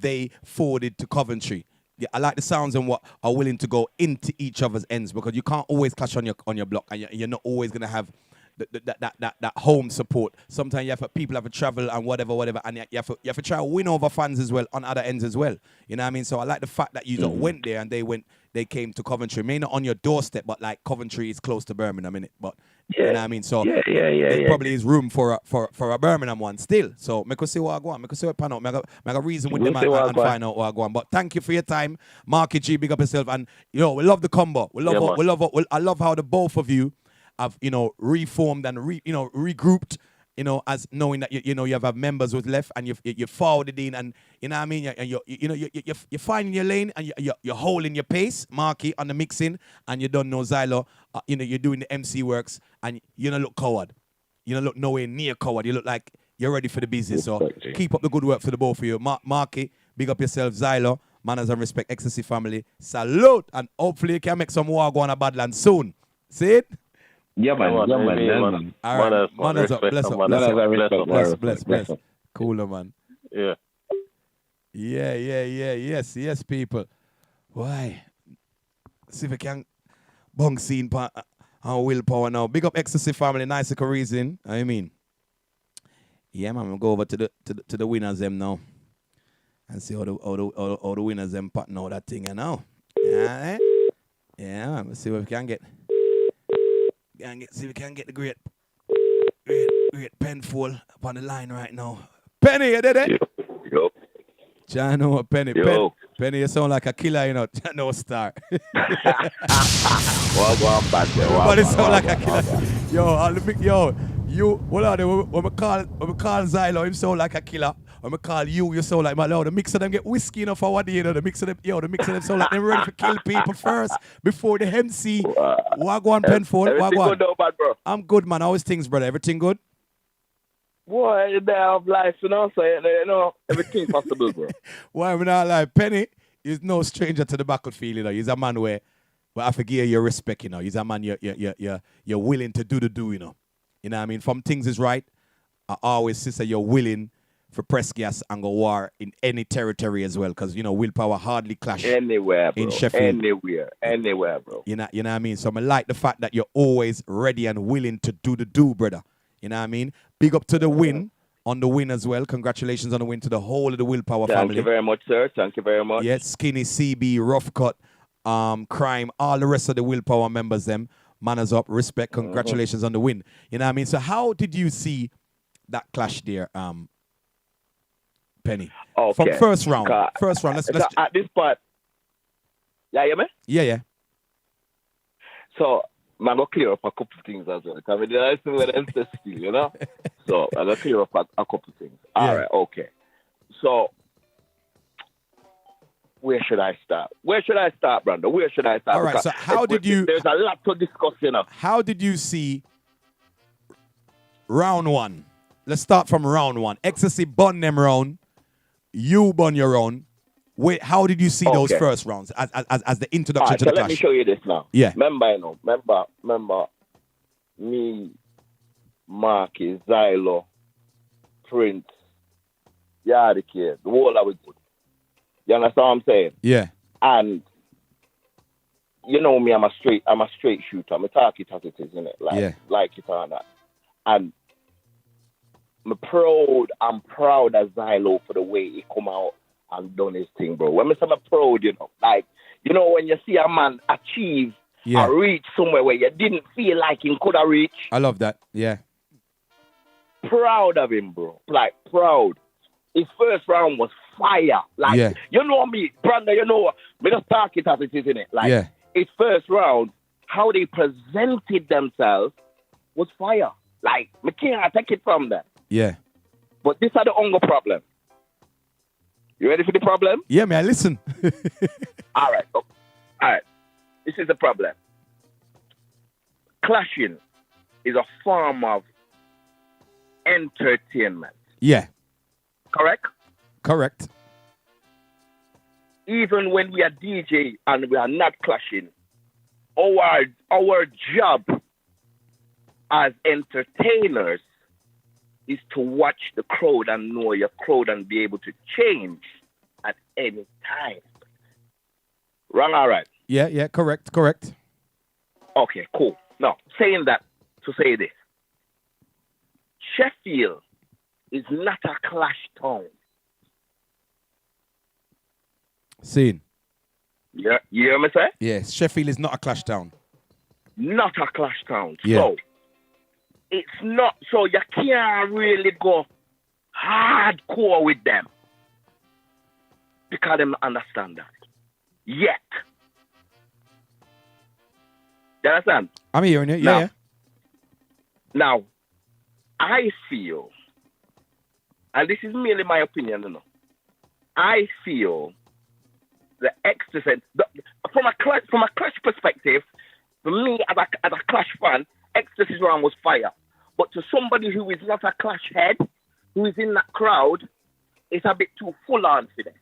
they forwarded to Coventry. Yeah, I like the sounds and what are willing to go into each other's ends, because you can't always clash on your block, and you're not always gonna have that home support. Sometimes people have to travel and whatever, and you have to try to win over fans as well on other ends as well. You know what I mean? So I like the fact that you went there and they came to Coventry. May not on your doorstep, but like Coventry is close to Birmingham, innit? But you know what I mean? So there probably is room for a Birmingham one still. So I could see what I go on. I could see what pan out. I got reason with them and find out what I go on. But thank you for your time, Marky G. Big up yourself, and we love the combo. I love how the both of you have reformed and regrouped. As knowing that you have members who's left and you forwarded in, and you know what I mean, and you're finding your lane and you're holding your pace, Marky, on the mixing, and you don't know Xylo, you're doing the MC works, and you don't look coward, you don't look nowhere near coward, you look like you're ready for the business. So keep up the good work for the both of you, Marky. Big up yourself, Xylo. Manners and respect, Xtacy family. Salute, and hopefully you can make some war go on a Badland soon. See it? Yeah, man. All right. Manners up. Bless. Cooler, man. Yeah. Yes, people. Why? See if we can bung scene and willpower now. Big up Xtacy family, nice reason. I mean. Yeah, man, we'll go over to the winners them now. And see how the winners them pattern out that thing now. Yeah, man. Let's see what we can get. See if we can get the great Penfold up on the line right now. Penny, you did it? Yo. Jano, Penny. Yo. Penny, you sound like a killer, Jano star. Everybody sound like a killer. You, hold on, when we call Xylo, him sound like a killer. When we call you sound like my lord. The mix of them get whiskey enough for what day, The mix of them sound like they're ready to kill people first before the MC. Wagwan Penfold. Everything Wagwan. good though, bad bro? I'm good, man. How is things, brother? Everything good? Boy, you there have life, so everything possible, bro. Why we not like Penny is no stranger to the battlefield, He's a man where I forgive your respect, He's a man you're willing to do the do, You know what I mean? From things is right, I always say you're willing for press gas and go war in any territory as well, because willpower hardly clash anywhere, bro. In Sheffield. Anywhere, bro. You know what I mean? So I like the fact that you're always ready and willing to do the do, brother. You know what I mean? Big up to the win on the win as well. Congratulations on the win to the whole of the Willpower family. Thank you very much, sir. Thank you very much. Yes, Skinny, CB, Rough Cut, Crime, all the rest of the Willpower members, them. Manners up, respect, congratulations on the win. You know what I mean? So how did you see that clash there, Penny? Okay. From first round. Let's at this part. Yeah, you hear me? Yeah. So I'm going to clear up a couple of things as well. Because I didn't see where them still, you know? So I'm going to clear up a couple of things. All right, okay. So, where should I start? Where should I start, Brando? Where should I start? All right, Because so how did you... There's a lot to discuss, you know. How did you see round one? Let's start from round one. Xtacy bun them round. You bun your own. Wait, how did you see those first rounds as the introduction to the Let clash? me show you this now. Yeah. Remember, me, Marky, Zylo, Prince, Yardie, the whole of it good. You understand what I'm saying? Yeah. And you know me, I'm a straight shooter. I'm a talk it as it is, innit? Like it or not. And I'm proud of Zylo for the way he come out and done his thing, bro. When I say I'm proud, you know, like, you know, when you see a man achieve or reach somewhere where you didn't feel like he could have reached. I love that. Yeah. Proud of him, bro. Like, proud. His first round was fire. Like, you know me, Brandon, you know, me just talk it as it is, innit? Like, his first round, how they presented themselves was fire. Like, me can't take it from them. Yeah. But this are the hunger problem. You ready for the problem? Yeah, man, listen. All right. This is the problem. Clashing is a form of entertainment. Yeah. Correct? Correct. Even when we are DJ and we are not clashing, our job as entertainers is to watch the crowd and know your crowd and be able to change at any time. Wrong or right? Yeah, correct. Okay, cool. Now, saying that to say this. Sheffield is not a clash town. Scene. Yeah, you hear me say? Yes, Sheffield is not a clash town. Not a clash town. Yeah. So, it's not, so you can't really go hardcore with them. Because they don't understand that. Yet. You understand? I'm hearing you, yeah. Now, I feel, and this is merely my opinion, you know, I feel the Xtacy, from a clash perspective, for me as a clash fan, Xtacy's round was fire. But to somebody who is not a clash head, who is in that crowd, it's a bit too full on for them.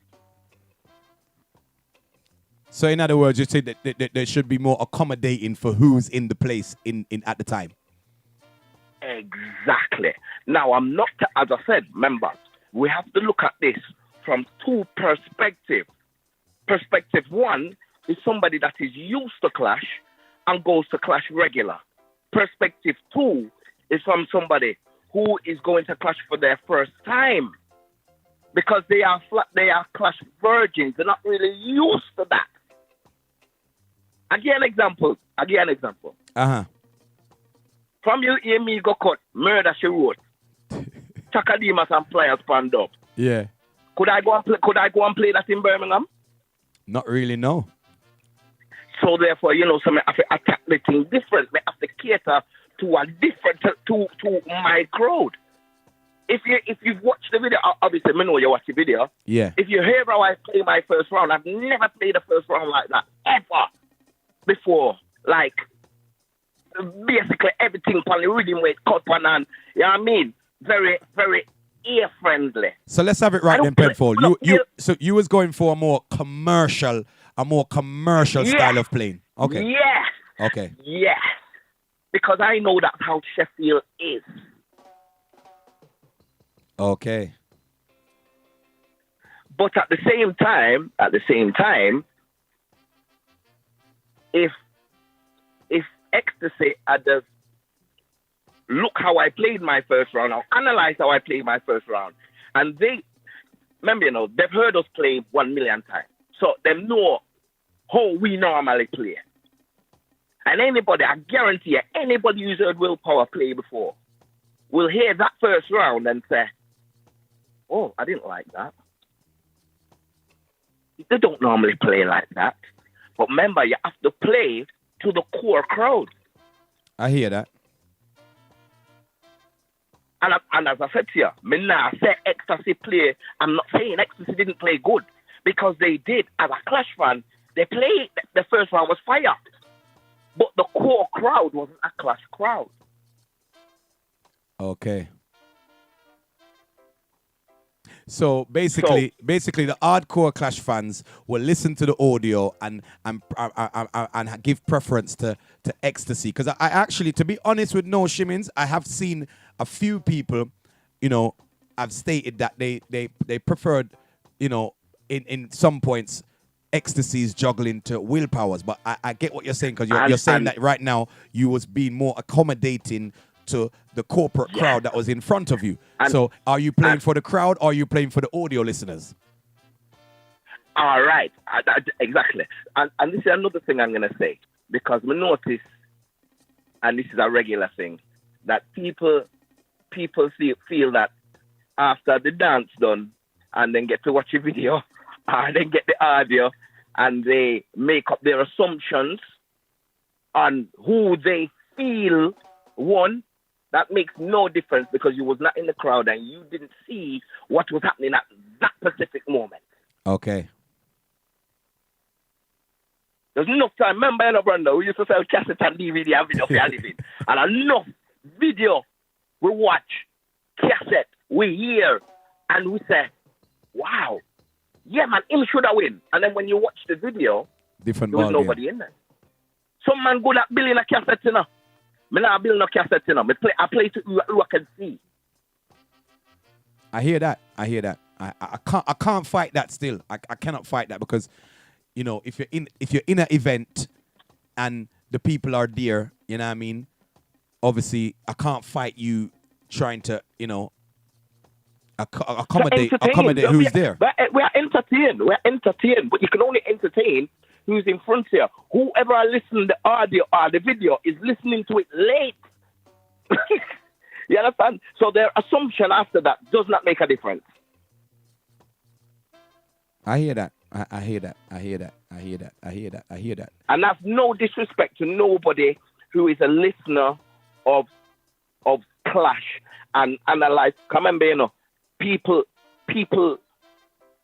So in other words, you say that there should be more accommodating for who's in the place in at the time. Exactly. Now, I'm not, as I said, members, we have to look at this from two perspectives. Perspective one is somebody that is used to clash and goes to clash regular. Perspective two is from somebody who is going to clash for their first time because they are clash virgins. They're not really used to that. I'll give you an example. Uh-huh. From you hear me go cut, murder she wrote. Chakademas and Pliers panned up. Yeah. Could I go and play that in Birmingham? Not really, no. So therefore, you know, so I have to attack the thing different. I have to cater to a different to my crowd. If you've watched the video, obviously I know you watch the video. Yeah. If you hear how I play my first round, I've never played a first round like that ever before. Like basically everything on the rhythm with cut on and you know what I mean? Very, very ear friendly. So let's have it right then, Penfold. So you was going for a more commercial style of playing. Okay. Yes. Okay. Yes. Because I know that's how Sheffield is. Okay. But at the same time, if Xtacy had just look how I played my first round, or analyze how I played my first round, and they, remember, you know, they've heard us play 1 million times, so they know how we normally play. And anybody, I guarantee you, anybody who's heard Willpowa play before will hear that first round and say, oh, I didn't like that. They don't normally play like that. But remember, you have to play to the core crowd. I hear that. And as I said to you, me now say Xtacy play. I'm not saying Xtacy didn't play good because they did. As a Clash fan, they played. The first round was fire, but the core crowd wasn't a Clash crowd. Okay. So basically, the hardcore Clash fans will listen to the audio and give preference to Xtacy. Because I actually, to be honest with no shimmings, I have seen a few people, have stated that they preferred, in some points, Xtacy's juggling to Willpowa's. But I get what you're saying, because you're saying that right now you was being more accommodating to the corporate crowd that was in front of you. So are you playing for the crowd or are you playing for the audio listeners? All right. Exactly. And this is another thing I'm going to say, because we notice, and this is a regular thing, that people feel that after the dance done and then get to watch a video and then get the audio and they make up their assumptions on who they feel won. That makes no difference because you was not in the crowd and you didn't see what was happening at that specific moment. Okay. There's enough time. Remember, Brando, we used to sell cassette and DVD and video for a living. And enough video we watch, cassette, we hear, and we say, wow, yeah, man, him should have win. And then when you watch the video, there was nobody in there. Some man good at building a cassette, Me not build no cassette, I play to who I can see. I hear that. I can't fight that still. I cannot fight that because, if you're in an event and the people are there, you know what I mean? Obviously, I can't fight you trying to, accommodate who's there. We're entertained, but you can only entertain who's in front here. Whoever listens to the audio or the video is listening to it late. You understand? So their assumption after that does not make a difference. I hear that. I hear that. And that's no disrespect to nobody who is a listener of Clash and analyze. Come and people,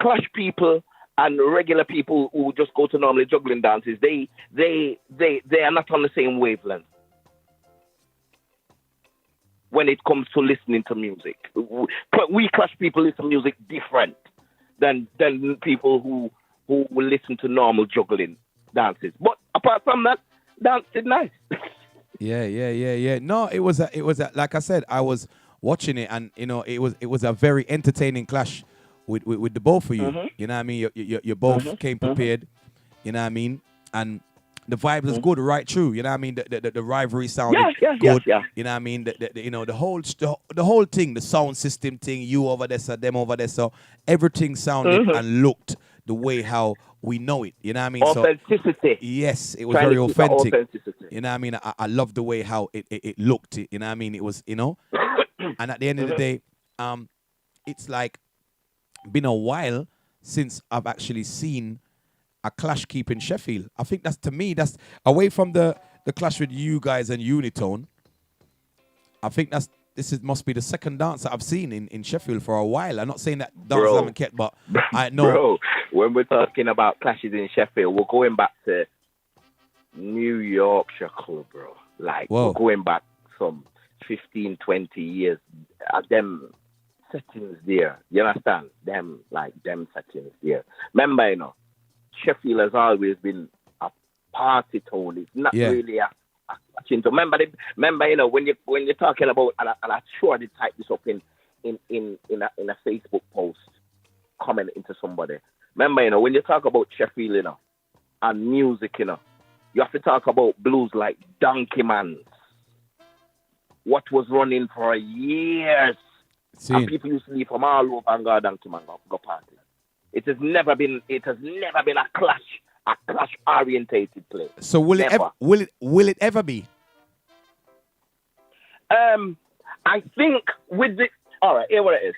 Clash people and regular people who just go to normally juggling dances, they are not on the same wavelength when it comes to listening to music. We Clash people listen to music different than people who will listen to normal juggling dances. But apart from that, dance is nice. Yeah. No, it was like I said, I was watching it, and it was a very entertaining clash with the both of you. Mm-hmm. You know what I mean? You both came prepared. You know what I mean? And the vibe was good right through. You know what I mean? The rivalry sounded good. Yeah. You know what I mean? The whole thing, the sound system thing, you over there, so them over there, so everything sounded and looked the way how we know it. You know what I mean? Authenticity. So, yes, it was very authentic. You know what I mean? I love the way how it looked. You know what I mean? It was, and at the end of the day, it's like been a while since I've actually seen a clash keep in Sheffield. I think that's away from the clash with you guys and Unitone. I think this must be the second dance that I've seen in Sheffield for a while. I'm not saying that dances haven't kept, but I know. Bro, when we're talking about clashes in Sheffield, we're going back to New Yorkshire Club, bro. Like, we're going back some 15, 20 years. Them settings there. You understand? Them settings there. Remember, Sheffield has always been a party town. It's not really a catching. So remember, when you're talking about, and I sure I did type this up in a Facebook post, comment into somebody. Remember, when you talk about Sheffield, and music, you have to talk about blues like Donkey Man's, what was running for years. And people used to leave from all over and go Donkey Man go party. It has never been a clash orientated place. So will it ever be? I think with the all right, here what it is.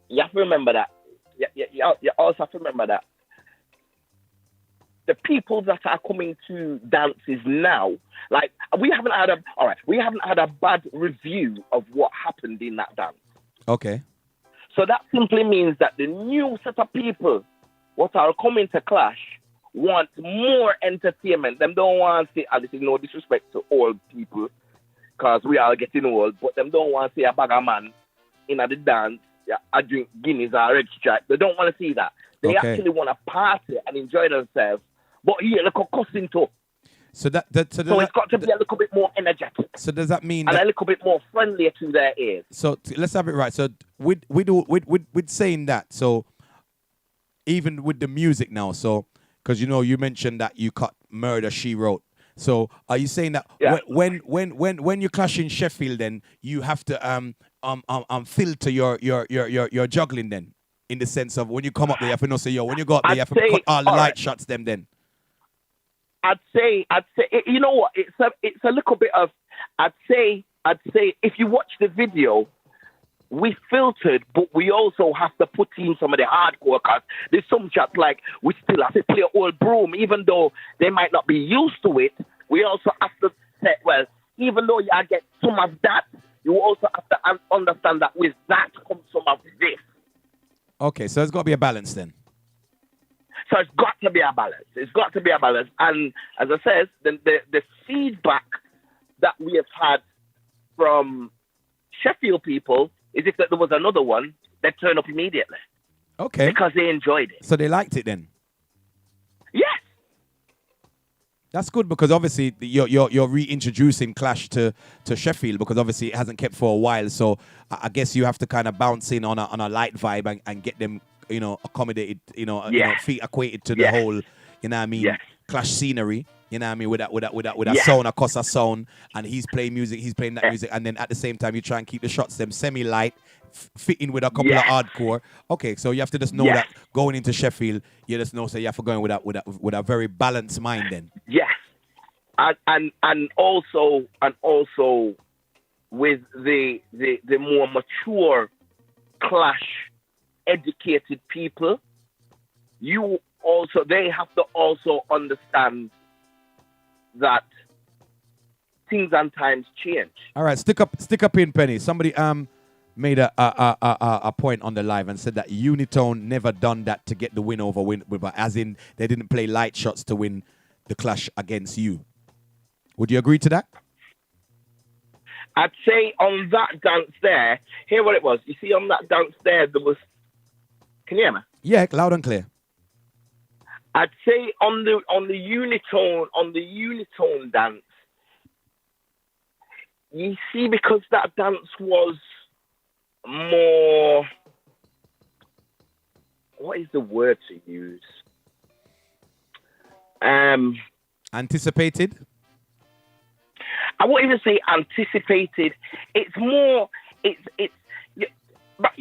You have to remember that. You also have to remember that the people that are coming to dances now, like we haven't had a bad review of what happened in that dance. Okay. So that simply means that the new set of people what are coming to Clash want more entertainment. Them don't want to see, and this is no disrespect to old people, because we are getting old, but them don't want to see a bag of man in the dance, I drink Guinness or Red Stripe. They don't want to see that. They actually want to party and enjoy themselves. But here, look at cussing too. So it's got to be a little bit more energetic. So does that mean and that, a little bit more friendlier to their ears? So let's have it right. So with saying that, so even with the music now, so because you mentioned that you cut Murder She Wrote. So are you saying that when you clash in Sheffield, then you have to filter your juggling then, in the sense of when you come up there, you have to know say when you go up there, you have to cut all the light shots them then. I'd say, you know what? It's a little bit of. I'd say, if you watch the video, we filtered, but we also have to put in some of the hardcore cuts. There's some shots like we still have to play Old Broom, even though they might not be used to it. We also have to say, well, even though you get some of that, you also have to understand that with that comes some of this. Okay, so there's got to be a balance then. So it's got to be a balance. It's got to be a balance. And as I said, the feedback that we have had from Sheffield people is if there was another one, they'd turn up immediately. Okay. Because they enjoyed it. So they liked it then? Yes. That's good, because obviously you're reintroducing Clash to Sheffield, because obviously it hasn't kept for a while. So I guess you have to kind of bounce in on a light vibe and get them, accommodated, feet acquainted to the whole, Clash scenery. You know what I mean? With that sound, a sound, and he's playing music, he's playing that music, and then at the same time you try and keep the shots them semi-light, fitting with a couple of hardcore. Okay, so you have to just know that going into Sheffield, you just know you have to go in with a very balanced mind then. Yes, and also with the more mature Clash educated people, they have to also understand that things and times change. All right, stick up in Penny. Somebody made a point on the live and said that Unitone never done that to get the win over Willpowa, as in they didn't play light shots to win the Clash against you. Would you agree to that? I'd say on that dance there, hear what it was. You see, on that dance there was. Can you hear me? Yeah, loud and clear. I'd say on the unitone dance, you see, because that dance was more, what is the word to use? Anticipated? I won't even say anticipated. It's more, but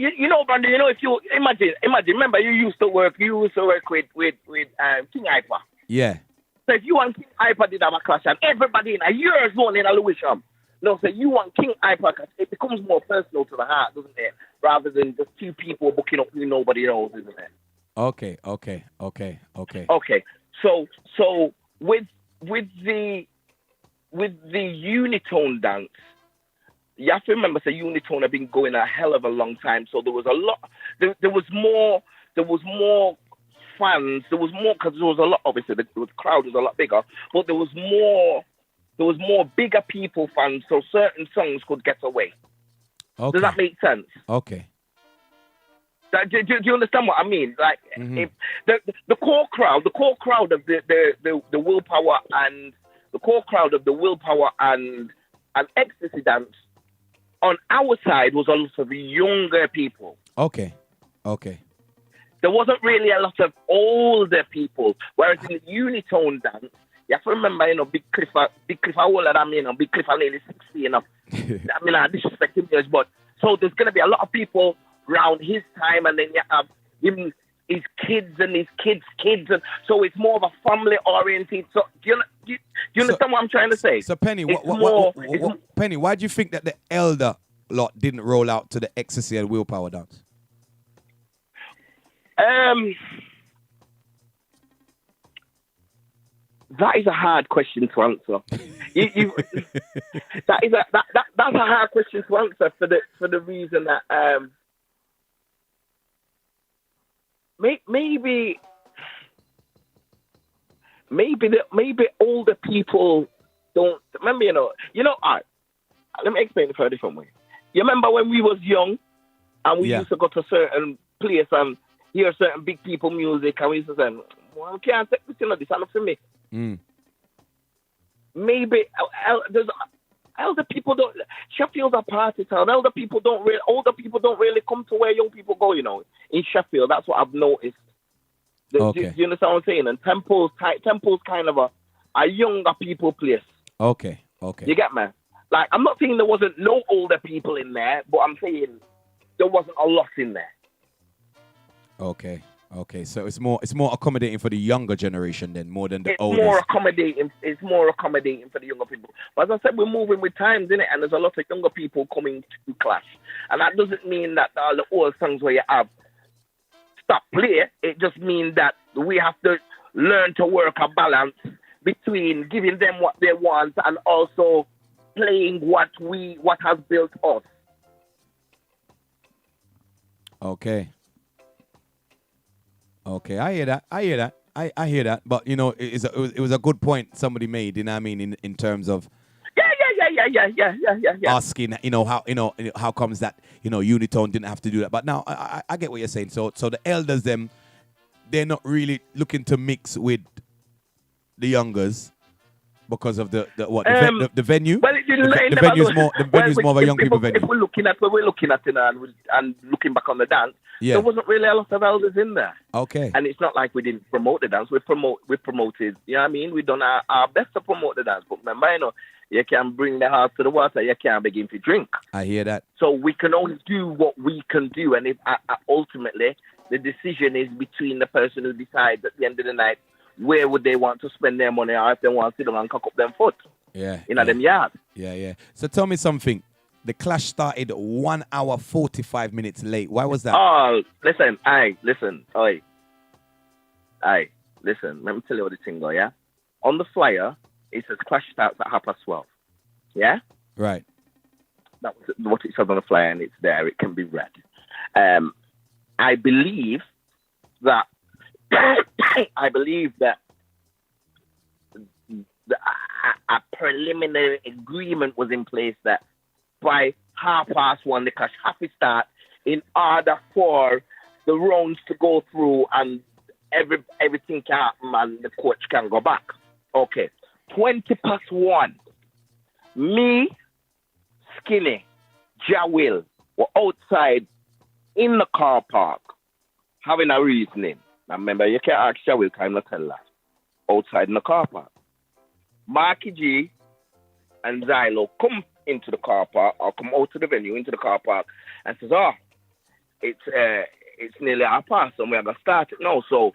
Brandon, if you imagine, remember you used to work with King Hyper. Yeah. So if you and King Hyper did have a clash, and everybody in a year's zone in a Lewisham, so you and King Hyper, it becomes more personal to the heart, doesn't it? Rather than just two people booking up who nobody knows, isn't it? Okay. Okay. So with the unitone dance, you have to remember, Unitone have been going a hell of a long time. So there was a lot. There was more fans. There was more because there was a lot. Obviously, the crowd was a lot bigger, but there was more bigger people fans. So certain songs could get away. Okay. Does that make sense? Okay. Do you understand what I mean? Like, if the core crowd of the Willpowa and the core crowd of the Willpowa and Xtacy dance. On our side was a lot of younger people. Okay. There wasn't really a lot of older people. Whereas in the unitone dance, you have to remember, Big Cliff older than me, Big Cliff nearly 60, I mean, I disrespect him, but so there's going to be a lot of people around his time, and then you have him, his kids and his kids' kids, and so it's more of a family oriented. So do you understand what I'm trying to say? So Penny, Penny, why do you think that the elder lot didn't roll out to the Xtacy and Willpowa dance? That is a hard question to answer. That's a hard question to answer for the reason that maybe older people don't remember. Let me explain it for a different way. You remember when we was young and we used to go to a certain place and hear certain big people music and we used to say, well, I can't take this, this is not for me. Maybe there's elder people don't. Sheffield's a party town. Older people don't really come to where young people go. In Sheffield, that's what I've noticed. Okay. Do you understand what I'm saying? And Temple's kind of a younger people place. Okay. You get me? Like, I'm not saying there wasn't no older people in there, but I'm saying there wasn't a lot in there. Okay. So it's more accommodating for the younger generation then, more than the older. It's more accommodating for the younger people. But as I said, we're moving with times, innit? And there's a lot of younger people coming to Clash. And that doesn't mean that all the old songs where you have stop play. It just means that we have to learn to work a balance between giving them what they want and also playing what has built us. Okay, I hear that. I hear that. But it was a good point somebody made. You know what I mean? In terms of yeah. asking, how comes that Unitone didn't have to do that? But now I get what you're saying. So the elders they're not really looking to mix with the youngers because of the venue. Well, the venue's more of a young people venue. If we're looking at where we're looking at it and looking back on the dance, there wasn't really a lot of elders in there. Okay. And it's not like we didn't promote the dance. We promoted. You know what I mean? We've done our best to promote the dance. But remember, you can't bring the heart to the water. You can't begin to drink. I hear that. So we can only do what we can do, and if ultimately the decision is between the person who decides at the end of the night where would they want to spend their money, or if they want to sit down and cock up them foot. Them yard. Yeah. So tell me something. The Clash started 1 hour 45 minutes late. Why was that? Oh, listen. Let me tell you what the thing go, yeah? On the flyer, it says Clash starts at 12:30. Yeah? Right. That's what it says on the flyer, and it's there. It can be read. I believe that a preliminary agreement was in place that by 1:30 the Clash have to start in order for the rounds to go through and everything can happen and the coach can go back. Okay. 1:20, me, Skinny, Jawil were outside in the car park having a reasoning. Now remember, you can't ask Jawil, I'm not tell that. Outside in the car park. Marky G and Zylo come into the car park or come out to the venue into the car park and says, it's nearly 12:30 and we're going to start it now. So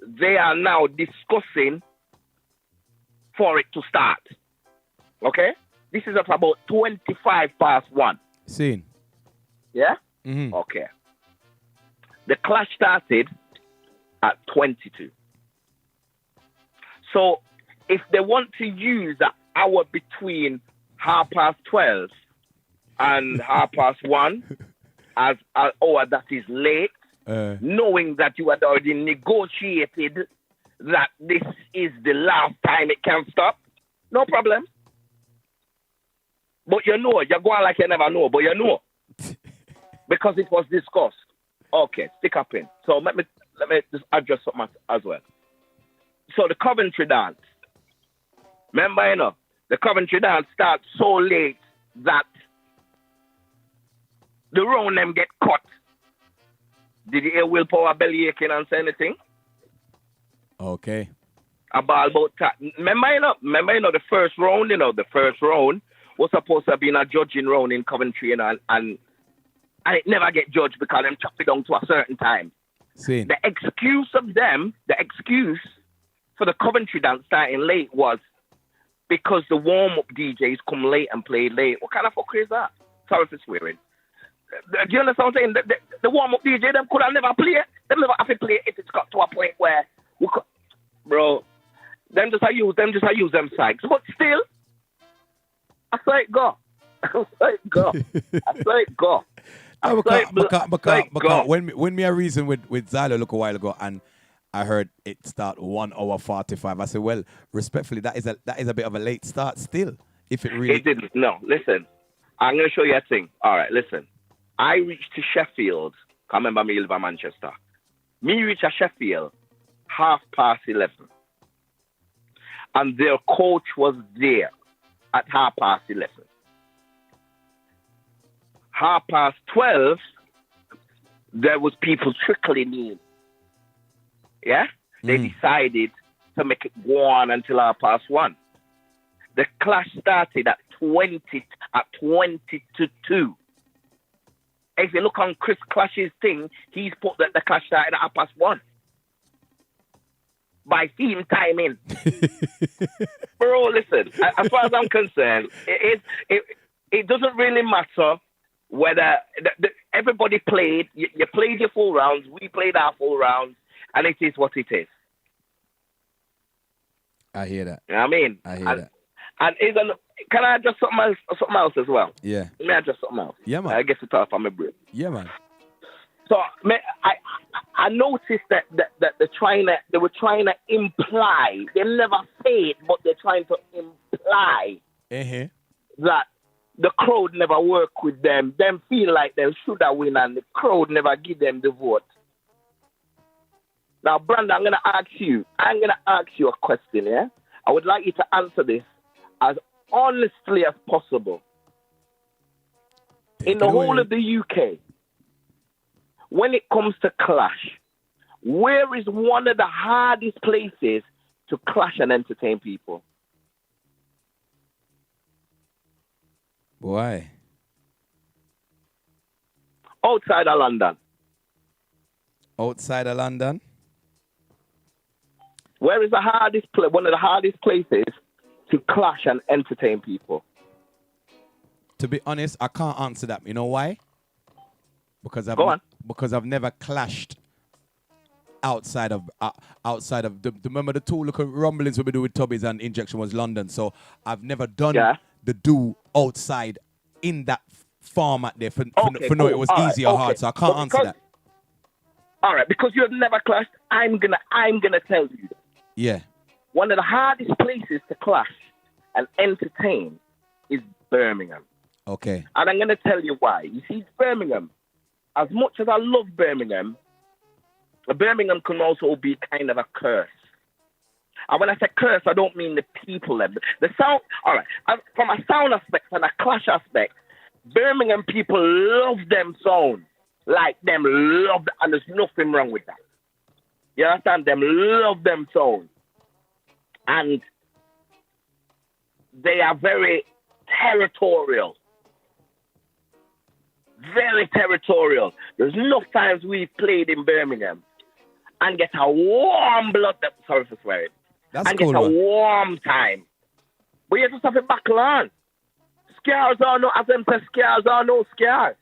they are now discussing for it to start. Okay? This is at about 1:25. Seen. Yeah? Mm-hmm. Okay. The Clash started at 22. So if they want to use an hour between 12:30 and 1:30 as an hour that is late, knowing that you had already negotiated that this is the last time it can stop, no problem. But you're going like you never know, but you know. Because it was discussed. Okay, stick up in. So let me just address something as well. So the Coventry dance. Remember, the Coventry dance starts so late that the round them get cut. Did you hear Willpowa belly aching and say anything? Okay. About that. Remember, the first round, the first round was supposed to have been a judging round in Coventry, and it never get judged because them chop it down to a certain time. Seen. The excuse for the Coventry dance starting late was because the warm-up DJs come late and play late. What kind of fucker is that? Sorry for swearing. Do you understand what I'm saying? The warm-up DJ, them could have never played. They never have to play if it's got to a point where we could... Bro, Them just I use them psychs. But still, I saw it go. I saw it go. No, because when me a reason with Zylo look a while ago and I heard it start 1 hour 45. I said, well, respectfully, that is a bit of a late start still. If it really... It didn't. No, listen. I'm going to show you a thing. All right, listen. I reached to Sheffield. I remember me live in Manchester. Me reached Sheffield 11:30. And their coach was there at 11:30. 12:30, there was people trickling in. Yeah? They decided to make it go on until 1:30. The clash started at 20 to 2. If you look on Chris Clash's thing, he's put that the clash started at 1:30. By theme timing. Bro, listen, as far as I'm concerned, it doesn't really matter whether everybody played. You played your full rounds, we played our full rounds, and it is what it is. I hear that. You know what I mean? I hear that. And can I adjust something else as well? Yeah. Let me adjust something else. Yeah, man. I guess it's off on my brain. Yeah, man. So I noticed that they were trying to imply. They never say it, but they're trying to imply that the crowd never work with them. Them feel like they should have win, and the crowd never give them the vote. Now, Brandon, I'm gonna ask you a question. Yeah, I would like you to answer this as honestly as possible. In the whole of the UK, when it comes to clash, where is one of the hardest places to clash and entertain people? Why? Outside of London. Outside of London? Where is one of the hardest places to clash and entertain people? To be honest, I can't answer that. You know why? Because I've never clashed outside of remember the two little rumblings we do with Tubbies and Injection was London. So I've never done the do outside in that format there for know it was easy or hard. So I can't answer that. All right, because you have never clashed, I'm gonna tell you. Yeah. One of the hardest places to clash and entertain is Birmingham. Okay. And I'm gonna tell you why. You see, Birmingham, as much as I love Birmingham, Birmingham can also be kind of a curse. And when I say curse, I don't mean the people. The sound, all right, from a sound aspect and a clash aspect, Birmingham people love them sound. Like them love, and there's nothing wrong with that. You understand? Them love them sound. And they are very territorial. Very territorial. There's enough times we've played in Birmingham and get a warm blood, sorry for swearing, and get a warm time. But you just have to buckle on. Scars are no, as them say, scars are no scars.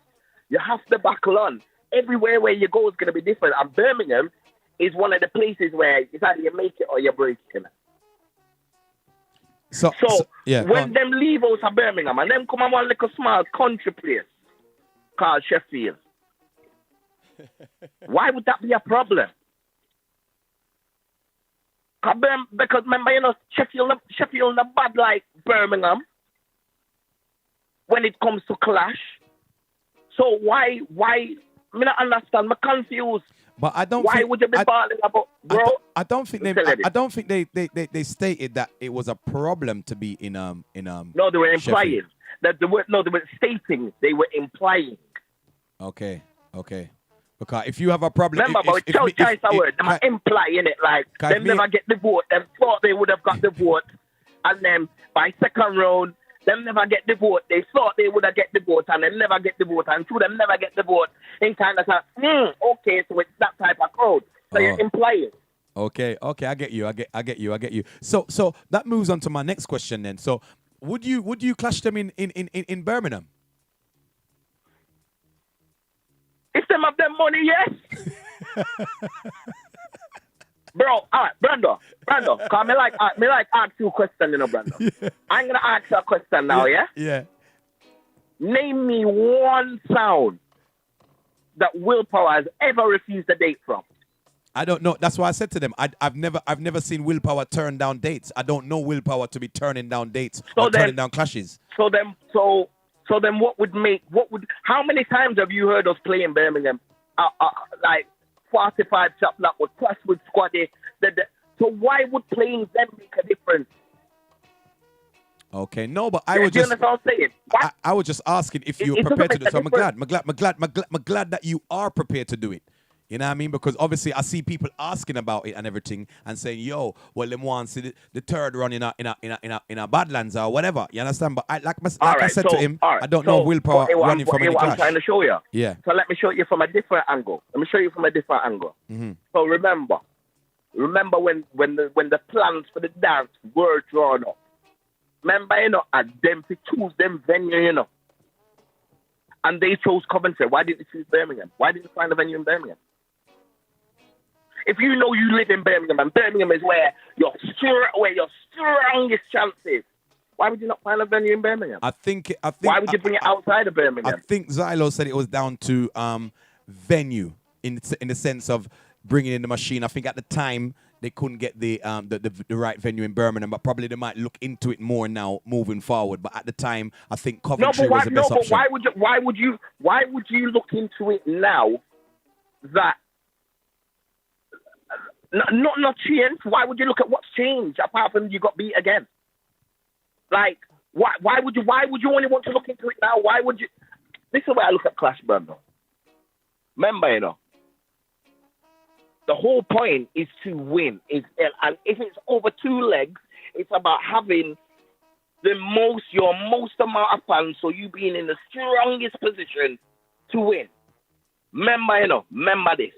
You have to buckle on. Everywhere where you go is going to be different. And Birmingham is one of the places where it's either you make it or you break it. So when them leave out of Birmingham and them come on one little small country place called Sheffield, why would that be a problem? Because remember, you know, Sheffield not bad like Birmingham when it comes to clash. So why? I don't understand. I'm confused. But I don't. Why would you be balling about, bro? I don't think they stated that it was a problem to be in No, they were implying that they were stating. They were implying. Okay. Because if you have a problem, remember, but tell choice a word. They are implying it like them never get the vote. Them thought they would have got the vote, and then by second round. Them never get the vote. They thought they would have get the vote, and they never get the vote. And two, them never get the vote. In kind of like, okay, so it's that type of crowd. So you're implying. Okay, I get you. I get you. So that moves on to my next question then. So would you clash them in Birmingham? If them have them money, yes. Bro, all right, Brando, Brando, cause me like ask you a question, you know, Brando. Yeah. I'm gonna ask you a question now, yeah? Yeah. Name me one sound that Willpowa has ever refused a date from. I don't know. That's why I said to them, I've never seen Willpowa turn down dates. I don't know Willpowa to be turning down dates or turning down clashes. So then, how many times have you heard us play in Birmingham? Like 45 chop that would clash with Squaddy. So why would playing them make a difference? Okay, no, but I was do you just understand what I'm saying? I was just asking if you were prepared to do it. So I'm glad that you are prepared to do it. You know what I mean? Because obviously I see people asking about it and everything and saying, "Yo, well, them want to see the third run in a Badlands or whatever." You understand? But I said to him, I don't know Willpowa running from any clash. I'm trying to show you. Yeah. So let me show you from a different angle. Mm-hmm. So remember when the plans for the dance were drawn up. Remember, at them to choose them venue, and they chose Coventry. Why didn't they choose Birmingham? Why didn't they find a venue in Birmingham? If you know you live in Birmingham, and Birmingham is where your strongest chances, why would you not find a venue in Birmingham? I think. Why would you bring it outside of Birmingham? I think Xylo said it was down to venue in the sense of bringing in the machine. I think at the time they couldn't get the right venue in Birmingham, but probably they might look into it more now moving forward. But at the time, I think Coventry was the best option. Why would you look into it now? That not change. Why would you look at what's changed apart from you got beat again? Like why would you only want to look into it now? Why would you? This is the way I look at Clash, Brando. Remember, the whole point is to win. And if it's over 2 legs, it's about having your most amount of fans, so you being in the strongest position to win. Remember this.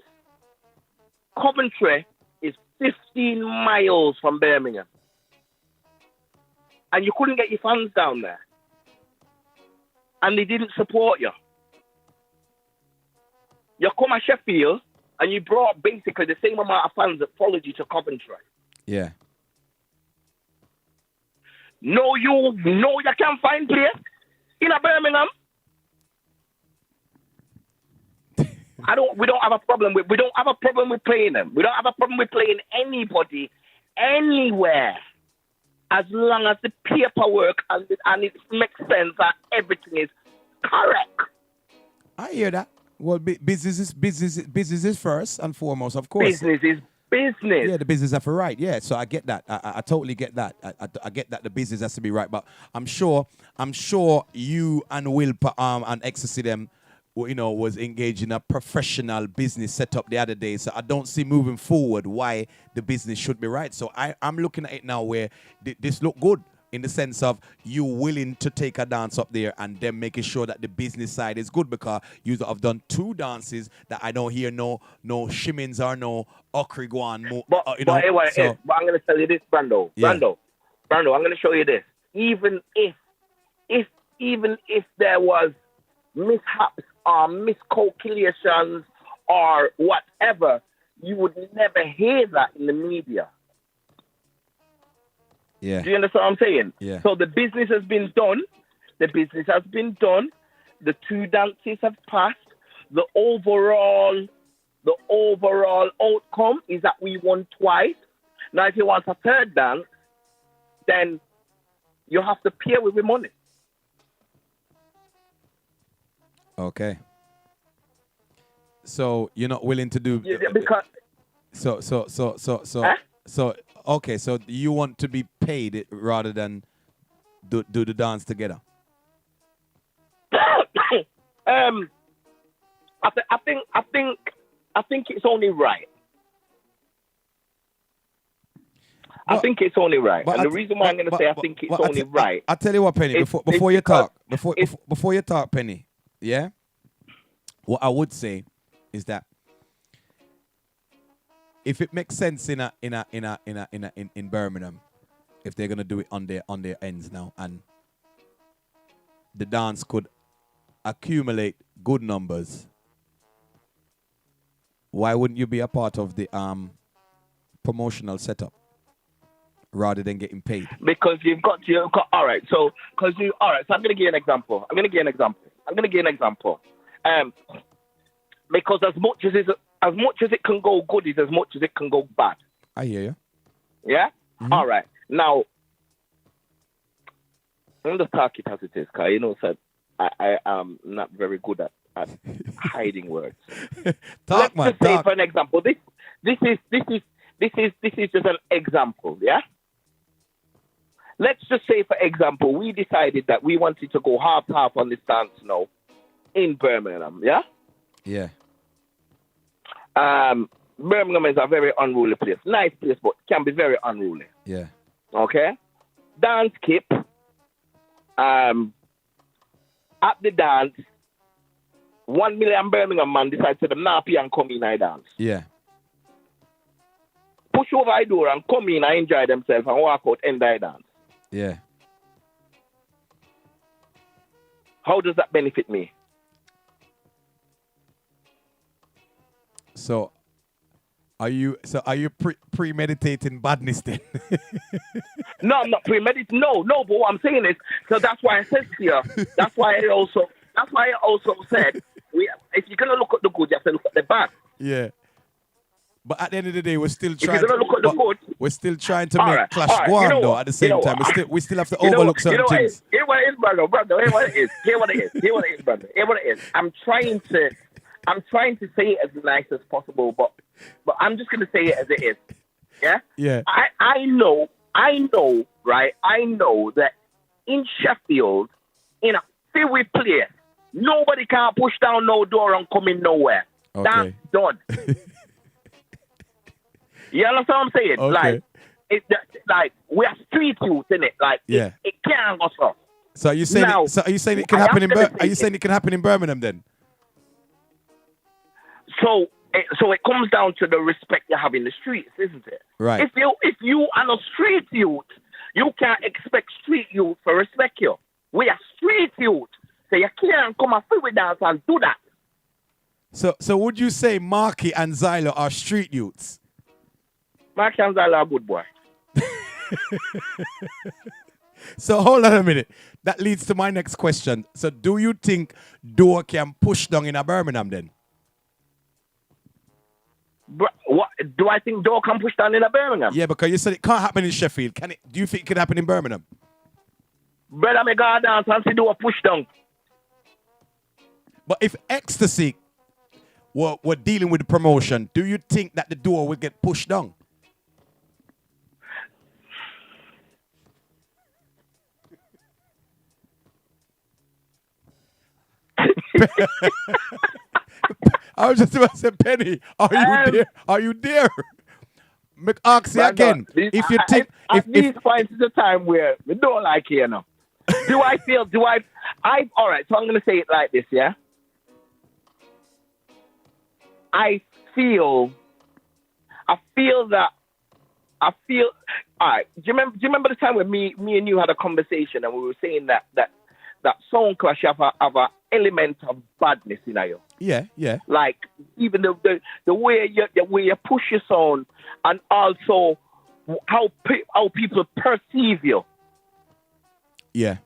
Coventry is 15 miles from Birmingham. And you couldn't get your fans down there. And they didn't support you. You come to Sheffield, and you brought basically the same amount of fans that followed you to Coventry. Yeah. No, you can't find place in a Birmingham. We don't have a problem with playing them. We don't have a problem with playing anybody anywhere, as long as the paperwork and it makes sense that everything is correct. I hear that. Well, business is first and foremost, of course. Business is business. Yeah, the business have to right. Yeah, so I get that. I totally get that. I get that the business has to be right. But I'm sure you and Willpowa and Xtacy them, was engaged in a professional business setup the other day. So I don't see moving forward why the business should be right. So I'm looking at it now where this look good. In the sense of you willing to take a dance up there and then making sure that the business side is good, because you have done 2 dances that I don't hear no shimmins or no okriguan. But I'm going to tell you this, Brando. Yeah. Brando, I'm going to show you this. Even if there was mishaps or miscalculations or whatever, you would never hear that in the media. Yeah. Do you understand what I'm saying? Yeah. So the business has been done. The 2 dances have passed. The overall outcome is that we won twice. Now, if you want a 3rd dance, then you have to pay with your money. Okay. So you're not willing to do because. Okay, so you want to be paid rather than do the dance together? I think it's only right. I think it's only right, and the reason why I'm going to say I think it's only right. I tell you what, Penny. Before you talk, Penny. Yeah. What I would say is that if it makes sense in Birmingham, if they're gonna do it on their ends now, and the dance could accumulate good numbers, why wouldn't you be a part of the promotional setup? rather than getting paid. Because you've got all right. So So I'm gonna give you an example. Because as much as it can go good is as much as it can go bad. I hear you. Yeah. All right. Now, I'm just talk it as it is, cause said I am not very good at hiding words. Talk, Let's just say, for an example, this is just an example, yeah. Let's just say, for example, we decided that we wanted to go half on this dance now in Birmingham, yeah. Yeah. Birmingham is a very unruly place. Nice place, but can be very unruly. Yeah. Okay. Dance skip. At the dance, 1 million Birmingham man decide to them not pay and come in and dance. Yeah. Push over the door and come in and enjoy themselves and walk out and die dance. Yeah. How does that benefit me? So, are you premeditating badness then? No, I'm not premeditating. No. But what I'm saying is, so that's why I said here. That's why I also said, if you're gonna look at the good, you have to look at the bad. Yeah. But at the end of the day, we're still If trying. you're gonna look at the good, we're still trying to all make right, Clash all right. go on, You know though. what? At the same time, we still have to You know overlook what? certain things. Hear what it is, brother. Hear what it is. Hear what it is, brother. Hear what it is. I'm trying to say it as nice as possible, but I'm just gonna say it as it is. Yeah. Yeah. I know, right? I know that in Sheffield, in a Philly place, nobody can push down no door and come in nowhere. Okay. That's done. You understand what I'm saying? Okay. Like we are street youth, innit? Like Yeah. it can't go so. So are you saying? Now, Are you saying it can happen in? Are you saying it can happen in Birmingham then? So it comes down to the respect you have in the streets, isn't it? Right. If you are a street youth, you can't expect street youth to respect you. We are street youth, so you can't come and fill with us and do that. So would you say Marky and Zylo are street youths? Marky and Zylo are good boy. So hold on a minute. That leads to my next question. So do you think door can push down in a Birmingham then? What do I think door can push down in a Birmingham? Yeah, because you said it can't happen in Sheffield. Can it? Do you think it could happen in Birmingham? Brother, me go dance and see door push down. But if Xtacy were dealing with the promotion, do you think that the door will get pushed down? I was just about to say, Penny, are you there? Are you there? Ask you again. If you think, at these points is the time where we don't like you know. All right, so I'm gonna say it like this, yeah. I feel all right. Do you remember the time when me and you had a conversation and we were saying that Sound Clash have a element of badness in you? Yeah. Like even the way you push your sound and also how people perceive you. Yeah.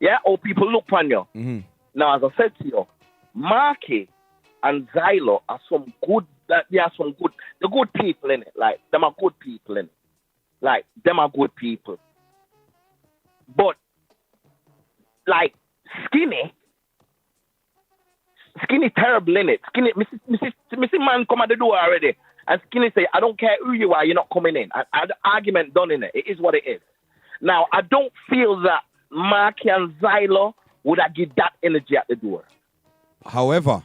Yeah, how people look on you. Mm-hmm. Now, as I said to you, Marky and Zylo are some good. They're good people in it. Like them are good people in it. Like them are good people. But like Skinny terrible in it. Skinny, Missy man come at the door already, and Skinny say, "I don't care who you are, you're not coming in." The argument done in it. It is what it is. Now, I don't feel that Marky and Zylo would have give that energy at the door. However,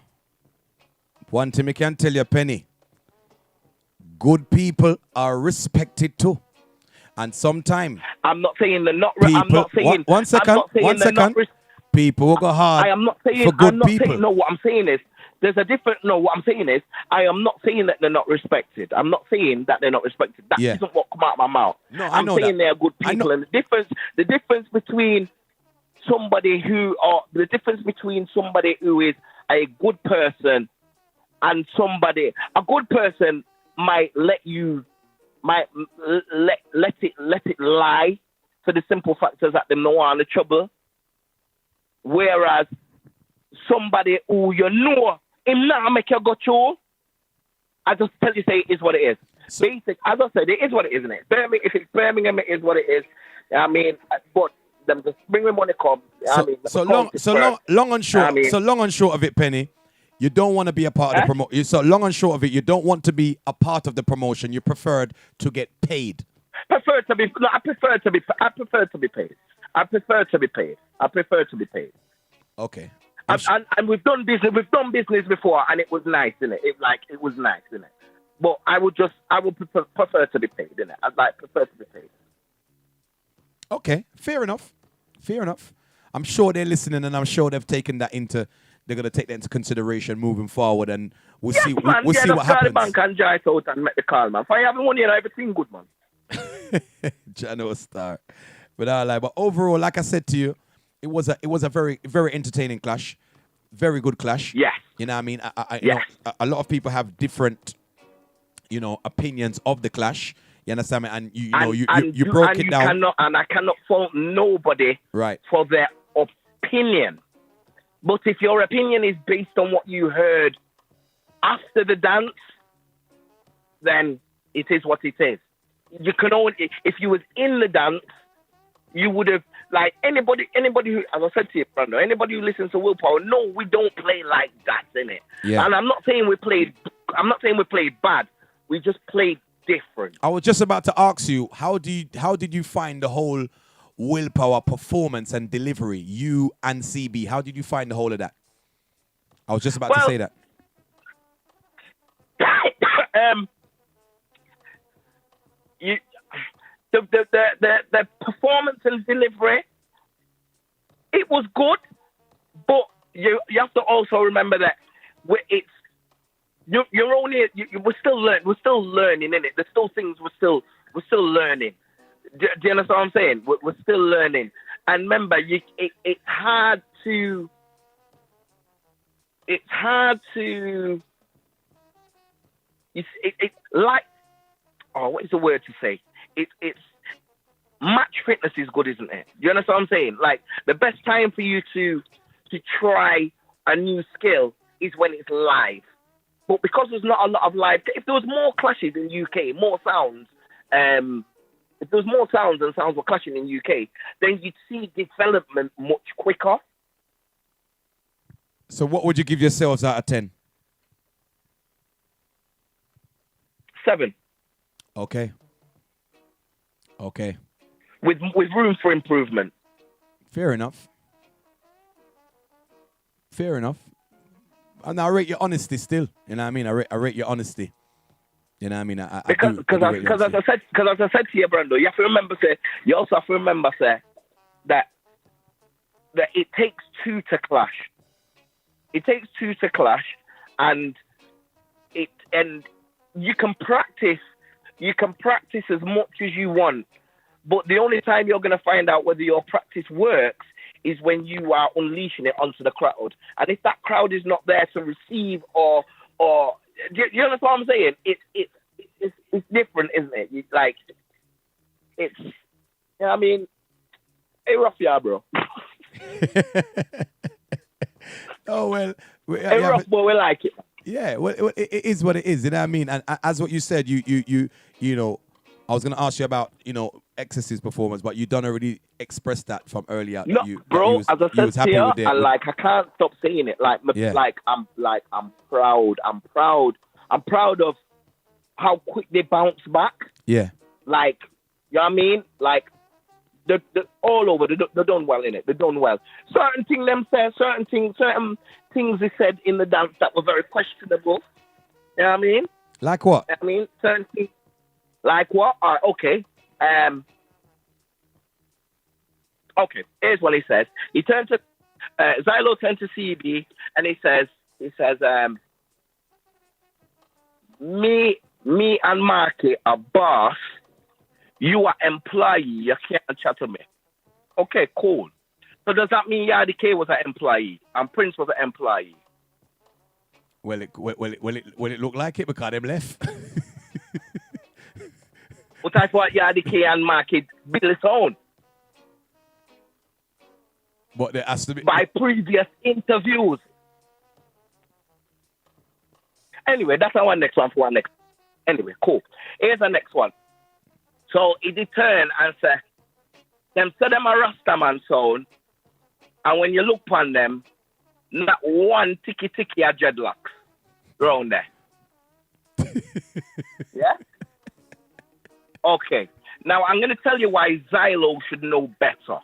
one thing I can tell you, Penny, good people are respected too. And sometimes I'm not saying they're not. People, I'm not saying. one second. People will go hard. I am not saying. for good I'm not people. saying. No, what I'm saying is there's a different. No, what I'm saying is I am not saying that they're not respected. I'm not saying that they're not respected. That Yeah. isn't what come out of my mouth. No, I I'm know saying that. they're good people, and the difference between somebody who is a good person and a good person might let you let it lie for the simple factors that them no want the trouble. Whereas somebody who you know him not make you go through, I just tell you say it is what it is. Basic, as I said, it is what it is, isn't it? Birmingham, if it's Birmingham, it is what it is. I mean, but them just bring me money come. Long and short of it, Penny, you don't want to be a part of the promotion. So long and short of it, you don't want to be a part of the promotion. You preferred to get paid. I prefer to be paid. Okay. And we've done business before, and it was nice, innit? It was nice, innit? But I would prefer to be paid, innit? I'd prefer to be paid. Okay, fair enough. I'm sure they're listening, and I'm sure they've taken that they're gonna take that into consideration moving forward, and we'll see what happens. Bank and dry out and make the call, man. For you having money and everything good, man. Jano Star. But overall, like I said to you, it was a very, very entertaining clash. Very good clash. Yes. You know what I mean? You know, a lot of people have different, opinions of the clash. You understand me? And you broke it down. I cannot fault nobody for their opinion. But if your opinion is based on what you heard after the dance, then it is what it is. You can only, if you was in the dance, you would have, like, anybody who, as I said to you, Brando, anybody who listens to Willpowa, no, we don't play like that, innit? Yeah. And I'm not saying we played bad. We just played different. I was just about to ask you, how did you find the whole Willpowa performance and delivery, you and CB? How did you find the whole of that? I was just about to say that. The performance and delivery, it was good, but you have to also remember that we're still learning, innit? There's still things we're still learning. Do you understand what I'm saying? We're still learning, and remember, it's hard to. What is the word to say? It's match fitness is good, isn't it? Do you understand what I'm saying? Like, the best time for you to try a new skill is when it's live. But because there's not a lot of live, if there was more clashes in UK, more sounds, if there was more sounds and sounds were clashing in UK, then you'd see development much quicker. So what would you give yourselves out of 10? 7. Okay. With room for improvement. Fair enough. And I rate your honesty still. You know what I mean? I rate your honesty. You know what I mean? Because as I said to you, Brando, you also have to remember that it takes two to clash. It takes two to clash, and you can practice as much as you want, but the only time you're going to find out whether your practice works is when you are unleashing it onto the crowd. And if that crowd is not there to receive or do you understand what I'm saying? It's different, isn't it? It's you know what I mean? Hey, rough, yeah, bro. Oh well, hey, rough, but we like it. Yeah, well, it is what it is. You know what I mean? And as what you said, you know, I was going to ask you about, Xtacy's performance, but you done already expressed that from earlier. No, bro, as I said to you, I can't stop saying it. I'm proud. I'm proud of how quick they bounce back. Yeah. Like, you know what I mean? Like, they're all over. They're done well in it. They're done well. Certain things they said in the dance that were very questionable. You know what I mean? Like what? I mean, certain things. Like what? Okay. Okay. Here's what he says. He turned to Xylo turned to CB and he says, me and Marky are boss. You are employee. You can't chat to me. Okay, cool. So does that mean Yardy K was an employee and Prince was an employee? Well, it looked like it because them left. But I thought Yardie and Market build its own. But there has to be by previous interviews. Anyway, that's our next one for our next. Anyway, cool. Here's the next one. So he did turn and say, them say them a Rastaman sound, and when you look upon them, not one ticky a dreadlocks around there. Yeah? Okay. Now I'm going to tell you why Xylo should know better.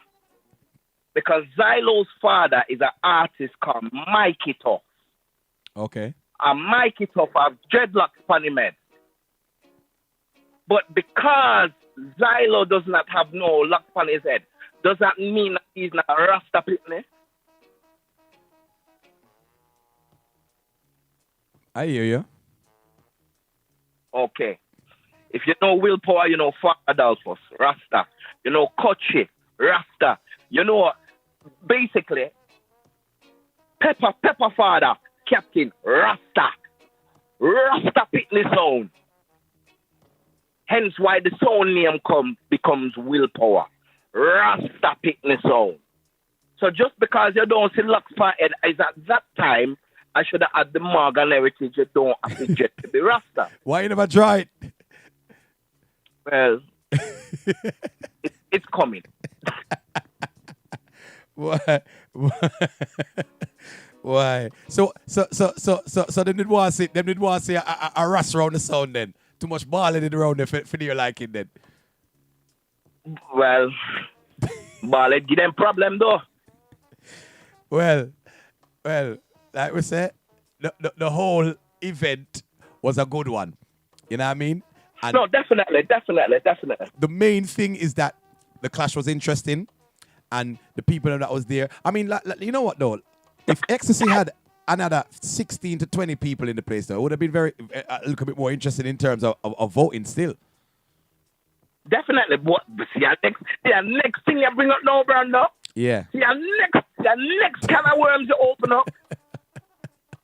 Because Xylo's father is an artist called Mikey Tough. Okay. And Mikey Tough have dreadlocks on him head. But because Xylo does not have no locks on his head, does that mean that he's not a Rasta pitney? I hear you. Okay. If you know Willpowa, you know Father Adolphus, Rasta. You know Kochi, Rasta. You know, basically, Pepper Father, Captain, Rasta. Rasta pitney sound. Hence why the sound name becomes Willpowa. Rasta pitney sound. So just because you don't see locks for head is at that time, I should have had the Morgan heritage. You don't have to jet to be Rasta. Why you never try it? Well, it's coming. Why? Why? So them did want to see a Ras around the sound then. Too much balling it around there for your liking then. Well, balling give them problem though. Well, like we said, the whole event was a good one. You know what I mean? And no, definitely. The main thing is that the clash was interesting, and the people that was there. I mean, like, you know what though? If Xtacy had another 16 to 20 people in the place, though, it would have been a little bit more interesting in terms of voting still. Definitely, but see, next thing you bring up now, Brando. Yeah. See, next can of worms you open up.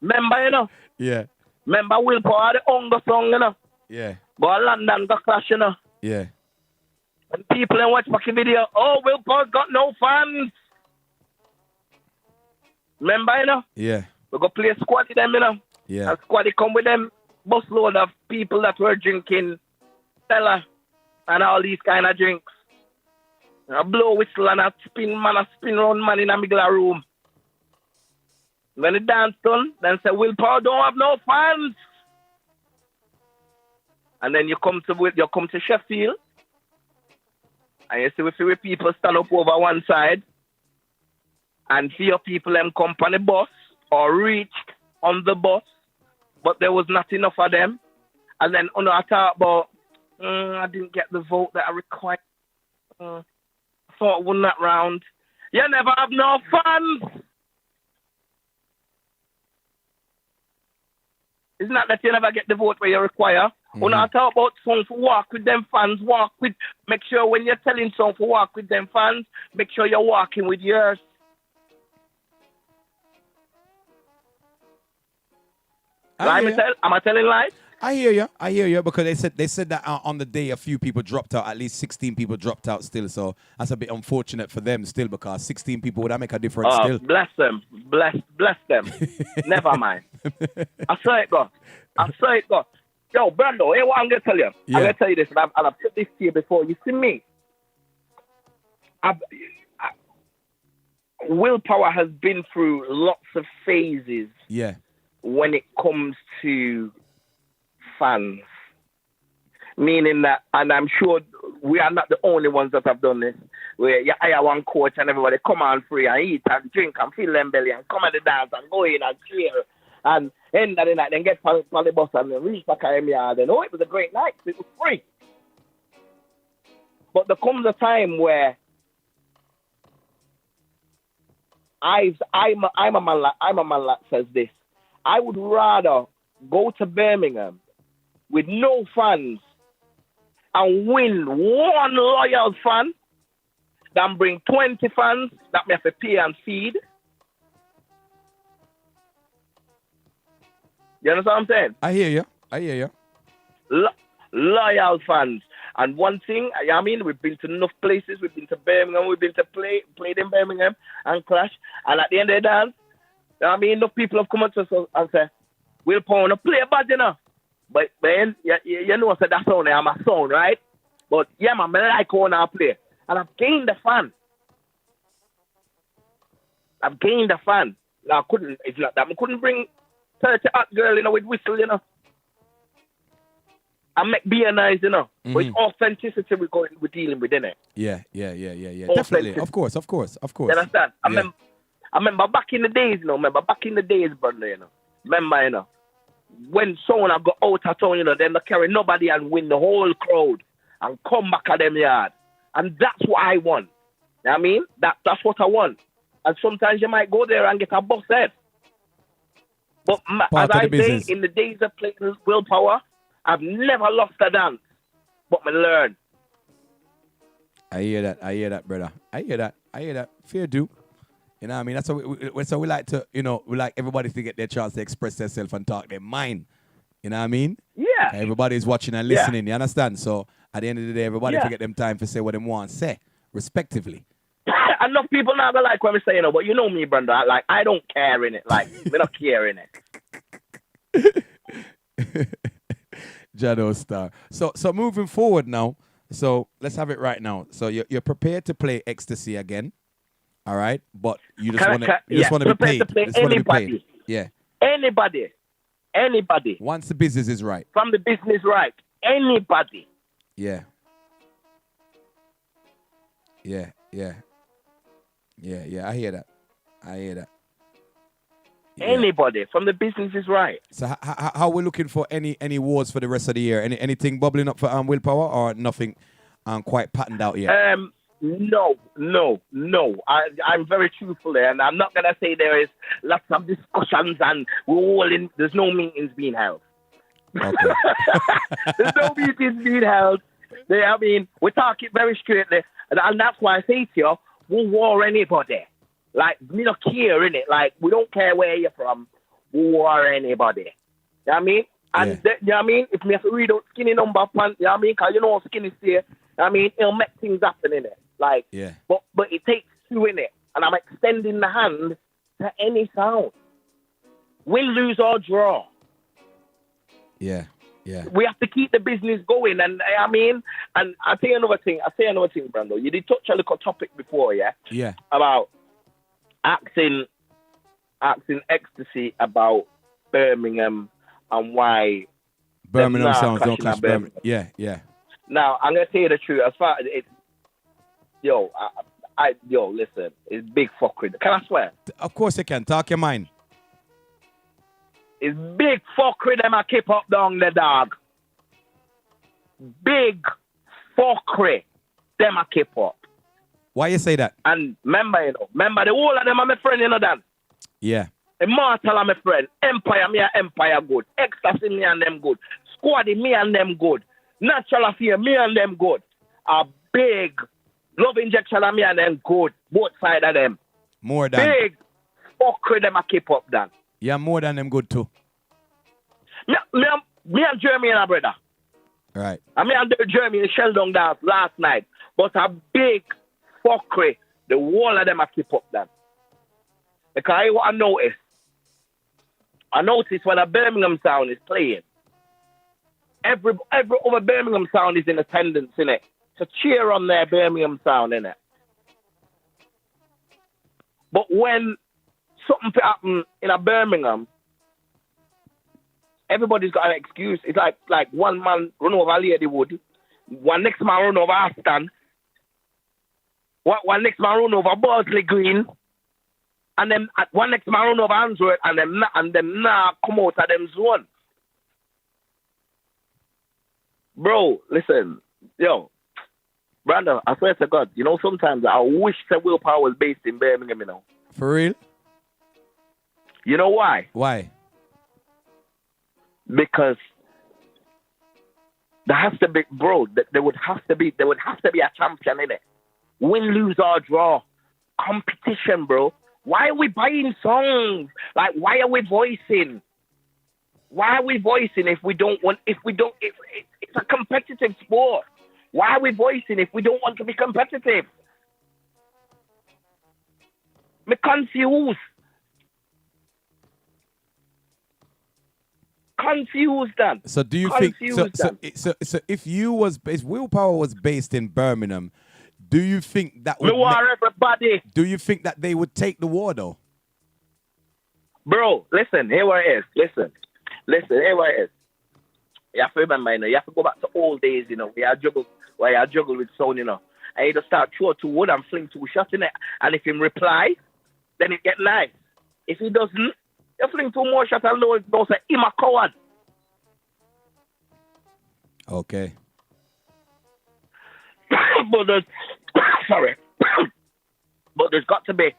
Remember, you know? Yeah. Remember Willpowa, the hunger song, you know? Yeah. Go to London, go clash, you know? Yeah. And people and watch fucking video, oh, Willpowa's got no fans. Remember, you know? Yeah. We go play squad with them, you know? Yeah. And squad come with them busload of people that were drinking Stella and all these kind of drinks. A blow whistle and a spin round man in a middle of room. When the dance done, then say Willpowa don't have no fans. And then you come to Sheffield, and you see we see people stand up over one side, and see your people them come on the bus or reach on the bus, but there was not enough of them. And then I talk about I didn't get the vote that I required. I thought I won that round. You never have no fans. It's not that you never get the vote where you require. When I talk about song for walk with them fans, make sure when you're telling song for walk with them fans, make sure you're walking with yours. Am I telling lies? I hear you because they said that on the day a few people dropped out, at least 16 people dropped out still, so that's a bit unfortunate for them still because 16 people would that make a difference still. Bless them. Bless them. Never mind. I saw it go. Yo, Brando, hey, what I'm going to tell you. Yeah. I'm going to tell you this, and I've said this to you before. You see me? Willpowa has been through lots of phases. Yeah. When it comes to fans. Meaning that, and I'm sure we are not the only ones that have done this, where you hire one coach and everybody come on free and eat and drink and fill them belly and come at the dance and go in and cheer and end of the night, then get on the bus and then reach back at yard. And it was a great night. It was free. But there comes a time where I'm a man that says this. I would rather go to Birmingham with no fans and win one loyal fan than bring 20 fans that me have to pay and feed. You understand what I'm saying? I hear you. Loyal fans. And one thing, I mean, we've been to enough places. We've been to Birmingham. We've been to played in Birmingham and clash. And at the end of the dance, I mean, enough people have come up to us and say, Willpowa, play bad, you know. But then, you know, so that's only I'm a sound, right? But yeah, man, I like how I play. And I've gained a fan. Now, it's not that I couldn't bring 30 hot girl, you know, with whistle, you know. I make beer nice, you know. But it's authenticity we're dealing with, innit? Yeah. Definitely. Of course. You understand? I remember back in the days, you know, brother, you know. Remember, you know, when someone have got out of town, you know, then they carry nobody and win the whole crowd and come back at them yard. And that's what I want. You know what I mean? That's what I want. And sometimes you might go there and get a bus head. But as I say, in the days of playing Willpowa, I've never lost a dance. But I learn. I hear that, brother. I hear that. Fair do. You know what I mean? That's what we like to, you know, we like everybody to get their chance to express themselves and talk their mind. You know what I mean? Yeah. Everybody's watching and listening, you understand? So at the end of the day, everybody to get them time to say what they want to say, respectively. Enough people not gonna like what I'm saying, but you know me, brother. Like, I don't care in it. Like, we don't care in it. Jado Star. So moving forward now, so let's have it right now. So you're prepared to play Xtacy again, all right? But you just want to be paid. Anybody. Yeah. Anybody. Once the business is right. From the business right. Anybody. Yeah. I hear that. Yeah. Anybody from the business is right. So how we're looking for any awards for the rest of the year? Anything bubbling up for Willpowa or nothing quite patterned out yet? No. I'm very truthful there, and I'm not gonna say there is lots of discussions and there's no meetings being held. Okay. There's no meetings being held. I mean, we talk it very straightly, and that's why I say to you, we'll war anybody. Like, we don't care, innit? Like, we don't care where you're from. We'll war anybody. You know what I mean? And, you know what I mean? If we have to read out skinny number, you know what I mean? Because you know how skinny say, you know what I mean? It'll make things happen, innit? Like, but it takes two, innit? And I'm extending the hand to any sound. Win, lose, or draw. Yeah. We have to keep the business going, and I mean, and I say another thing, Brando. You did touch a little topic before, yeah? Yeah. About asking Xtacy about Birmingham and why Birmingham sounds don't clash Birmingham. Yeah. Now, I'm gonna tell you the truth. As far as it's, yo, listen, it's big fuckery. Can I swear? Of course you can. Talk your mind. It's big fuckery them I keep up down the dog. Big fuckery them I keep up. Why you say that? And remember the whole of them are my friend, you know that? Yeah. Immortal are my friend. Empire, me and Empire good. Xtacy, me and them good. Squaddy, me and them good. Natural Affair, me and them good. A big Love Injection, me and them good. Both sides of them. More than. Big fuckery them I keep up then. Yeah, more than them good too. Me and Jeremy and a brother. Right. And me and Jeremy in Sheldon dance last night. But a big fuckery, the whole of them I keep up then. Because I notice when a Birmingham sound is playing, every other Birmingham sound is in attendance, innit? So cheer on their Birmingham sound, innit? But when something happen in a Birmingham, everybody's got an excuse. It's like one man run over Ladywood, one next man run over Aston, one next man run over Borsley Green, and then one next man run over Answorth, and them now come out of them zone. Bro, listen, Brandon, I swear to God, sometimes I wish that Willpowa was based in Birmingham, For real? You know why? Why? Because there has to be, bro. There would have to be a champion in it. Win, lose or draw, competition, bro. Why are we buying songs? Like, why are we voicing? Why are we voicing if we don't want? If it's a competitive sport, Why are we voicing if we don't want to be competitive? Me confused. Confused then. So do you think so if Willpowa was based in Birmingham, do you think that would everybody? Do you think that they would take the war though? Bro, listen, here what it is. Listen, here what it is. You have to remember, you have to go back to old days, where I juggle with sound, and you just start throw to wood and fling 2 shots in it. And if him reply, then it get nice. If he doesn't, you fling 2 more shots and don't say him a coward. Okay. But there's got to be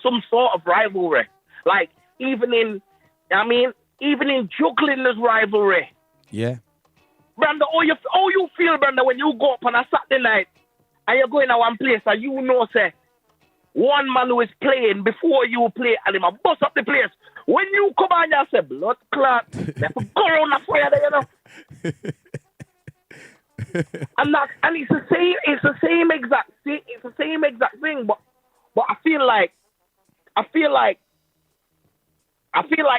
some sort of rivalry. Like even in juggling there's rivalry. Yeah. Brenda, how you feel, Brenda, when you go up on a Saturday night and you're going to one place and say one man who is playing before you play and him a bust up the place. When you come on, you say blood clot, they have to go around the fire there, and it's the same exact thing, but I feel like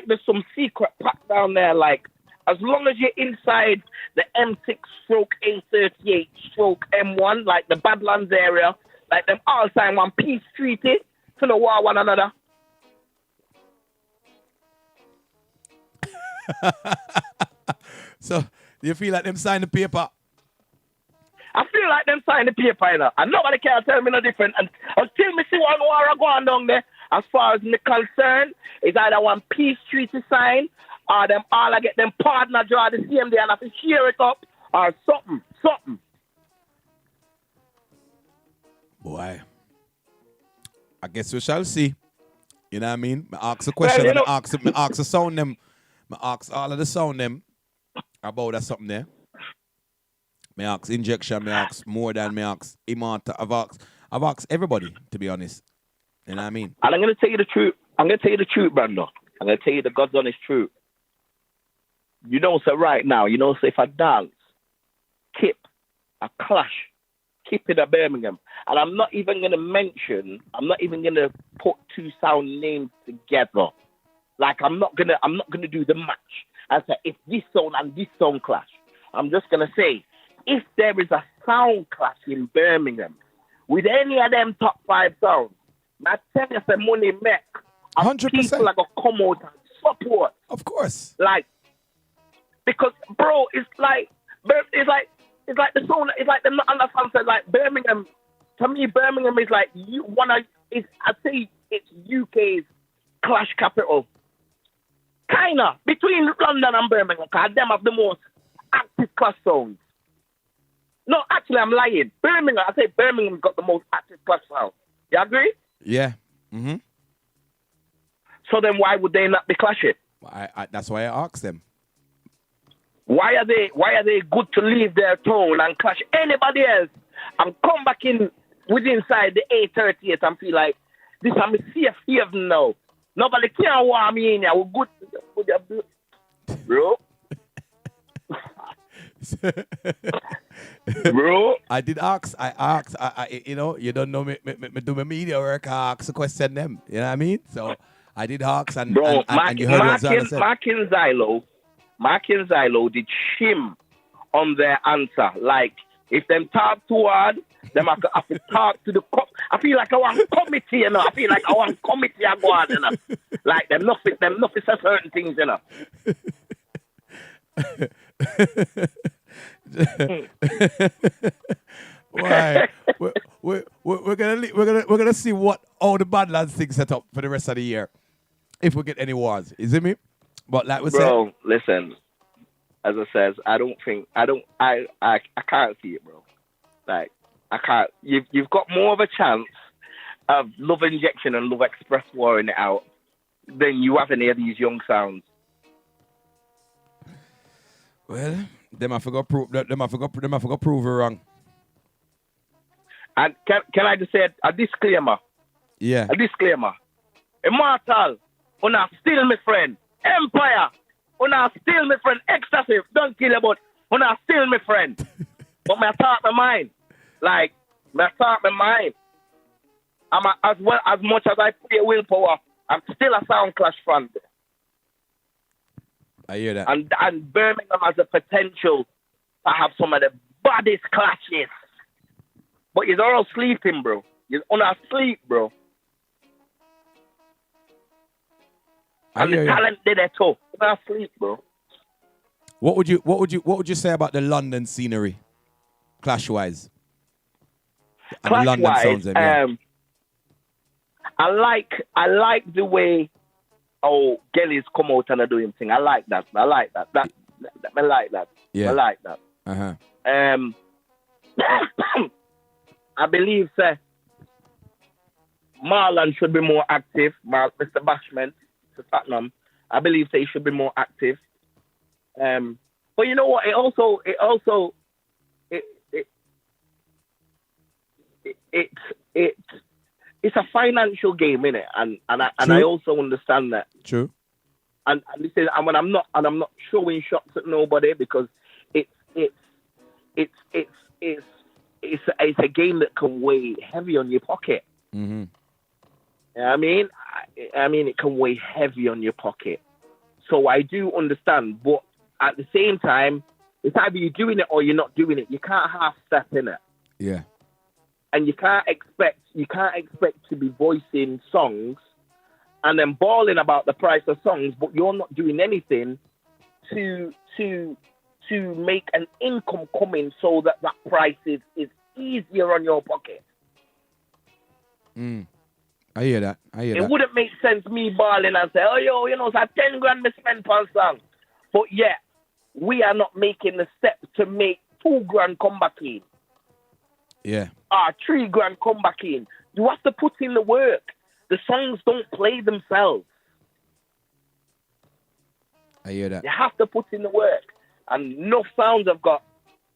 there's some secret pack down there. Like as long as you're inside the M6/A38/M1, like the Badlands area, like them all sign one peace treaty to the war one another. So you feel like them sign the paper? I feel like them sign the paper, and nobody can tell me no different. And until me see one war going down there, as far as me concerned, is either one peace treaty sign, or them all I get them partner draw the same day and have to share it up, or something. Boy, I guess we shall see. You know what I mean? I ask a question, and I ask the sound them, I ask all of the sound them about that something there. Me ask injection, me ask more than me ask immortal. I've asked everybody, to be honest. You know what I mean? And I'm gonna tell you the truth. Brando. I'm gonna tell you the God's honest truth. So right now, so if I dance, Kip, a clash, Kip in a Birmingham, and I'm not even gonna put 2 sound names together. Like I'm not gonna do the match and say if this sound and this sound clash. I'm just gonna say if there is a sound clash in Birmingham with any of them top 5 sounds, I tell you some money make. 100%. People are gonna come out and support. Of course. Like because bro, it's like the sound. It's like the understand said like Birmingham. To me, Birmingham is like I'd say it's UK's clash capital. Kinda between London and Birmingham, because them have the most active clash sounds. No, actually, I'm lying. I say Birmingham got the most active clash sound. You agree? Yeah. Mm-hmm. So then, why would they not be clashing? That's why I asked them. Why are they good to leave their tone and clash anybody else and come back inside the A38 and feel like this I'm a safe haven now. Nobody can want me in here. We're good, bro. Bro, I did ask. You don't know me do my media work. I ask a question them. You know what I mean? So I did ask, and bro, and you heard what I said. Mark and Zylo did shim on their answer. Like if them talk too hard, them have to talk to the. I feel like I want committee, I feel like I want committee. I go on, Like them nothing say certain things, Why? We're gonna see what all the Badlands things set up for the rest of the year, if we get any wars. Is it me? But like we said, bro, listen. As I says, I can't see it, bro. Like I can't. You've got more of a chance of Love Injection and Love Express warring it out than you have any of these young sounds. Well, them I forgot prove it wrong. And can I just say a disclaimer? Yeah. A disclaimer. Immortal, una still my friend. Empire, una still my friend. Xtacy, don't kill about. Una still my friend. But I talk my mind. Like, I talk my mind. As much as I play Willpowa, I'm still a Sound Clash fan. I hear that. And Birmingham has the potential to have some of the baddest clashes. But you're all sleeping, bro. You're on asleep, bro. And the talent did it too. You're not asleep, bro. What would you say about the London scenery, clash-wise? And the London sounds, I like the way Gelly's come out and are doing thing. I like that. I like that. I like that. Yeah. I like that. I believe Marlon should be more active. Mr. Bashman to Tottenham. I believe he should be more active. But you know what? It's a financial game, innit? And I also understand that. True. And this is, and when I'm not showing shots at nobody, because it's a game that can weigh heavy on your pocket. Mm-hmm. You know what I mean, it can weigh heavy on your pocket. So I do understand, but at the same time, it's either you're doing it or you're not doing it. You can't half-step in it. Yeah. And you can't expect to be voicing songs and then bawling about the price of songs, but you're not doing anything to make an income coming so that price is easier on your pocket. I hear that. It wouldn't make sense me bawling and say, oh, yo, you know, it's 10 grand me spend per song. But yeah, we are not making the step to make 2 grand come back in. Yeah. 3 grand come back in. You have to put in the work. The songs don't play themselves. I hear that. You have to put in the work. And enough sounds have got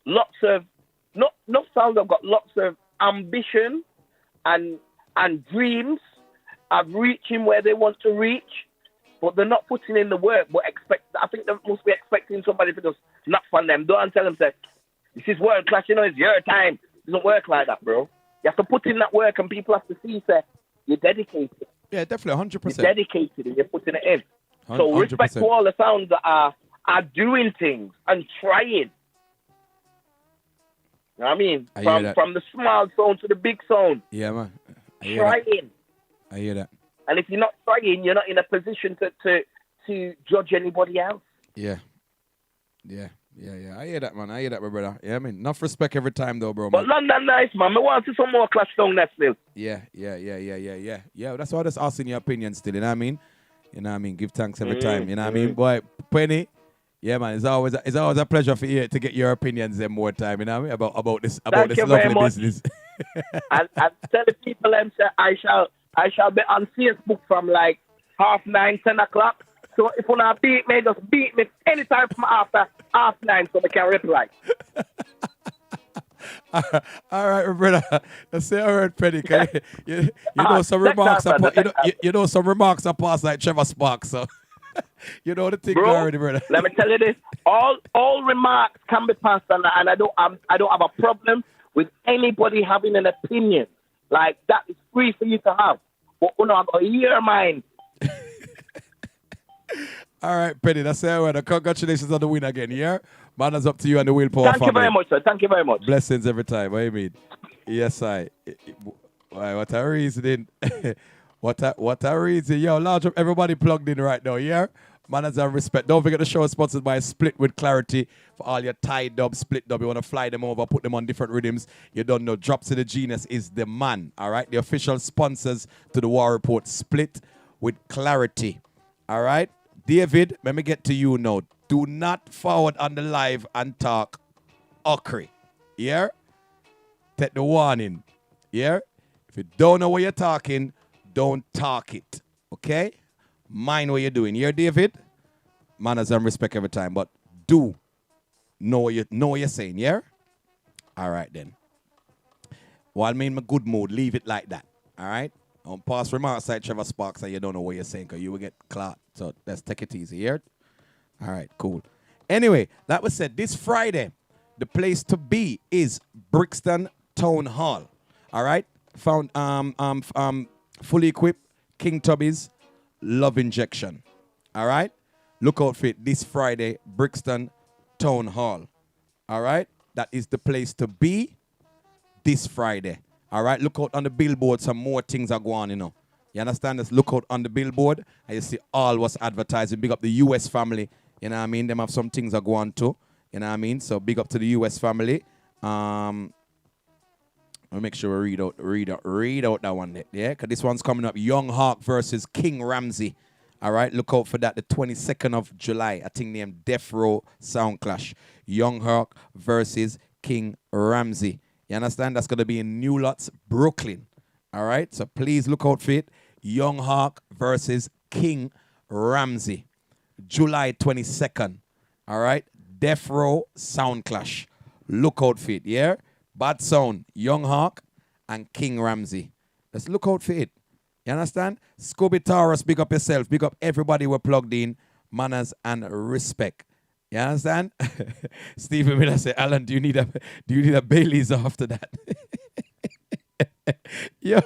lots of ambition and dreams of reaching where they want to reach, but they're not putting in the work. But I think they must be expecting somebody to just knock on them door and tell them, say, this is World Clash, you know, it's your time. It doesn't work like that, bro. You have to put in that work, and people have to see, say, you're dedicated. Yeah, definitely, 100%. You're dedicated and you're putting it in. 100%. So respect to all the sounds that are doing things and trying. You know what I mean? From the small sound to the big sound. Yeah, man. Trying. I hear that. And if you're not trying, you're not in a position to judge anybody else. Yeah. I hear that, man. I hear that, my brother. Yeah, I mean, enough respect every time, though, bro. But man. London nice, man. I want to see some more clash down there still. Yeah. Yeah, that's why I just asking your opinion still, you know what I mean? You know what I mean? Give thanks every time, you know what I mean? Boy, Penny, yeah, man, it's always a pleasure for you to get your opinions then more time, you know what I mean? About this lovely business. and tell the people them say I shall be on Facebook from like 9:30, 10 o'clock. So if you want to beat me, just beat me anytime from after 9:30 so we can reply. All right, my brother. Let's say all right, Penny. You know some remarks you know some remarks are passed like Trevor Sparks, so you know the thing already, brother. Let me tell you this: all remarks can be passed, and I don't have a problem with anybody having an opinion. Like that is free for you to have. But I got your mind. All right, Penny. That's all right. Congratulations on the win again. Yeah, man, it's up to you and the Willpowa family. Thank you very much, sir. Thank you very much. Blessings every time. What do you mean? Yes, Why, what a reasoning. what a reason. Yo, large up everybody plugged in right now, yeah? Manners and respect. Don't forget the show is sponsored by Split with Clarity for all your tie dub, split dub. You want to fly them over, put them on different rhythms. You don't know. Drops of the Genius is the man, all right? The official sponsors to the War Report, Split with Clarity, all right? David, let me get to you now. Do not forward on the live and talk okri, yeah? Take the warning, yeah? If you don't know what you're talking, don't talk it, okay? Mind what you're doing. Here, David, manners and respect every time, but do know what you're saying, yeah? All right, then. While I'm in my good mood, leave it like that, all right? Don't pass remarks like Trevor Sparks and you don't know what you're saying because you will get clout. So let's take it easy, here. All right, cool. Anyway, that was said, this Friday, The place to be is Brixton Town Hall. All right? Found fully equipped King Tubby's Love Injection. All right? Look out for it this Friday, Brixton Town Hall. All right? That is the place to be this Friday. All right? Look out on the billboard. Some more things are going on, you know. You understand this? Look out on the billboard and you see all what's advertising. Big up the US family. You know what I mean? Them have some things are going on too. You know what I mean? So big up to the US family. I'll make sure we read out that one there. Yeah, because this one's coming up. Young Hawk versus King Ramsey. All right, look out for that. The 22nd of July. I think named Death Row Sound Clash. Young Hawk versus King Ramsey. You understand? That's going to be in New Lots, Brooklyn. All right, so please look out for it. Young Hawk versus King Ramsey. July 22nd. All right, Death Row Sound Clash. Look out for it, yeah? Bad Sound, Young Hawk, and King Ramsey. Let's look out for it. You understand? Scooby Taurus, big up yourself. Big up everybody we're plugged in. Manners and respect. You understand? Stephen Miller say, Alan, do you need a Bailey's after that? Yo,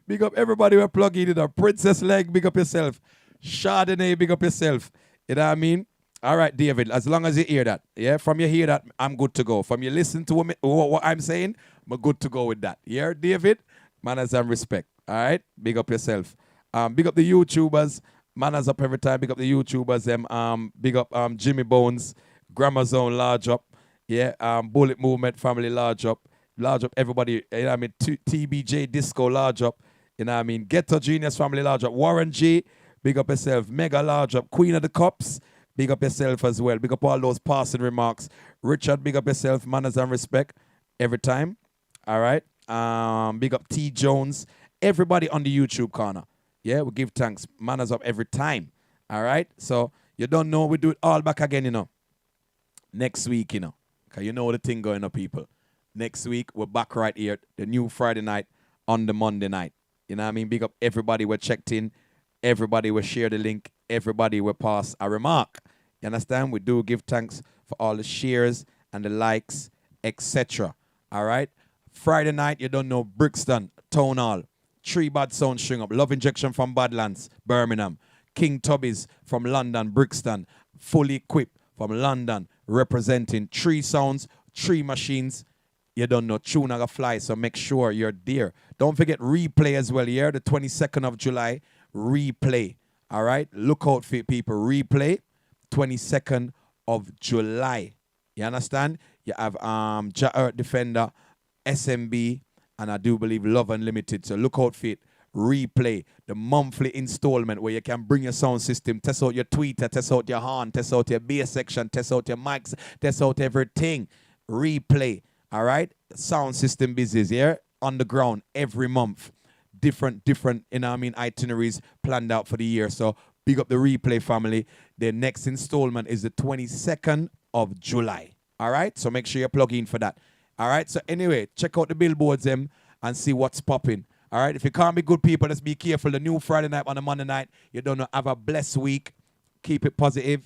big up everybody we're plugged in. Princess Leg, big up yourself. Chardonnay, big up yourself. You know what I mean? All right, David, as long as you hear that, yeah, from you hear that, I'm good to go. From you listen to what I'm saying, I'm good to go with that. Yeah, David? Manners and respect. All right? Big up yourself. Big up the YouTubers. Manners up every time. Big up the YouTubers. Big up Jimmy Bones. Grammar Zone, large up. Yeah, Bullet Movement family, large up. Large up everybody. You know what I mean? TBJ Disco, large up. You know what I mean? Ghetto Genius family, large up. Warren G, big up yourself. Mega, large up. Queen of the Cups. Big up yourself as well. Big up all those passing remarks. Richard, big up yourself. Manners and respect every time. All right. Big up T. Jones. Everybody on the YouTube corner. Yeah, we give thanks. Manners up every time. All right. So you don't know. We do it all back again, you know. Next week, you know. Because you know the thing going on, people. Next week, we're back right here. The new Friday night on the Monday night. You know what I mean? Big up everybody we checked in. Everybody will share the link. Everybody will pass a remark. You understand? We do give thanks for all the shares and the likes, etc. All right? Friday night, you don't know, Brixton, Town Hall, 3 Bad Sound string up, Love Injection from Badlands, Birmingham, King Tubby's from London, Brixton, fully equipped from London, representing 3 sounds, 3 machines. You don't know, tune gonna fly, so make sure you're there. Don't forget replay as well here, the 22nd of July, replay. All right? Look out for it, people. Replay, 22nd of July. You understand? You have Ja Defender, SMB, and I do believe Love Unlimited. So look out for it. Replay, the monthly installment where you can bring your sound system, test out your tweeter, test out your horn, test out your bass section, test out your mics, test out everything. Replay. All right? Sound system business, yeah? On the ground every month. Different, you know what I mean, itineraries planned out for the year. So big up the Replay family. The next installment is the 22nd of July. All right? So make sure you plug in for that. All right? So anyway, check out the billboards and see what's popping. All right? If you can't be good people, let's be careful. The new Friday night on the Monday night. You don't know. Have a blessed week. Keep it positive.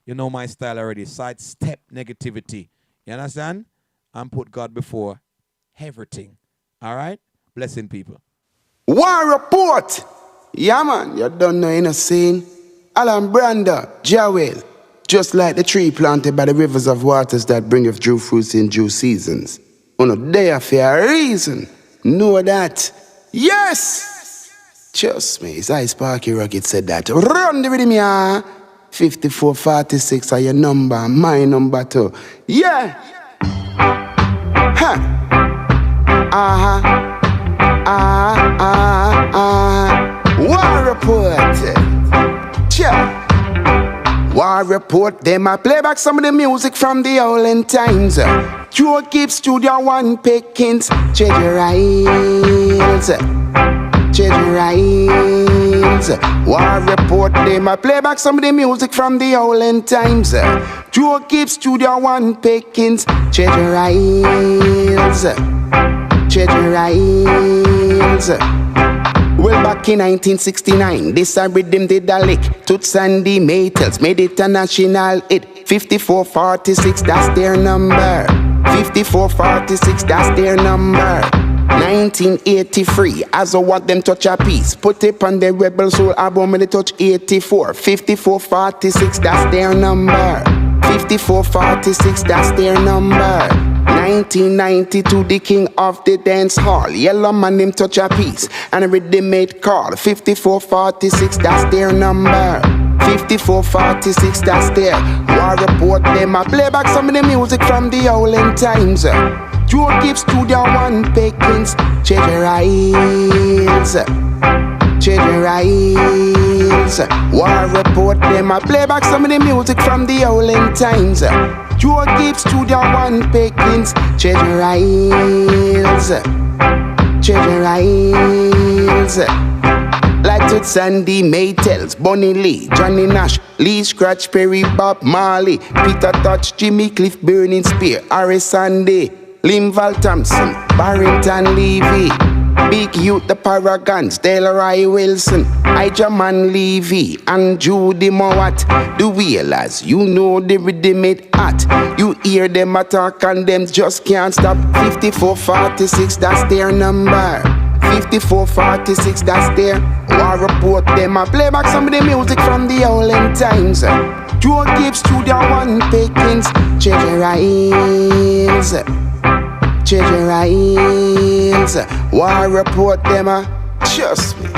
You know my style already. Sidestep negativity. You understand? And put God before everything. All right? Blessing people. War Report. Yeah, man. You don't know, you know, scene. Alan Brando, Jawel. Just like the tree planted by the rivers of waters that bringeth due fruits in due seasons. On a day for a reason. Know that. Yes! Trust me, it's Ice Parky Rocket said that. Run the rhythm, yeah. 5446 are your number, my number too. Yeah! Huh! War Report. Check. War Report, them I play back some of the music from the olden times. Joe Gibbs Studio One Pickens, Cheddar Riles. War Report, them I play back some of the music from the olden times. Joe Gibbs Studio One Pickens, Cheddar Riles. Well, back in 1969, this a rhythm did a lick. Toots and the Maytals made it a national hit. 5446, that's their number. 5446, that's their number. 1983, as I want them touch a piece. Put it on the Rebel Soul album when they touch 84. 5446, that's their number. 5446, that's their number. 1992, the king of the dance hall. Yellow man, him touch a piece. And a rhythm made call. 5446, that's their number. 5446, that's their War Report. Them I play back some of the music from the olden times. Joe Gibbs Studio One Pickens, Cheddar Isles, Cheddar Isles. War Report, them I play back some of the music from the olden times. Joe Gibbs Studio One Pickens, Cheddar Isles, Cheddar Isles. Like to Sandy Maytels, Bonnie Lee, Johnny Nash, Lee Scratch, Perry, Bob Marley, Peter Touch, Jimmy Cliff, Burning Spear, Harry Sandy, Linval Thompson, Barrington Levy, Big Youth, the Paragons, Delroy Wilson, Ijaman Levy, and Judy Mowat, the Wheelers. You know the rhythm it hot. You hear them attack and them just can't stop. 5446, that's their number. 5446, that's their War Report. Them I play back some of the music from the olden times. Joe Gibbs Studio One Pickens, Cheddar Isles, Cheddar Isles. War Report, them trust me.